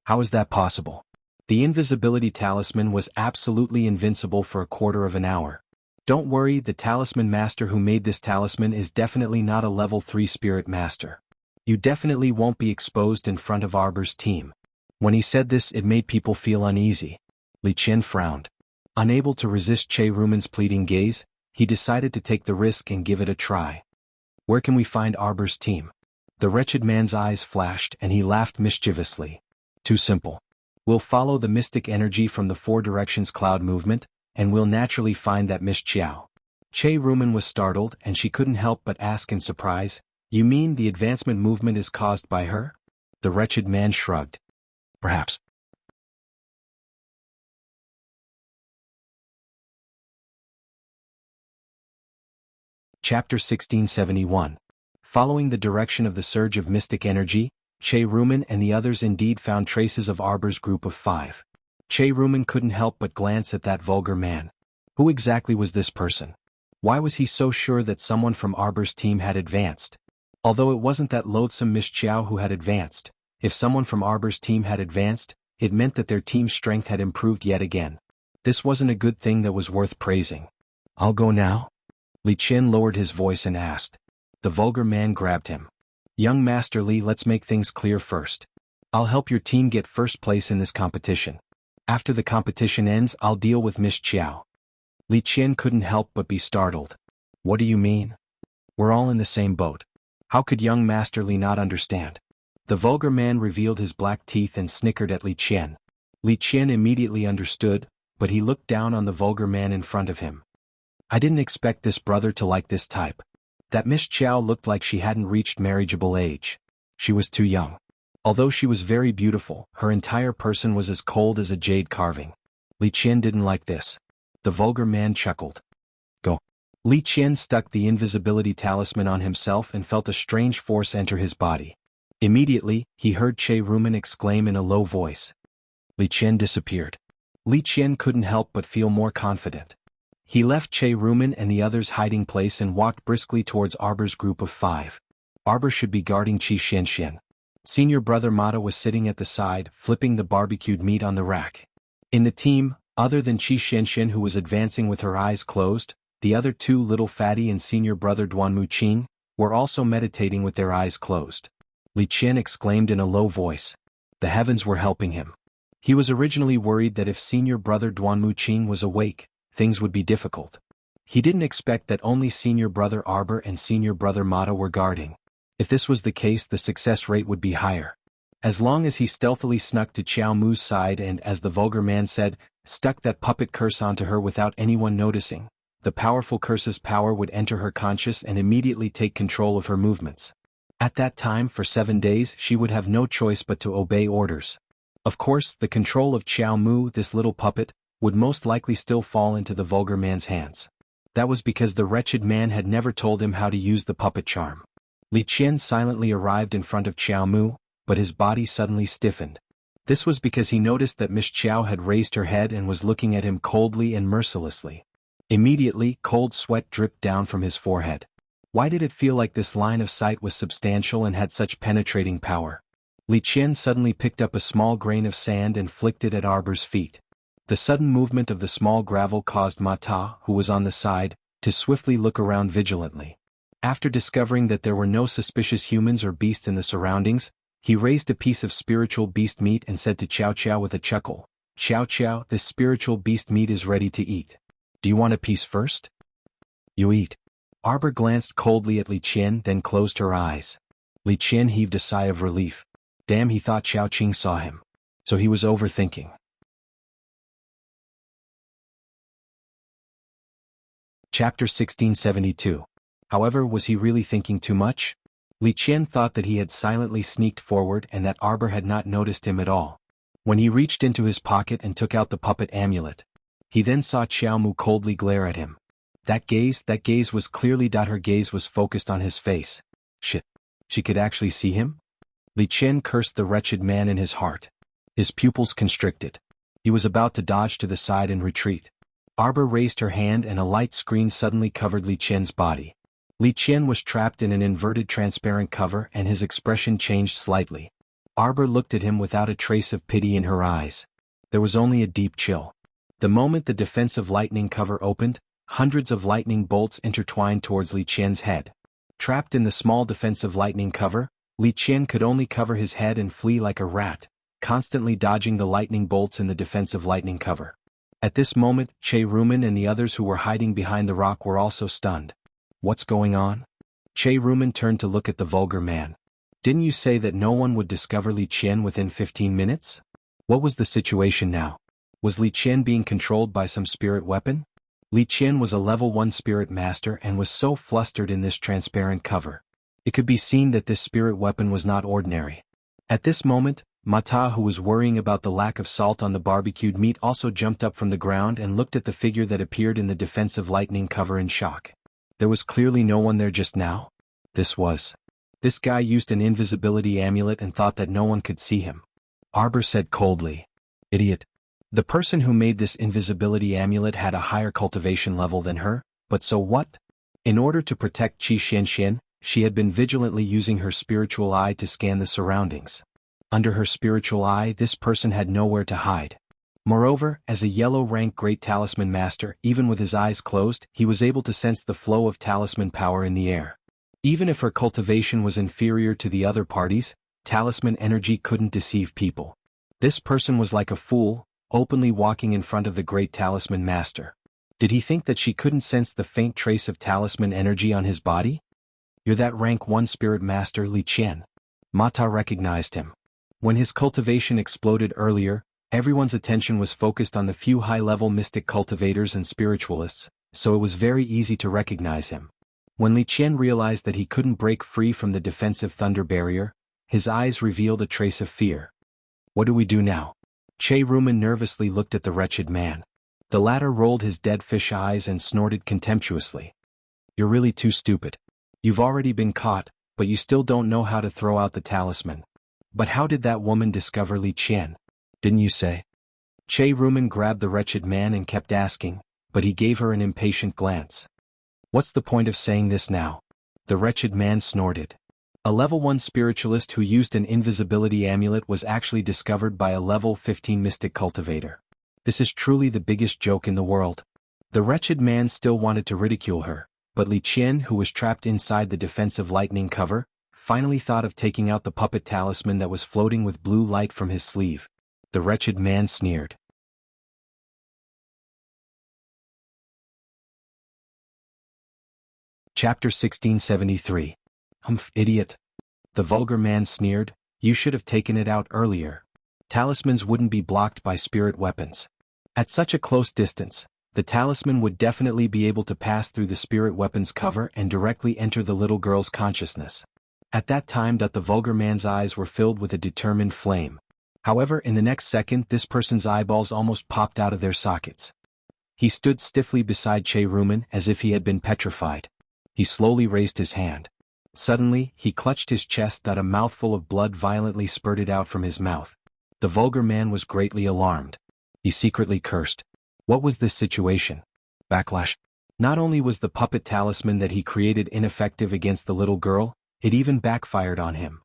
How is that possible? The invisibility talisman was absolutely invincible for a quarter of an hour. Don't worry, the talisman master who made this talisman is definitely not a level 3 spirit master. You definitely won't be exposed in front of Arbor's team. When he said this, it made people feel uneasy. Li Qian frowned. Unable to resist Che Rumen's pleading gaze, he decided to take the risk and give it a try. Where can we find Arbor's team? The wretched man's eyes flashed and he laughed mischievously. Too simple. We'll follow the mystic energy from the 4 directions cloud movement, and we'll naturally find that Miss Qiao. Che Rumen was startled and she couldn't help but ask in surprise, you mean the advancement movement is caused by her? The wretched man shrugged. Perhaps. Chapter 1671. Following the direction of the surge of mystic energy, Che Rumen and the others indeed found traces of Arbor's group of 5. Che Rumen couldn't help but glance at that vulgar man. Who exactly was this person? Why was he so sure that someone from Arbor's team had advanced? Although it wasn't that loathsome Miss Qiao who had advanced, if someone from Arbor's team had advanced, it meant that their team's strength had improved yet again. This wasn't a good thing that was worth praising. I'll go now? Li Qian lowered his voice and asked. The vulgar man grabbed him. Young Master Li, let's make things clear first. I'll help your team get first place in this competition. After the competition ends, I'll deal with Miss Qiao. Li Qian couldn't help but be startled. What do you mean? We're all in the same boat. How could young Master Li not understand? The vulgar man revealed his black teeth and snickered at Li Qian. Li Qian immediately understood, but he looked down on the vulgar man in front of him. I didn't expect this brother to like this type. That Miss Qiao looked like she hadn't reached marriageable age. She was too young. Although she was very beautiful, her entire person was as cold as a jade carving. Li Qian didn't like this. The vulgar man chuckled. Go. Li Qian stuck the invisibility talisman on himself and felt a strange force enter his body. Immediately, he heard Che Rumen exclaim in a low voice. Li Qian disappeared. Li Qian couldn't help but feel more confident. He left Che Rumen and the others' hiding place and walked briskly towards Arbor's group of 5. Arbor should be guarding Qi Xianxian. Senior brother Mata was sitting at the side, flipping the barbecued meat on the rack. In the team, other than Qi Xianxian who was advancing with her eyes closed, the other 2 little fatty and senior brother Duanmu Qing were also meditating with their eyes closed. Li Qian exclaimed in a low voice. The heavens were helping him. He was originally worried that if senior brother Duanmu Qing was awake, things would be difficult. He didn't expect that only senior brother Arbor and senior brother Mata were guarding. If this was the case, the success rate would be higher. As long as he stealthily snuck to Qiao Mu's side and, as the vulgar man said, stuck that puppet curse onto her without anyone noticing, the powerful curse's power would enter her conscious and immediately take control of her movements. At that time, for 7 days, she would have no choice but to obey orders. Of course, the control of Qiao Mu, this little puppet, would most likely still fall into the vulgar man's hands. That was because the wretched man had never told him how to use the puppet charm. Li Qian silently arrived in front of Qiao Mu, but his body suddenly stiffened. This was because he noticed that Miss Qiao had raised her head and was looking at him coldly and mercilessly. Immediately, cold sweat dripped down from his forehead. Why did it feel like this line of sight was substantial and had such penetrating power? Li Qian suddenly picked up a small grain of sand and flicked it at Arbor's feet. The sudden movement of the small gravel caused Mata, who was on the side, to swiftly look around vigilantly. After discovering that there were no suspicious humans or beasts in the surroundings, he raised a piece of spiritual beast meat and said to Qiao Qiao with a chuckle, Qiao Qiao, this spiritual beast meat is ready to eat. Do you want a piece first? You eat. Arbor glanced coldly at Li Qian, then closed her eyes. Li Qian heaved a sigh of relief. Damn, he thought Xiao Qing saw him. So he was overthinking. Chapter 1672. However, was he really thinking too much? Li Qian thought that he had silently sneaked forward and that Arbor had not noticed him at all. When he reached into his pocket and took out the puppet amulet, he then saw Xiaomu coldly glare at him. That gaze was clearly. Her gaze was focused on his face. Shit. She could actually see him? Li Qian cursed the wretched man in his heart. His pupils constricted. He was about to dodge to the side and retreat. Arbor raised her hand and a light screen suddenly covered Li Qian's body. Li Qian was trapped in an inverted transparent cover and his expression changed slightly. Arbor looked at him without a trace of pity in her eyes. There was only a deep chill. The moment the defensive lightning cover opened, hundreds of lightning bolts intertwined towards Li Qian's head. Trapped in the small defensive lightning cover, Li Qian could only cover his head and flee like a rat, constantly dodging the lightning bolts in the defensive lightning cover. At this moment, Che Rumen and the others who were hiding behind the rock were also stunned. What's going on? Che Rumen turned to look at the vulgar man. Didn't you say that no one would discover Li Qian within 15 minutes? What was the situation now? Was Li Qian being controlled by some spirit weapon? Li Qian was a level 1 spirit master and was so flustered in this transparent cover. It could be seen that this spirit weapon was not ordinary. At this moment, Mata, who was worrying about the lack of salt on the barbecued meat, also jumped up from the ground and looked at the figure that appeared in the defensive lightning cover in shock. There was clearly no one there just now. This guy used an invisibility amulet and thought that no one could see him. Arbor said coldly. Idiot. The person who made this invisibility amulet had a higher cultivation level than her, but so what? In order to protect Qi Xianxian, she had been vigilantly using her spiritual eye to scan the surroundings. Under her spiritual eye, this person had nowhere to hide. Moreover, as a yellow-rank great talisman master, even with his eyes closed, he was able to sense the flow of talisman power in the air. Even if her cultivation was inferior to the other parties, talisman energy couldn't deceive people. This person was like a fool, openly walking in front of the great talisman master. Did he think that she couldn't sense the faint trace of talisman energy on his body? You're that rank 1 spirit master Li Qian. Mata recognized him. When his cultivation exploded earlier, everyone's attention was focused on the few high-level mystic cultivators and spiritualists, so it was very easy to recognize him. When Li Qian realized that he couldn't break free from the defensive thunder barrier, his eyes revealed a trace of fear. What do we do now? Che Rumen nervously looked at the wretched man. The latter rolled his dead fish eyes and snorted contemptuously. You're really too stupid. You've already been caught, but you still don't know how to throw out the talisman. But how did that woman discover Li Qian? Didn't you say? Che Rumen grabbed the wretched man and kept asking, but he gave her an impatient glance. What's the point of saying this now? The wretched man snorted. A level 1 spiritualist who used an invisibility amulet was actually discovered by a level 15 mystic cultivator. This is truly the biggest joke in the world. The wretched man still wanted to ridicule her, but Li Qian, who was trapped inside the defensive lightning cover, finally thought of taking out the puppet talisman that was floating with blue light from his sleeve. The wretched man sneered. Chapter 1673. Humph, idiot. The vulgar man sneered, you should have taken it out earlier. Talismans wouldn't be blocked by spirit weapons. At such a close distance, the talisman would definitely be able to pass through the spirit weapon's cover and directly enter the little girl's consciousness. At that time, the vulgar man's eyes were filled with a determined flame. However, in the next second, this person's eyeballs almost popped out of their sockets. He stood stiffly beside Che Rumen as if he had been petrified. He slowly raised his hand. Suddenly, he clutched his chest. A mouthful of blood violently spurted out from his mouth. The vulgar man was greatly alarmed. He secretly cursed. What was this situation? Backlash. Not only was the puppet talisman that he created ineffective against the little girl, it even backfired on him.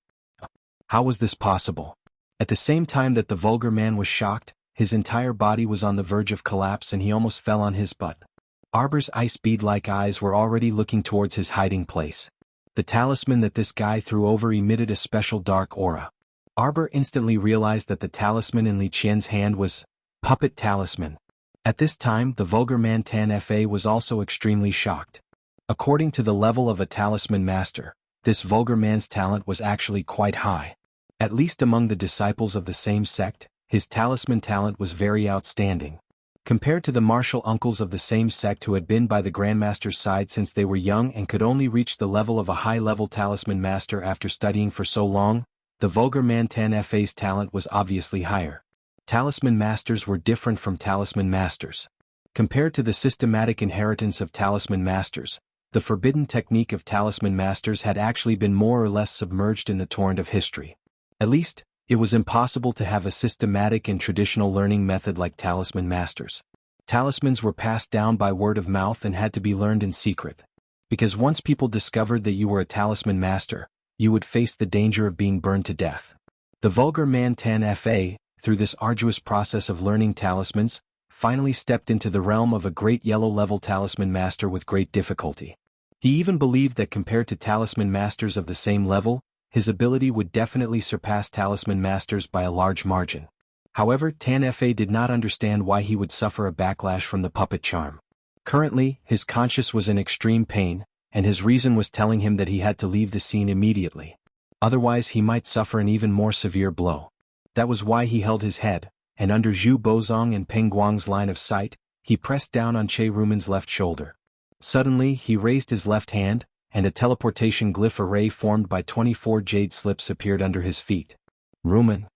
How was this possible? At the same time that the vulgar man was shocked, his entire body was on the verge of collapse and he almost fell on his butt. Arbor's ice bead-like eyes were already looking towards his hiding place. The talisman that this guy threw over emitted a special dark aura. Arbor instantly realized that the talisman in Li Qian's hand was puppet talisman. At this time, the vulgar man Tan Fa was also extremely shocked. According to the level of a talisman master, this vulgar man's talent was actually quite high. At least among the disciples of the same sect, his talisman talent was very outstanding. Compared to the martial uncles of the same sect who had been by the Grandmaster's side since they were young and could only reach the level of a high-level talisman master after studying for so long, the vulgar man Tan-Fa's talent was obviously higher. Talisman masters were different from talisman masters. Compared to the systematic inheritance of talisman masters, the forbidden technique of talisman masters had actually been more or less submerged in the torrent of history. At least, it was impossible to have a systematic and traditional learning method like talisman masters. Talismans were passed down by word of mouth and had to be learned in secret. Because once people discovered that you were a talisman master, you would face the danger of being burned to death. The vulgar man Tan-Fa, through this arduous process of learning talismans, finally stepped into the realm of a great yellow-level talisman master with great difficulty. He even believed that compared to talisman masters of the same level, his ability would definitely surpass talisman masters by a large margin. However, Tan-Fa did not understand why he would suffer a backlash from the puppet charm. Currently, his conscience was in extreme pain, and his reason was telling him that he had to leave the scene immediately. Otherwise he might suffer an even more severe blow. That was why he held his head, and under Zhu Bozong and Peng Guang's line of sight, he pressed down on Che Rumen's left shoulder. Suddenly, he raised his left hand, and a teleportation glyph array formed by 24 jade slips appeared under his feet. Rumen!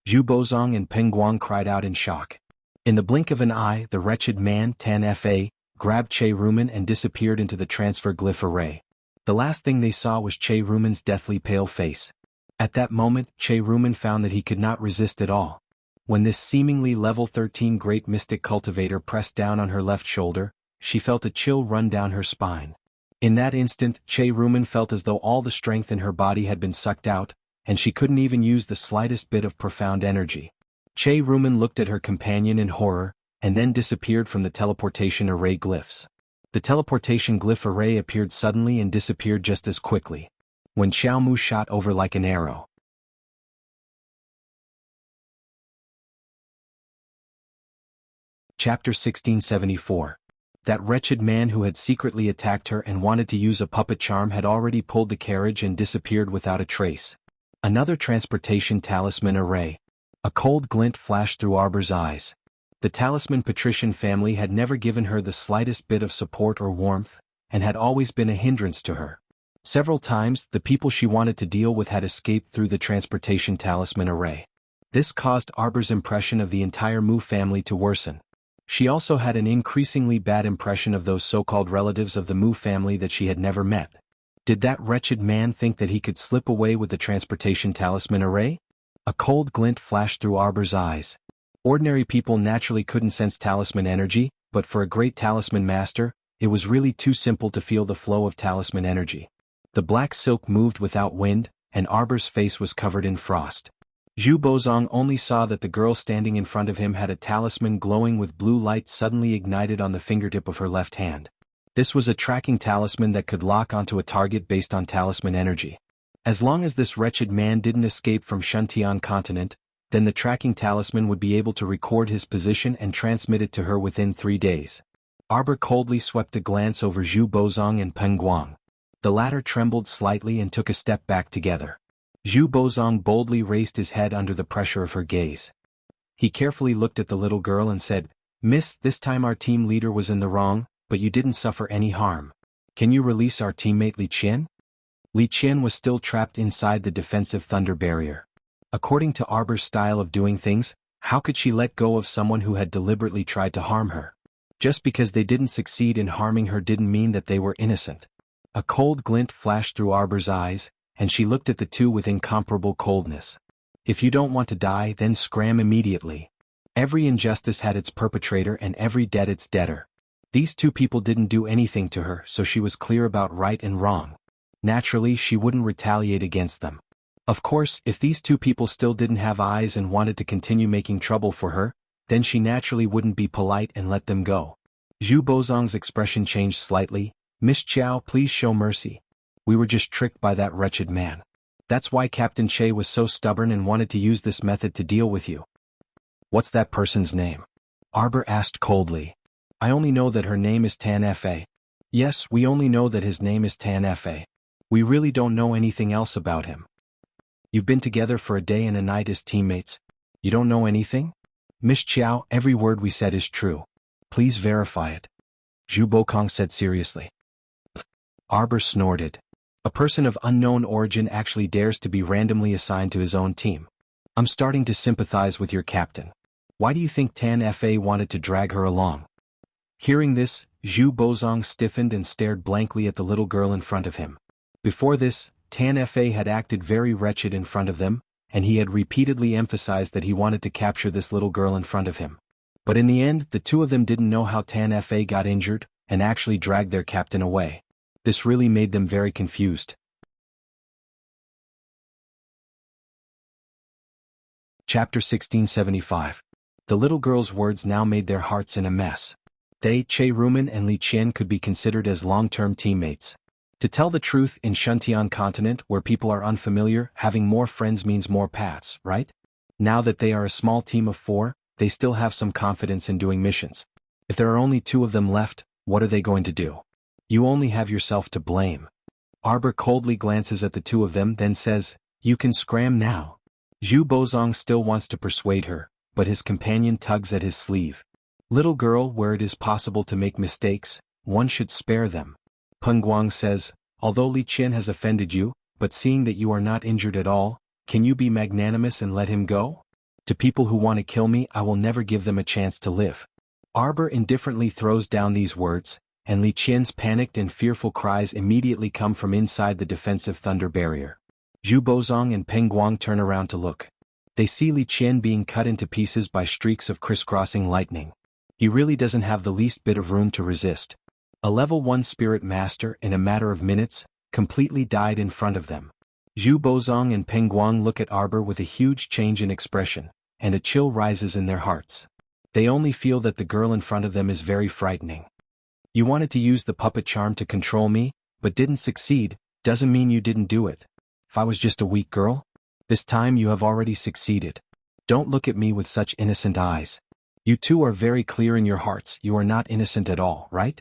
Zhu Bozong and Peng Guang cried out in shock. In the blink of an eye, the wretched man, Tan-Fa, grabbed Che Rumen and disappeared into the transfer glyph array. The last thing they saw was Che Rumen's deathly pale face. At that moment, Che Rumen found that he could not resist at all. When this seemingly level 13 great mystic cultivator pressed down on her left shoulder, she felt a chill run down her spine. In that instant, Che Rumen felt as though all the strength in her body had been sucked out, and she couldn't even use the slightest bit of profound energy. Che Rumen looked at her companion in horror, and then disappeared from the teleportation array glyphs. The teleportation glyph array appeared suddenly and disappeared just as quickly. When Xiao Mu shot over like an arrow. Chapter 1674. That wretched man who had secretly attacked her and wanted to use a puppet charm had already pulled the carriage and disappeared without a trace. Another transportation talisman array. A cold glint flashed through Arbor's eyes. The talisman patrician family had never given her the slightest bit of support or warmth, and had always been a hindrance to her. Several times, the people she wanted to deal with had escaped through the transportation talisman array. This caused Arbor's impression of the entire Mu family to worsen. She also had an increasingly bad impression of those so-called relatives of the Mu family that she had never met. Did that wretched man think that he could slip away with the transportation talisman array? A cold glint flashed through Arbor's eyes. Ordinary people naturally couldn't sense talisman energy, but for a great talisman master, it was really too simple to feel the flow of talisman energy. The black silk moved without wind, and Arbor's face was covered in frost. Zhu Bozong only saw that the girl standing in front of him had a talisman glowing with blue light suddenly ignited on the fingertip of her left hand. This was a tracking talisman that could lock onto a target based on talisman energy. As long as this wretched man didn't escape from Shuntian continent, then the tracking talisman would be able to record his position and transmit it to her within 3 days. Arbor coldly swept a glance over Zhu Bozong and Peng Guang. The latter trembled slightly and took a step back together. Zhu Bozong boldly raised his head under the pressure of her gaze. He carefully looked at the little girl and said, "Miss, this time our team leader was in the wrong, but you didn't suffer any harm. Can you release our teammate Li Qian?" Li Qian was still trapped inside the defensive thunder barrier. According to Arbor's style of doing things, how could she let go of someone who had deliberately tried to harm her? Just because they didn't succeed in harming her didn't mean that they were innocent. A cold glint flashed through Arbor's eyes, and she looked at the two with incomparable coldness. If you don't want to die, then scram immediately. Every injustice had its perpetrator and every debt its debtor. These two people didn't do anything to her, so she was clear about right and wrong. Naturally, she wouldn't retaliate against them. Of course, if these two people still didn't have eyes and wanted to continue making trouble for her, then she naturally wouldn't be polite and let them go. Zhu Bozong's expression changed slightly. "Miss Chiao, please show mercy. We were just tricked by that wretched man. That's why Captain Che was so stubborn and wanted to use this method to deal with you." "What's that person's name?" Arbor asked coldly. "I only know that her name is Tan-Fa." "Yes, we only know that his name is Tan-Fa. We really don't know anything else about him." "You've been together for a day and a night as teammates. You don't know anything?" "Miss Chiao, every word we said is true. Please verify it. Zhu Bokong said seriously. Arbor snorted. A person of unknown origin actually dares to be randomly assigned to his own team. I'm starting to sympathize with your captain. Why do you think Tan Fa wanted to drag her along? Hearing this, Zhu Bozong stiffened and stared blankly at the little girl in front of him. Before this, Tan Fa had acted very wretched in front of them, and he had repeatedly emphasized that he wanted to capture this little girl in front of him. But in the end, the two of them didn't know how Tan Fa got injured, and actually dragged their captain away. This really made them very confused. Chapter 1675. The little girl's words now made their hearts in a mess. They, Che Rumen and Li Qian could be considered as long-term teammates. To tell the truth, in Shuntian continent where people are unfamiliar, having more friends means more paths, right? Now that they are a small team of 4, they still have some confidence in doing missions. If there are only 2 of them left, what are they going to do? You only have yourself to blame. Arbor coldly glances at the 2 of them, then says, "You can scram now." Zhu Bozong still wants to persuade her, but his companion tugs at his sleeve. Little girl, where it is possible to make mistakes, one should spare them. Peng Guang says, although Li Qian has offended you, but seeing that you are not injured at all, can you be magnanimous and let him go? To people who want to kill me, I will never give them a chance to live. Arbor indifferently throws down these words, and Li Qian's panicked and fearful cries immediately come from inside the defensive thunder barrier. Zhu Bozong and Peng Guang turn around to look. They see Li Qian being cut into pieces by streaks of crisscrossing lightning. He really doesn't have the least bit of room to resist. A level 1 spirit master, in a matter of minutes, completely died in front of them. Zhu Bozong and Peng Guang look at Arbor with a huge change in expression, and a chill rises in their hearts. They only feel that the girl in front of them is very frightening. You wanted to use the puppet charm to control me, but didn't succeed, doesn't mean you didn't do it. If I was just a weak girl? This time you have already succeeded. Don't look at me with such innocent eyes. You two are very clear in your hearts, you are not innocent at all, right?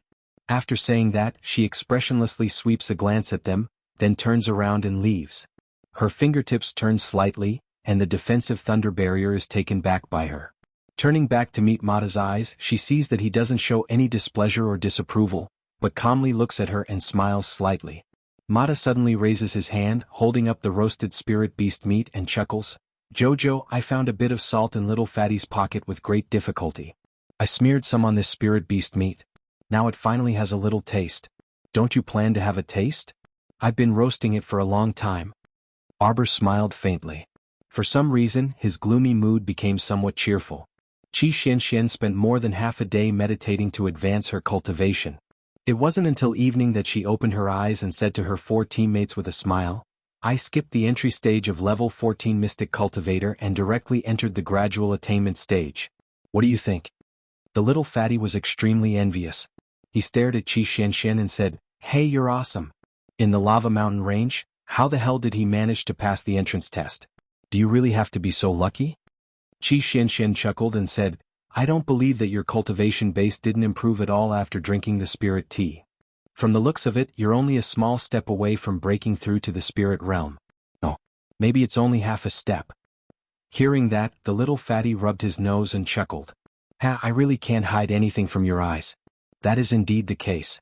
After saying that, she expressionlessly sweeps a glance at them, then turns around and leaves. Her fingertips turn slightly, and the defensive thunder barrier is taken back by her. Turning back to meet Mata's eyes, she sees that he doesn't show any displeasure or disapproval, but calmly looks at her and smiles slightly. Mata suddenly raises his hand, holding up the roasted spirit beast meat, and chuckles. Jojo, I found a bit of salt in Little Fatty's pocket with great difficulty. I smeared some on this spirit beast meat. Now it finally has a little taste. Don't you plan to have a taste? I've been roasting it for a long time. Arbor smiled faintly. For some reason, his gloomy mood became somewhat cheerful. Qi Xianxian spent more than half a day meditating to advance her cultivation. It wasn't until evening that she opened her eyes and said to her 4 teammates with a smile, I skipped the entry stage of level 14 Mystic Cultivator and directly entered the gradual attainment stage. What do you think? The little fatty was extremely envious. He stared at Qi Xianxian and said, Hey, you're awesome. In the Lava Mountain range, how the hell did he manage to pass the entrance test? Do you really have to be so lucky? Qi Xianxian chuckled and said, I don't believe that your cultivation base didn't improve at all after drinking the spirit tea. From the looks of it, you're only a small step away from breaking through to the spirit realm. Oh, maybe it's only half a step. Hearing that, the little fatty rubbed his nose and chuckled. Ha, I really can't hide anything from your eyes. That is indeed the case.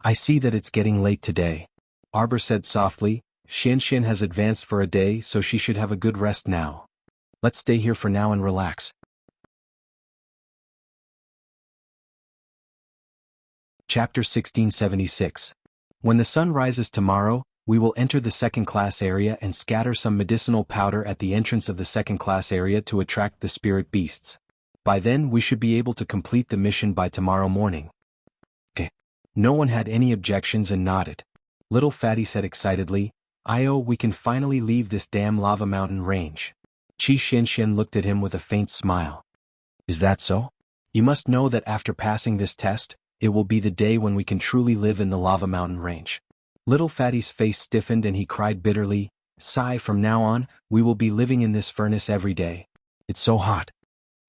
I see that it's getting late today. Arbor said softly, Xianxian has advanced for a day, so she should have a good rest now. Let's stay here for now and relax. Chapter 1676. When the sun rises tomorrow, we will enter the second-class area and scatter some medicinal powder at the entrance of the second-class area to attract the spirit beasts. By then we should be able to complete the mission by tomorrow morning. Okay. No one had any objections and nodded. Little Fatty said excitedly, we can finally leave this damn lava mountain range. Qi Xianxian looked at him with a faint smile. Is that so? You must know that after passing this test, it will be the day when we can truly live in the lava mountain range. Little Fatty's face stiffened and he cried bitterly, Sigh, from now on, we will be living in this furnace every day. It's so hot.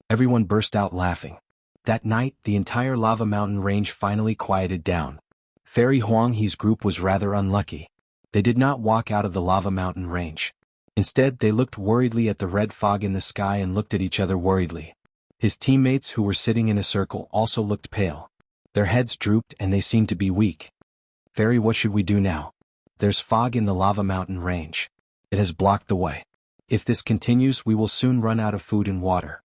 Everyone burst out laughing. That night, the entire lava mountain range finally quieted down. Fairy Huang He's group was rather unlucky. They did not walk out of the lava mountain range. Instead, they looked worriedly at the red fog in the sky and looked at each other worriedly. His teammates who were sitting in a circle also looked pale. Their heads drooped and they seemed to be weak. Fairy, what should we do now? There's fog in the lava mountain range. It has blocked the way. If this continues, we will soon run out of food and water.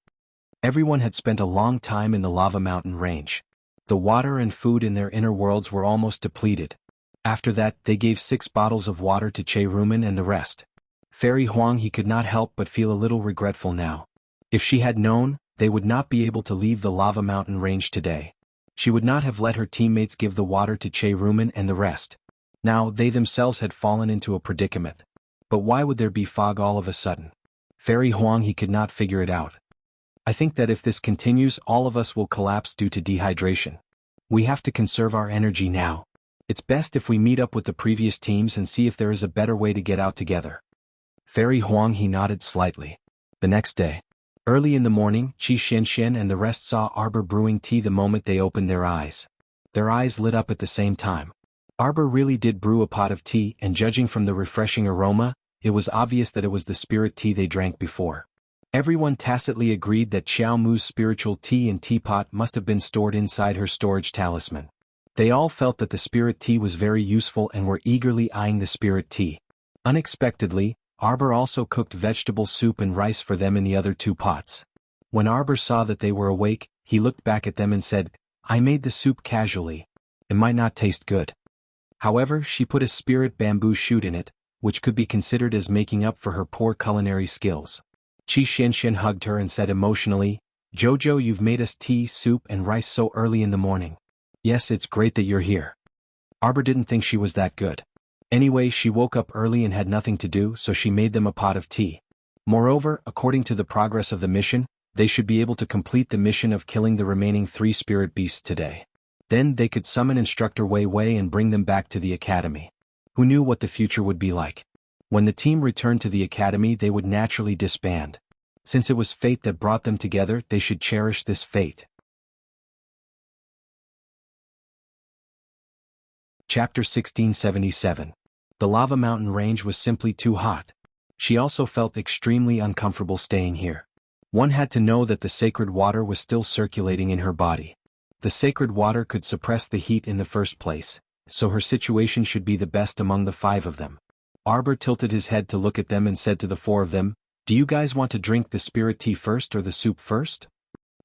Everyone had spent a long time in the lava mountain range. The water and food in their inner worlds were almost depleted. After that, they gave 6 bottles of water to Che Rumen and the rest. Fairy Huang, he could not help but feel a little regretful now. If she had known, they would not be able to leave the lava mountain range today. She would not have let her teammates give the water to Che Rumen and the rest. Now, they themselves had fallen into a predicament. But why would there be fog all of a sudden? Fairy Huang, he could not figure it out. I think that if this continues, all of us will collapse due to dehydration. We have to conserve our energy now. It's best if we meet up with the previous teams and see if there is a better way to get out together. Fairy Huang, he nodded slightly. The next day, early in the morning, Qi Xianxian and the rest saw Arbor brewing tea the moment they opened their eyes. Their eyes lit up at the same time. Arbor really did brew a pot of tea, and judging from the refreshing aroma, it was obvious that it was the spirit tea they drank before. Everyone tacitly agreed that Xiao Mu's spiritual tea and teapot must have been stored inside her storage talisman. They all felt that the spirit tea was very useful and were eagerly eyeing the spirit tea. Unexpectedly, Arbor also cooked vegetable soup and rice for them in the other 2 pots. When Arbor saw that they were awake, he looked back at them and said, "I made the soup casually. It might not taste good." However, she put a spirit bamboo shoot in it, which could be considered as making up for her poor culinary skills. Qi Xianxian hugged her and said emotionally, "Jojo, you've made us tea, soup and rice so early in the morning. Yes, it's great that you're here." Arbor didn't think she was that good. Anyway, she woke up early and had nothing to do, so she made them a pot of tea. Moreover, according to the progress of the mission, they should be able to complete the mission of killing the remaining 3 spirit beasts today. Then they could summon Instructor Wei Wei and bring them back to the academy. Who knew what the future would be like? When the team returned to the academy, they would naturally disband. Since it was fate that brought them together, they should cherish this fate. Chapter 1677. The lava mountain range was simply too hot. She also felt extremely uncomfortable staying here. One had to know that the sacred water was still circulating in her body. The sacred water could suppress the heat in the first place, so her situation should be the best among the 5 of them. Arbor tilted his head to look at them and said to the 4 of them, "Do you guys want to drink the spirit tea first or the soup first?"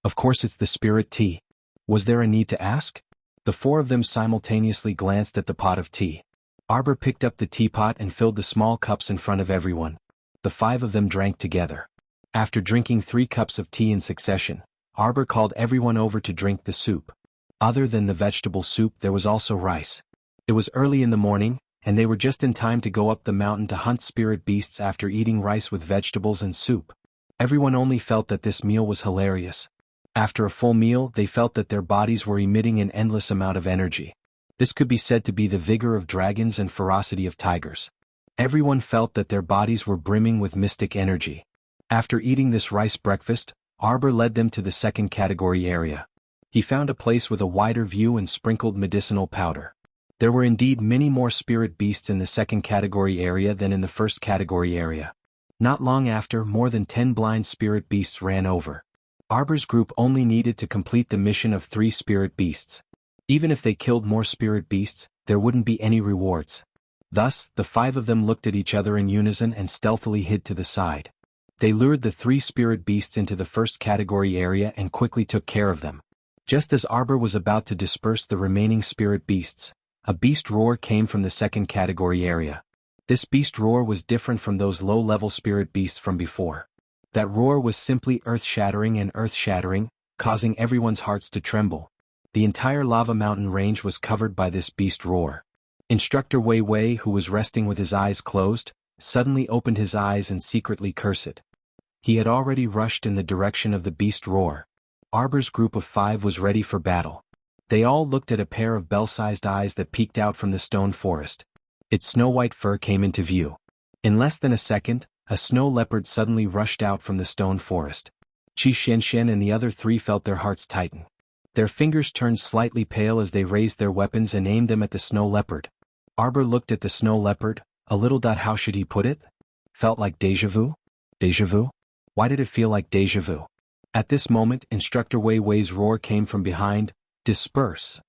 Of course it's the spirit tea. Was there a need to ask? The 4 of them simultaneously glanced at the pot of tea. Arbor picked up the teapot and filled the small cups in front of everyone. The 5 of them drank together. After drinking 3 cups of tea in succession, Arbor called everyone over to drink the soup. Other than the vegetable soup, there was also rice. It was early in the morning, and they were just in time to go up the mountain to hunt spirit beasts after eating rice with vegetables and soup. Everyone only felt that this meal was hilarious. After a full meal, they felt that their bodies were emitting an endless amount of energy. This could be said to be the vigor of dragons and ferocity of tigers. Everyone felt that their bodies were brimming with mystic energy. After eating this rice breakfast, Arbor led them to the 2nd category area. He found a place with a wider view and sprinkled medicinal powder. There were indeed many more spirit beasts in the 2nd category area than in the 1st category area. Not long after, more than 10 blind spirit beasts ran over. Arbor's group only needed to complete the mission of 3 spirit beasts. Even if they killed more spirit beasts, there wouldn't be any rewards. Thus, the 5 of them looked at each other in unison and stealthily hid to the side. They lured the 3 spirit beasts into the 1st category area and quickly took care of them. Just as Arbor was about to disperse the remaining spirit beasts, a beast roar came from the 2nd category area. This beast roar was different from those low-level spirit beasts from before. That roar was simply earth-shattering, causing everyone's hearts to tremble. The entire lava mountain range was covered by this beast roar. Instructor Wei Wei, who was resting with his eyes closed, suddenly opened his eyes and secretly cursed. He had already rushed in the direction of the beast roar. Arbor's group of 5 was ready for battle. They all looked at a pair of bell-sized eyes that peeked out from the stone forest. Its snow-white fur came into view. In less than a second, a snow leopard suddenly rushed out from the stone forest. Qi Xianxian and the other 3 felt their hearts tighten. Their fingers turned slightly pale as they raised their weapons and aimed them at the snow leopard. Arbor looked at the snow leopard, how should he put it? Felt like déjà vu? Déjà vu? Why did it feel like déjà vu? At this moment, Instructor Wei Wei's roar came from behind, "Disperse!"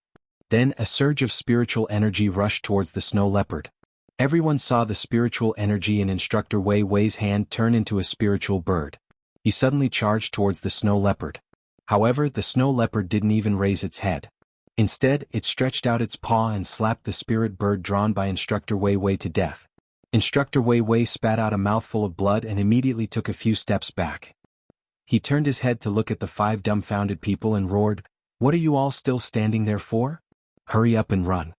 Then a surge of spiritual energy rushed towards the snow leopard. Everyone saw the spiritual energy in Instructor Wei Wei's hand turn into a spiritual bird. He suddenly charged towards the snow leopard. However, the snow leopard didn't even raise its head. Instead, it stretched out its paw and slapped the spirit bird drawn by Instructor Wei Wei to death. Instructor Wei Wei spat out a mouthful of blood and immediately took a few steps back. He turned his head to look at the 5 dumbfounded people and roared, "What are you all still standing there for? Hurry up and run."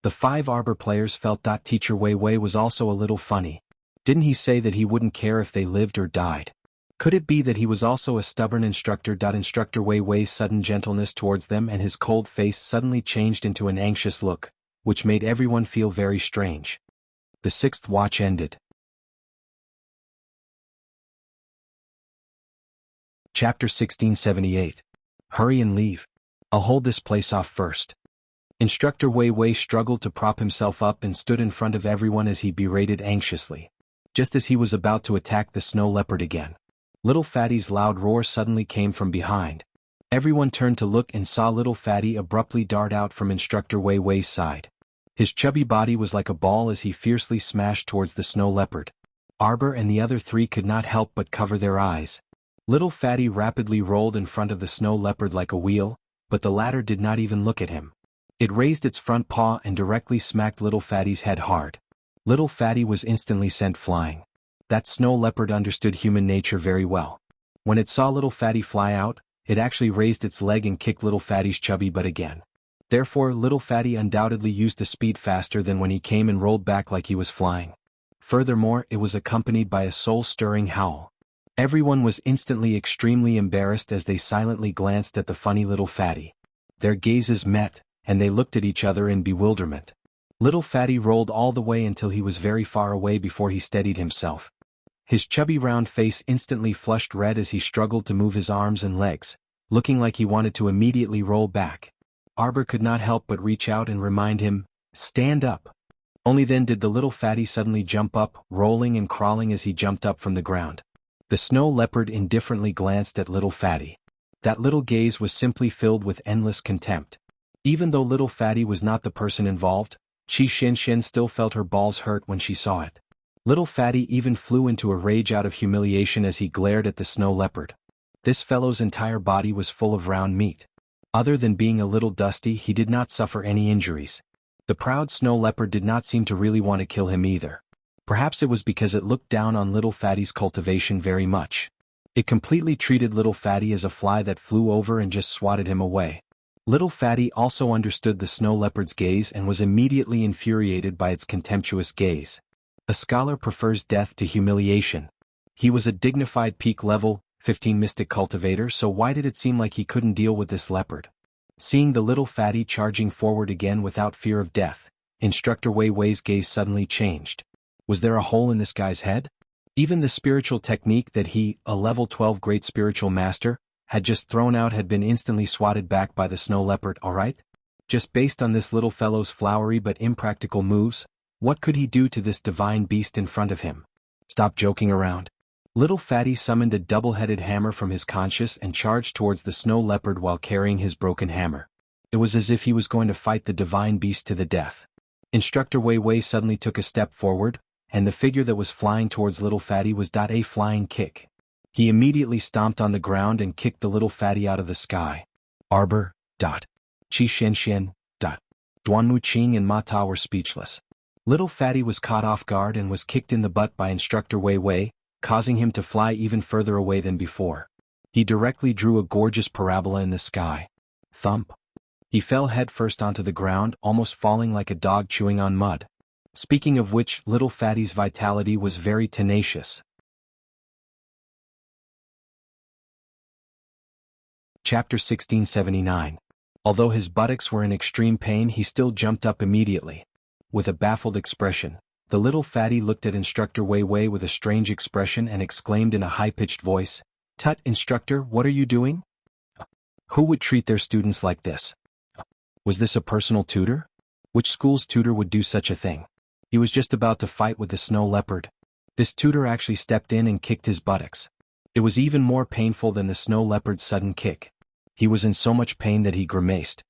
The 5 Arbor players felt that Teacher Wei Wei was also a little funny. Didn't he say that he wouldn't care if they lived or died? Could it be that he was also a stubborn instructor? Instructor Wei Wei's sudden gentleness towards them and his cold face suddenly changed into an anxious look, which made everyone feel very strange. The 6th watch ended. Chapter 1678. Hurry and leave. I'll hold this place off first. Instructor Wei Wei struggled to prop himself up and stood in front of everyone as he berated anxiously. Just as he was about to attack the snow leopard again, Little Fatty's loud roar suddenly came from behind. Everyone turned to look and saw Little Fatty abruptly dart out from Instructor Wei Wei's side. His chubby body was like a ball as he fiercely smashed towards the snow leopard. Arbor and the other 3 could not help but cover their eyes. Little Fatty rapidly rolled in front of the snow leopard like a wheel, but the latter did not even look at him. It raised its front paw and directly smacked Little Fatty's head hard. Little Fatty was instantly sent flying. That snow leopard understood human nature very well. When it saw Little Fatty fly out, it actually raised its leg and kicked Little Fatty's chubby butt again. Therefore, Little Fatty undoubtedly used a speed faster than when he came and rolled back like he was flying. Furthermore, it was accompanied by a soul-stirring howl. Everyone was instantly extremely embarrassed as they silently glanced at the funny Little Fatty. Their gazes met, and they looked at each other in bewilderment. Little Fatty rolled all the way until he was very far away before he steadied himself. His chubby round face instantly flushed red as he struggled to move his arms and legs, looking like he wanted to immediately roll back. Arbor could not help but reach out and remind him, "Stand up." Only then did the Little Fatty suddenly jump up, rolling and crawling as he jumped up from the ground. The snow leopard indifferently glanced at Little Fatty. That little gaze was simply filled with endless contempt. Even though Little Fatty was not the person involved, Qi Xinshen still felt her balls hurt when she saw it. Little Fatty even flew into a rage out of humiliation as he glared at the snow leopard. This fellow's entire body was full of round meat. Other than being a little dusty, he did not suffer any injuries. The proud snow leopard did not seem to really want to kill him either. Perhaps it was because it looked down on Little Fatty's cultivation very much. It completely treated Little Fatty as a fly that flew over and just swatted him away. Little Fatty also understood the snow leopard's gaze and was immediately infuriated by its contemptuous gaze. A scholar prefers death to humiliation. He was a dignified peak level 15 mystic cultivator, so why did it seem like he couldn't deal with this leopard? Seeing the Little Fatty charging forward again without fear of death, Instructor Wei Wei's gaze suddenly changed. Was there a hole in this guy's head? Even the spiritual technique that he, a level 12 great spiritual master, had just thrown out had been instantly swatted back by the snow leopard. Alright? Just based on this little fellow's flowery but impractical moves, what could he do to this divine beast in front of him? Stop joking around. Little Fatty summoned a double-headed hammer from his conscious and charged towards the snow leopard while carrying his broken hammer. It was as if he was going to fight the divine beast to the death. Instructor Wei Wei suddenly took a step forward, and the figure that was flying towards Little Fatty was a flying kick. He immediately stomped on the ground and kicked the Little Fatty out of the sky. Arbor, Qi Xinshen, Duanmu Qing and Ma Ta were speechless. Little Fatty was caught off guard and was kicked in the butt by Instructor Wei Wei, causing him to fly even further away than before. He directly drew a gorgeous parabola in the sky. Thump. He fell headfirst onto the ground, almost falling like a dog chewing on mud. Speaking of which, Little Fatty's vitality was very tenacious. Chapter 1679. Although his buttocks were in extreme pain, he still jumped up immediately. With a baffled expression, the Little Fatty looked at Instructor Wei Wei with a strange expression and exclaimed in a high-pitched voice, "Tut, Instructor, what are you doing? Who would treat their students like this? Was this a personal tutor? Which school's tutor would do such a thing? He was just about to fight with the snow leopard. This tutor actually stepped in and kicked his buttocks. It was even more painful than the snow leopard's sudden kick. He was in so much pain that he grimaced.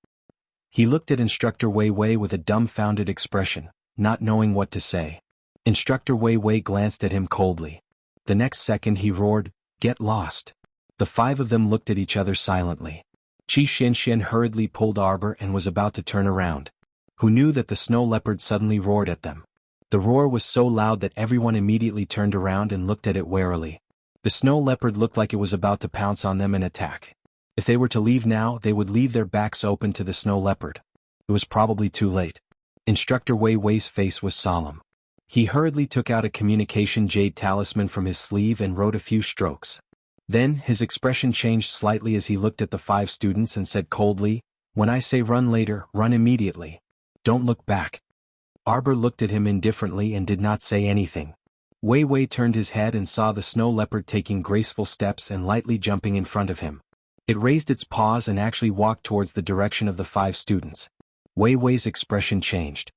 He looked at Instructor Wei Wei with a dumbfounded expression, not knowing what to say. Instructor Wei Wei glanced at him coldly. The next second he roared, "Get lost!" The five of them looked at each other silently. Qi Xianxian hurriedly pulled Arbor and was about to turn around. Who knew that the snow leopard suddenly roared at them? The roar was so loud that everyone immediately turned around and looked at it warily. The snow leopard looked like it was about to pounce on them and attack. If they were to leave now, they would leave their backs open to the snow leopard. It was probably too late. Instructor Wei Wei's face was solemn. He hurriedly took out a communication jade talisman from his sleeve and wrote a few strokes. Then, his expression changed slightly as he looked at the five students and said coldly, "When I say run later, run immediately. Don't look back." Arbor looked at him indifferently and did not say anything. Wei Wei turned his head and saw the snow leopard taking graceful steps and lightly jumping in front of him. It raised its paws and actually walked towards the direction of the five students. Wei Wei's expression changed.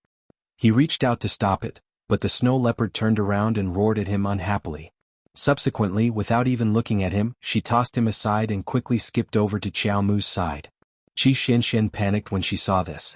He reached out to stop it, but the snow leopard turned around and roared at him unhappily. Subsequently, without even looking at him, she tossed him aside and quickly skipped over to Qiao Mu's side. Qi Xianxian panicked when she saw this.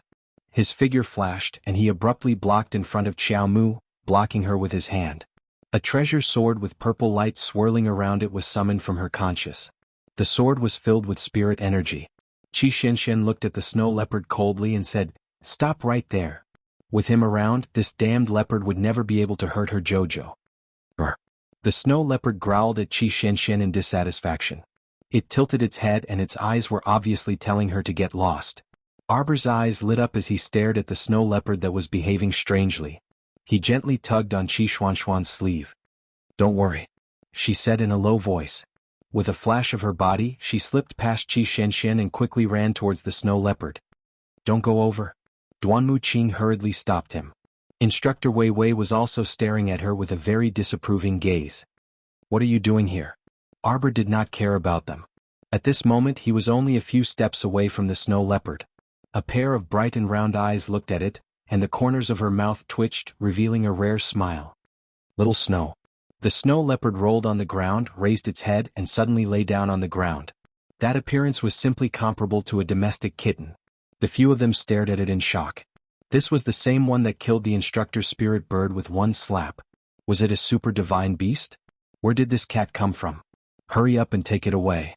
His figure flashed and he abruptly blocked in front of Qiao Mu, blocking her with his hand. A treasure sword with purple light swirling around it was summoned from her conscious. The sword was filled with spirit energy. Qi Xianxian looked at the snow leopard coldly and said, "Stop right there. With him around, this damned leopard would never be able to hurt her Jojo." The snow leopard growled at Qi Xianxian in dissatisfaction. It tilted its head and its eyes were obviously telling her to get lost. Arbor's eyes lit up as he stared at the snow leopard that was behaving strangely. He gently tugged on Qi Xuanxuan's sleeve. "Don't worry," she said in a low voice. With a flash of her body, she slipped past Qi Xianxian and quickly ran towards the snow leopard. "Don't go over." Duanmu Qing hurriedly stopped him. Instructor Wei Wei was also staring at her with a very disapproving gaze. "What are you doing here?" Arbor did not care about them. At this moment he was only a few steps away from the snow leopard. A pair of bright and round eyes looked at it, and the corners of her mouth twitched, revealing a rare smile. "Little Snow." The snow leopard rolled on the ground, raised its head, and suddenly lay down on the ground. That appearance was simply comparable to a domestic kitten. The few of them stared at it in shock. This was the same one that killed the instructor's spirit bird with one slap. Was it a super divine beast? Where did this cat come from? Hurry up and take it away.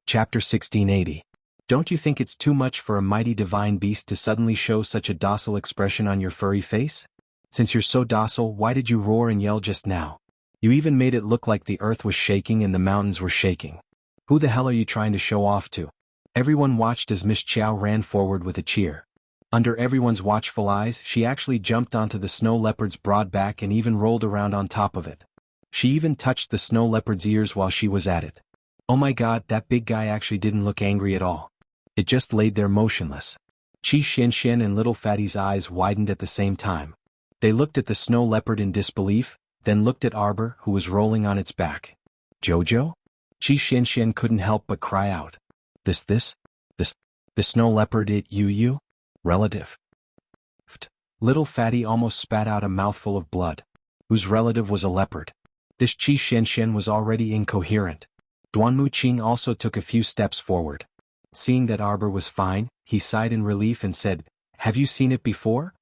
Chapter 1680. Don't you think it's too much for a mighty divine beast to suddenly show such a docile expression on your furry face? Since you're so docile, why did you roar and yell just now? You even made it look like the earth was shaking and the mountains were shaking. Who the hell are you trying to show off to? Everyone watched as Miss Qiao ran forward with a cheer. Under everyone's watchful eyes, she actually jumped onto the snow leopard's broad back and even rolled around on top of it. She even touched the snow leopard's ears while she was at it. Oh my god, that big guy actually didn't look angry at all. It just laid there motionless. Qi Xianxian and Little Fatty's eyes widened at the same time. They looked at the snow leopard in disbelief, then looked at Arbor, who was rolling on its back. "Jojo?" Qi Xianxian couldn't help but cry out. The snow leopard, you? Relative? Little Fatty almost spat out a mouthful of blood. Whose relative was a leopard? This Qi Xianxian was already incoherent. Duanmu Qing also took a few steps forward. Seeing that Arbor was fine, he sighed in relief and said, "Have you seen it before?"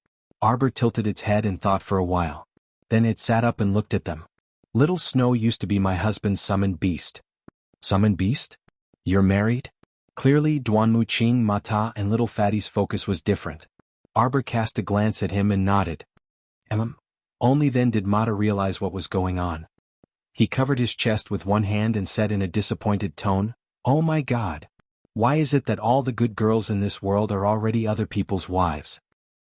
Arbor tilted its head and thought for a while. Then it sat up and looked at them. "Little Snow used to be my husband's summoned beast." "Summoned beast? You're married?" Clearly, Duanmu Qing, Mata, and Little Fatty's focus was different. Arbor cast a glance at him and nodded. Only then did Mata realize what was going on. He covered his chest with one hand and said in a disappointed tone, "Oh my god. Why is it that all the good girls in this world are already other people's wives?"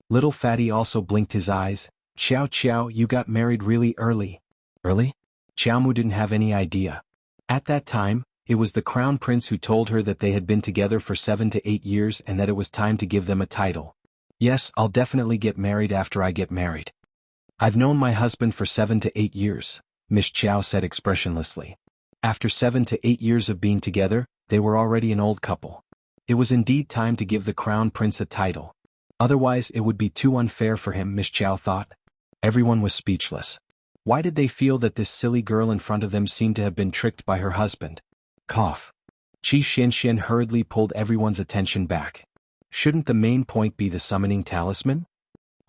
Little Fatty also blinked his eyes. Qiao, you got married really early." "Early?" Qiaomu didn't have any idea. At that time, it was the crown prince who told her that they had been together for 7 to 8 years and that it was time to give them a title. "Yes, I'll definitely get married after I get married." "I've known my husband for 7 to 8 years, Miss Qiao said expressionlessly. After 7 to 8 years of being together, they were already an old couple. It was indeed time to give the crown prince a title. Otherwise it would be too unfair for him, Miss Qiao thought. Everyone was speechless. Why did they feel that this silly girl in front of them seemed to have been tricked by her husband? Cough. Qi Xianxian hurriedly pulled everyone's attention back. Shouldn't the main point be the summoning talisman?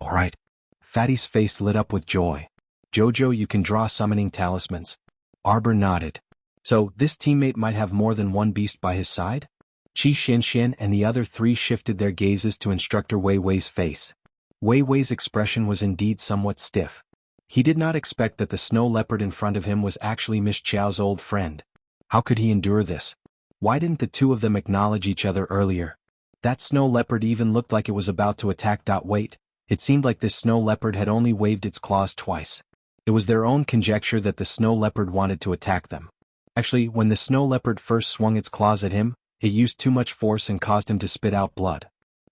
All right. Fatty's face lit up with joy. Jojo, you can draw summoning talismans. Arbor nodded. So, this teammate might have more than one beast by his side? Qi Xianxian and the other three shifted their gazes to Instructor Wei Wei's face. Wei Wei's expression was indeed somewhat stiff. He did not expect that the snow leopard in front of him was actually Miss Qiao's old friend. How could he endure this? Why didn't the two of them acknowledge each other earlier? That snow leopard even looked like it was about to attack. Wait, it seemed like this snow leopard had only waved its claws twice. It was their own conjecture that the snow leopard wanted to attack them. Actually, when the snow leopard first swung its claws at him, it used too much force and caused him to spit out blood.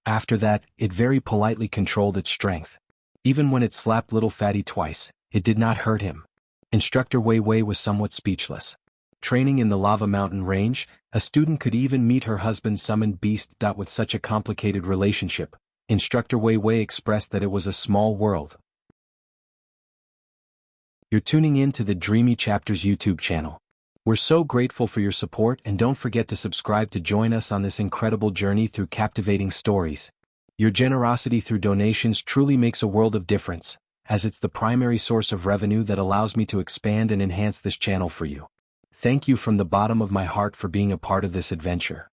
After that, it very politely controlled its strength. Even when it slapped little Fatty twice, it did not hurt him. Instructor Wei Wei was somewhat speechless. Training in the lava mountain range, a student could even meet her husband's summoned beast. With such a complicated relationship, Instructor Wei Wei expressed that it was a small world. You're tuning in to the Dreamy Chapters YouTube channel. We're so grateful for your support, and don't forget to subscribe to join us on this incredible journey through captivating stories. Your generosity through donations truly makes a world of difference, as it's the primary source of revenue that allows me to expand and enhance this channel for you. Thank you from the bottom of my heart for being a part of this adventure.